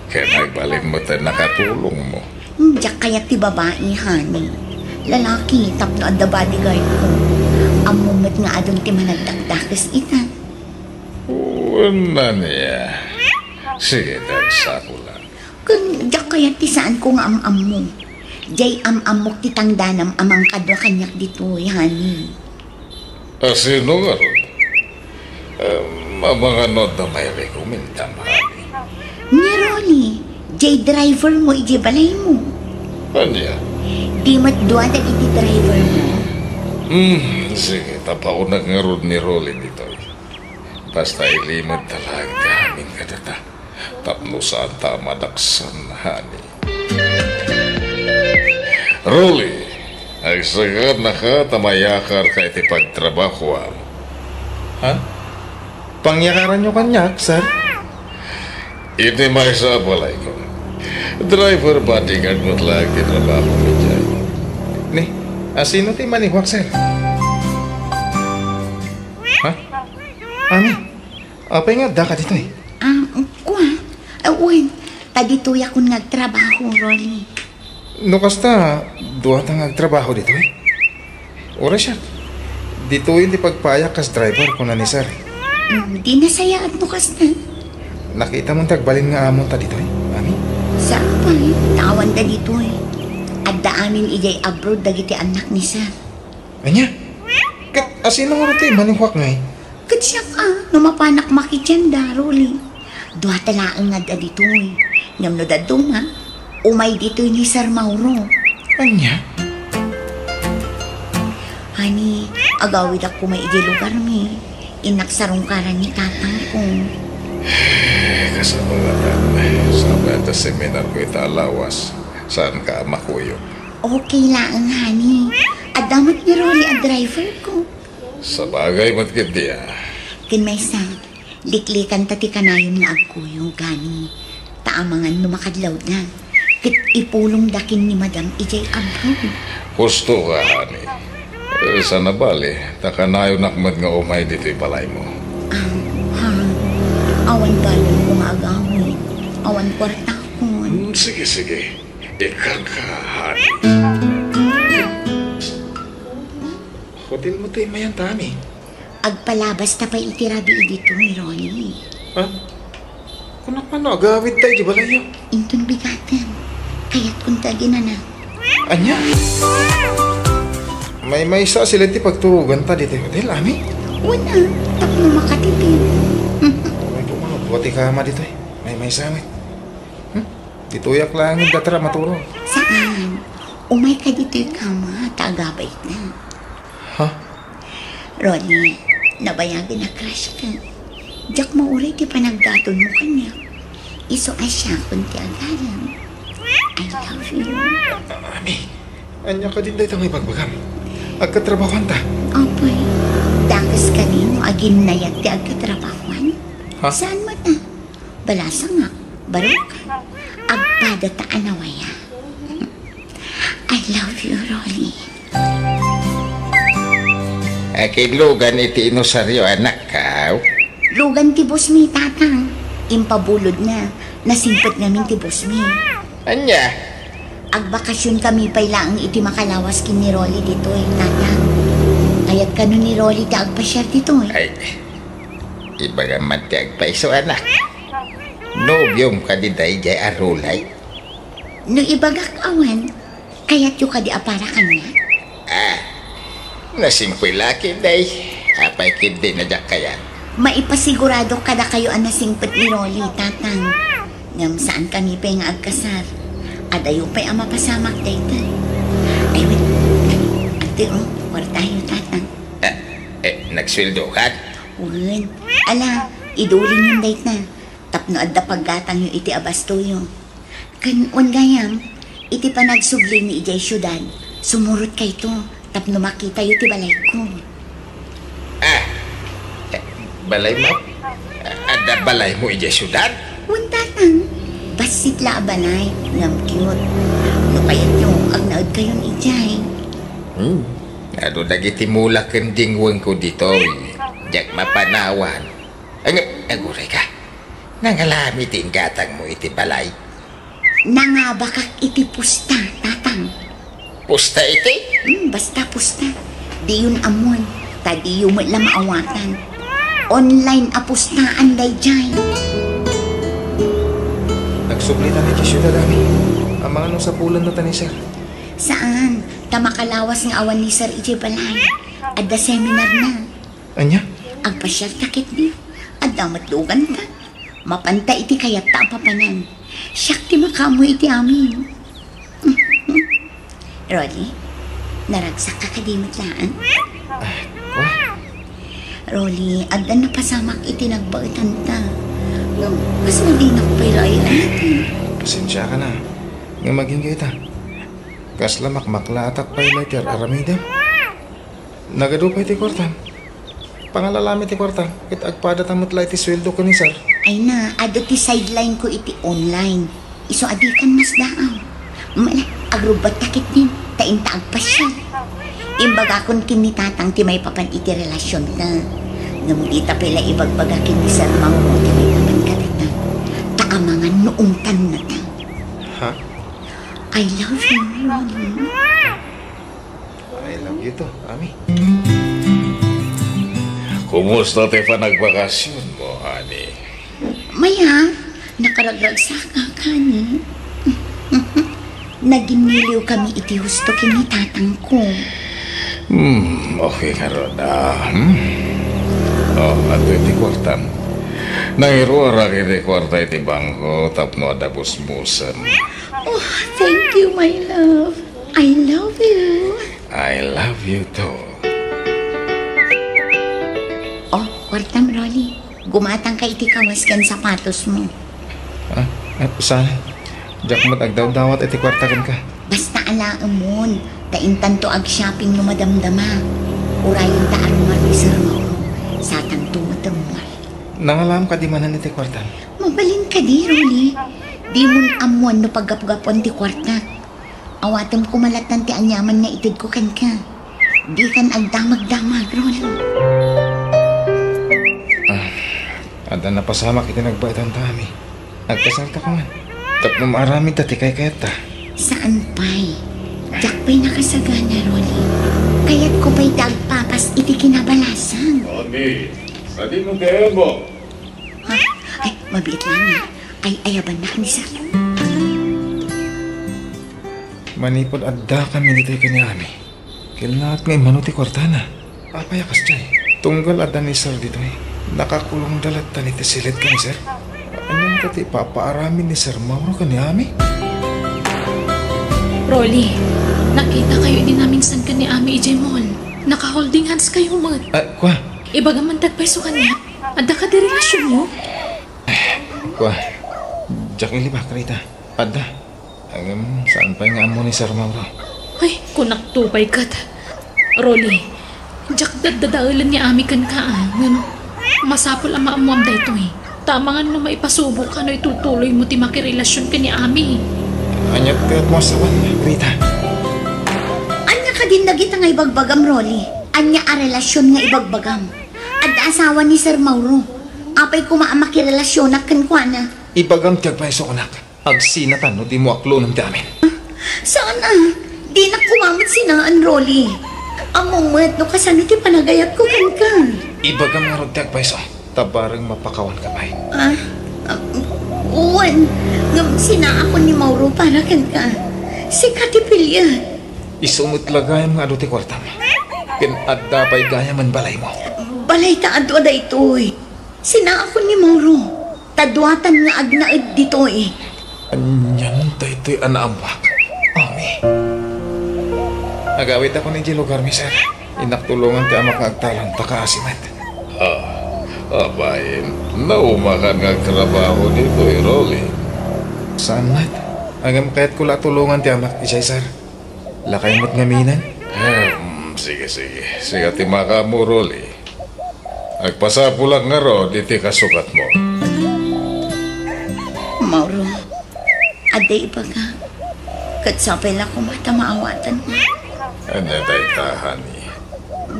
Kaya nagbalin mo tayo nakatulong mo. Diyak kaya ti babae, honey. Lalaki, tapno at the bodyguard ko. Amumat nga adong ti managdakdakas ita. Wala niya. Sige, tagisapulak. Kung diyak kaya ti saan ko nga am-am mo. Diyay am-amok ti tangdanam amang kadwa kanyak dito, honey. Sino nga ron? Mga nod na may rekomenda, mahali. Ni Rolly, diyay driver mo, iji balay mo. Kanya? Di matduwa na iti driver mo. Sige, tapaunag nga ron ni Rolly dito. Basta ilimad talaga amin ka data. Tapno saan tama daksan, honey. Rolly, ay sagad na ka tamayakar ka iti pagtrabaho. Ha? Pangyakaran nyo kanyak, sir? Iti may sa balay ko. Driver bodyguard mo't lang trabaho mo dyan. Ni, sino ti maniwak, sir? Ha? Ami, apay nga da ka dito eh. Kuha. Uwan, tadituya kung nagtrabaho, Rolly. No kasta, duwa tang agtrabaho dito eh. Ora siya. Dito yung di pagpayak kas driver ko na ni sir. Di nasaya at bukas na. Nakita mong tagbalin nga amon ta dito eh, Ami? Saan pa eh? Tawan da dito eh. At da amin ijay abroad dagiti anak ni sir. Anya? Kat asino nga natin maniwak nga eh. Kat siya ka, numapanak makityan da, Rolly. Duha talaang nga da dito eh. Ngamno da duma, umay dito ni Sir Mauro. Anya? Honey, agawid ako may iji lugar mi. Inaksarong karan ni tatang ko. Kasabagatan, sabi at seminar ko italawas. Saan ka makuyo? Okay lang, honey. Adamat ni Rolly ang driver ko. Sa bagay matkid diya. Kinmaysa, liklikan tati kanayon nga agkuyong gani. Taamangan numakadlaw na. Kit ipulong dakin ni Madam ijay abroad. Gusto ka, honey. Sana bali, takanayo nakmad nga umay dito'y balay mo. Ha? Awan balon ko nga agawin. Awan kwarta ko. Sige, sige. Ikan ka, honey. Hotel mo tayo mayan tami. Agpalabas ta pa itirabi dito ni Ronnie. Ha? Kung paano, agawid tayo di balay yun. Intun bigatan. Kaya't kung tagi na na. Anya? May isa sila ti pagturugan ta dito hotel, Ami? Una, tapno makatipid. May pumano, buwati ka ama dito eh. May isa may. Dituyak lang yung datara maturo. Saan? Umay ka dito yung kama, tagabay na. Ha? Ronnie, nabayagin na crush ka. Diyak mauray ti panagdaton mo kanya. Iso asya kunti agalan. I love you. Ami, anya ka din dito may pagbagam. Agkatrabahuan ta. Apay, dakas kanino agin na yan ti agkatrabahuan? Ha? Saan mo na? Balasa nga, barok. Agpada ta anawaya. I love you, Rolly. Lugan iti inosaryo anak ka. Lugan ti boss mi, tatang. Impabulod na. Nasimpot namin ti boss mi. Anya? Agbakasyon kami pa ilang iti makalawas kin ni Rolly dito tatang. Ayat ka nun ni Rolly ti agpasyar dito Ay, ibagaman ti agpaiso anak. Nobyom ka di day jay arulay. No ibagak awan, kaya't yung kadi apara kanya. Nasimpoy laki day. Apay kid din na jak kayan. Maipasigurado kada kayo ang nasingpet ni Rolly, tatang. Ngam saan kami pa yung agkasar. Adayo pa'y ang mapasamak dayta. Ay, wait. Ate, tayo, tatang. Nagsweldo ka? Uwan. Ala, idulin yung dayta. Tapno adda paggatang yung iti abastoyo. Kanuan gayam, iti pa nagsubli ni ijay syudad. Sumurot kay to. Tapno makita yung ti balay ko. Balay mo? Ada balay mo ijay syudad? Uwan, tatang. Basit la balay. Ngam cute. No kaya't yung agnaod kayong ijay. Ano dagiti mula kendingwang ko dito. Jak mapanawan. Aguray ka. Nangalamitin gatang mo iti balay. Nangabakak iti pusta, tatang. Pusta iti? Basta pusta. Di yun amon. Tadi yung lang maawatan. Online apustaan day dyan. Nagsublitan ni Kisyuda dami. Ang mga nung sapulan na ta ni sir. Saan? Tamakalawas ng awan ni Sir Ije Balay. Adda seminar na. Anya? Agpasyal takit ni. Adda matlugan ta. Mapanta iti kayat ta papanan. Siyak ti makamu iti amin. Rolly, naragsak ka kadimit laan? Rolly, adda na pasamak iti nagbaitan ta. Mas madinak pa'y raya natin. Pasensya ka na. Nga maging kita. Kasla makmaklatak pa'y later aramidem. Nagado pa iti kwartan. Pangalalami ti kwartan. Kit agpadat ang matlay ti sweldo ko ni sir. Ay na, ado ti sideline ko iti online. Iso adikan mas daaw. Mala, agrubat takit din. Tainta agpasya. Imbaga kon kinitatang ti may papan iti relasyon na. Namulita pala ibagbagakin ni Sir Mango ti may papan katita. Taamangan noong tan na ta. Ha? I love you, Rolly. I love you to, Ami. Kumusta te pa nagbakasyon mo, honey? Maya, nakaragragsak ka kani. Naginiliw kami iti husto kini tatang ko. Okay ka ron ato iti kwartan. Nairuara iti kwarta iti bangko tapno adabusmusan. Oh, thank you, my love. I love you. I love you too. Oh, kwartam, Rolly. Gumatang ka iti kawas kan sapatos mo. Saan? Diyak mo't agdaw-dawat iti kwartakan ka. Basta alaang mon. Taintan to ag shopping no madamdama. Urayon ta arumar ni Sir Mauro. Satang tumatamwal. Nangalam ka di manan iti kwartan. Mabalin ka di, Rolly. Di mon amuan no paggap-gapon ti kwarta. Awatam kumalatan ti anyaman nga itid ko kan ka. Di kan agdamag-damag, Rolly. Ada na pasamak iti nagbaitan ta, Ami. Nagkasarta ko man. Tapno maarami dati kay keta. Saan pa'y? Diyak pa'y nakasagana, Rolly. Kaya't ko pa'y dagpapas iti kinabalasan. Ami, sadi mo kaya mo? Ha? Ay, mabiit lang nga. Ay, ayaban na ni Sir. Manipod adda kami dito kay ni Ami. Kailangat ngay manuti kwartana. Papayakas dyan. Tunggal adda ni Sir dito Nakakulong dalat ta ni silid ka ni Sir. Ano mo kati papaaramin ni Sir Mauro ka ni Ami? Rolly, nakita kayo din namin san ka ni Ami Ije Mall. Naka-holding hands kayo mat. Kwa? Ibagaman tagpaiso ka niya. Adda ka di relasyon mo? Kwa? Diyak ilibak rita. Adda. Saan pa nga mo ni Sir Mauro? Ay, kunak tupay kat. Rolly, jak dadadaulan ni Ami kan ka masapol ang maamuam da ito Tama nga na maipasubok ka no itutuloy mo ti makirelasyon ka ni Ami. Anyat ka't mo asawan, Rita. Anya ka din nagita nga ibagbagam, Rolly. Anya a relasyon nga ibagbagam. At asawa ni Sir Mauro. Apay kumaamakirelasyon na kankwana. Ibagam ti agpaiso anak. Agsinatan no di mo aklo ng ti amin. Sana, di na kumamit sinaan, Rolly. Among mat no kasano ti panagayat ko ka. Ibagam nga ron ti agpaiso. Tabarang mapakawan ka pa'y. Uwan, ngam sina ako ni Mauro para ka. Si Katipilya. Isumot lagayam nga ado ti kwartam. Kinadda pa'y gaya man balay mo. Balay ta adwa da ito'y. Sina ako ni Mauro. Tadwatan nga agnaid dito'y. Anyan tayo ito'y anaambak. Ami. Nagawit ako ni lugar, miser. Inaktulungan ti amak nga agtalang pakaasimat. Abayin, naumakan nga trabaho dito, Rolly. Sanat. Agam kahit kula tulungan ti amak ti sir. Lakay mo't ngaminan. Sige. Sige ti maka mo, Rolly. Agpasapulak nga ro, diti kasukat mo. Mauro, aday pa ka. Katsapay lang ko mata maawatan mo. Ano tayo tahan eh.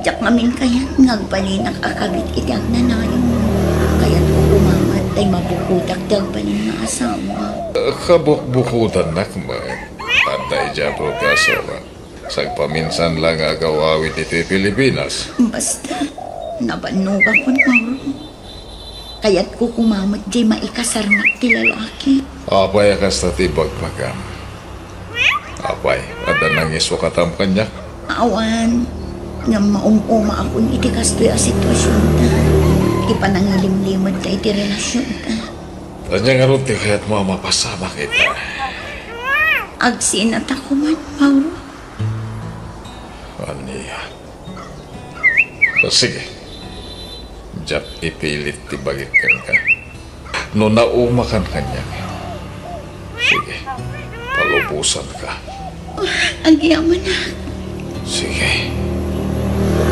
Diyak ngamin kaya ngagbalinak akabit itang nanayon mo. Kaya't ko kumamat ay mabukudak dagbalin na asawa. Kabukbukutan nakman. Anday dyan po kasawa. Sagpaminsan lang agawawit ito Pilipinas. Basta, nabanuga ko Mauro. Kaya't ko kumamat di maikasarnak ti lalaki. Apay kasta ti bagpagam. Apay, ada nangiswa katam kanya. Awan, nga maumuma akong itikas to'y a sitwasyon ta. Ipanangilimlimod ta iti relasyon ta. Tanya nga ron ti kaya't mo mapasama kita. Agsinat ako man, Mauro. Aniya. Sige. Diyak ipilit ti bagitkan ka. No naumakan kanya. Sige. Palubusan ka. Agyaman na. Sige.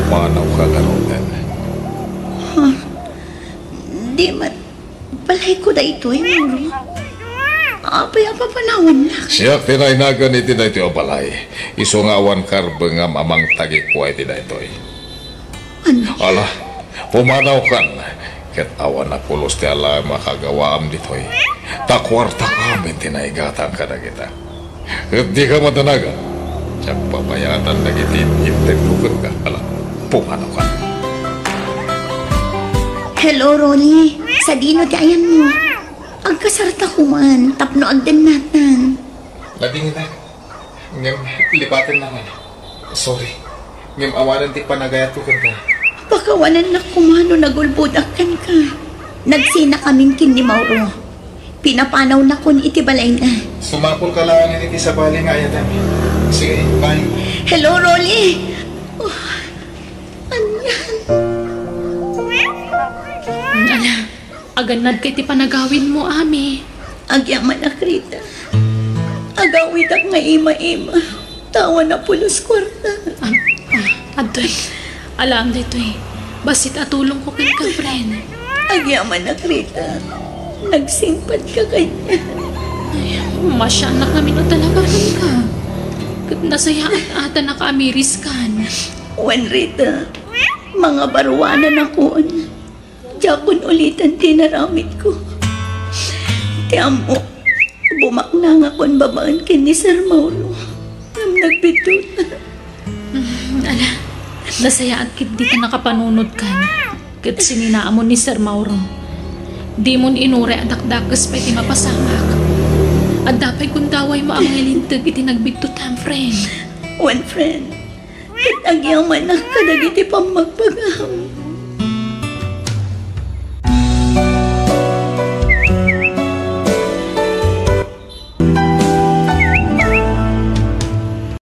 Umanaw ka garutan. Di mat. Balay ko da ito ay Mauro. Apay apa panawan na. Siya tinainagan iti na ito yung balay. Iso nga awan karbengam amang tagikuay iti na ito. Ano? Ala, pumanaw kan. Ket awan na pulos ti ala makagawaam dito. Takwarta kami tinaigatang ka na kita. Ket di ka matanaga. Siya pabayatan na kitin intendukon ka. Ala, pumanaw kan. Hello, Ronnie. Sa dino ti ayan mo. Agkasarta ko man. Tapno agdan natan. Lading na. Ngam lipatan naman. Sorry. Ngam awanan ti panagayat ko ka. Pakawanan na kumano nagulbudakan ka. Nagsina kaming kin ni Mauro. Pinapanaw na kun iti balay na. Sumapol ka lang iti sa bali nga ayatan. Sige, bye. Hello, Rolly. Anyan. Ala, aganad kay ti panagawin mo, Ami. Agyaman na Rita. Agawid ak nga ima-ima. Tawa na pulos kwarta. Adoy, alam dito'y. Basit atulong ko kay ka, friend. Agyaman na Rita. Nagsimpad ka kanya. Ay, masya na kami no talaga ka. Kat nasayaan ata na kaamiris kan. Wan Rita, mga baruanan akoon. Diakon ulitan tinaramit ko. Tiamo, bumaknang akon babaan kin ni Sir Mauro. Nagbitut. Ala, nasayaan kit di ka nakapanunod kan. Kat sininaan mo ni Sir Mauro. Di mo inure ang dakdakas pa iti mapasamak. At dapay kung daway mo ang nilintag iti nagbigtutan, friend. One friend, kat agyaman na kadag iti pamagpagam.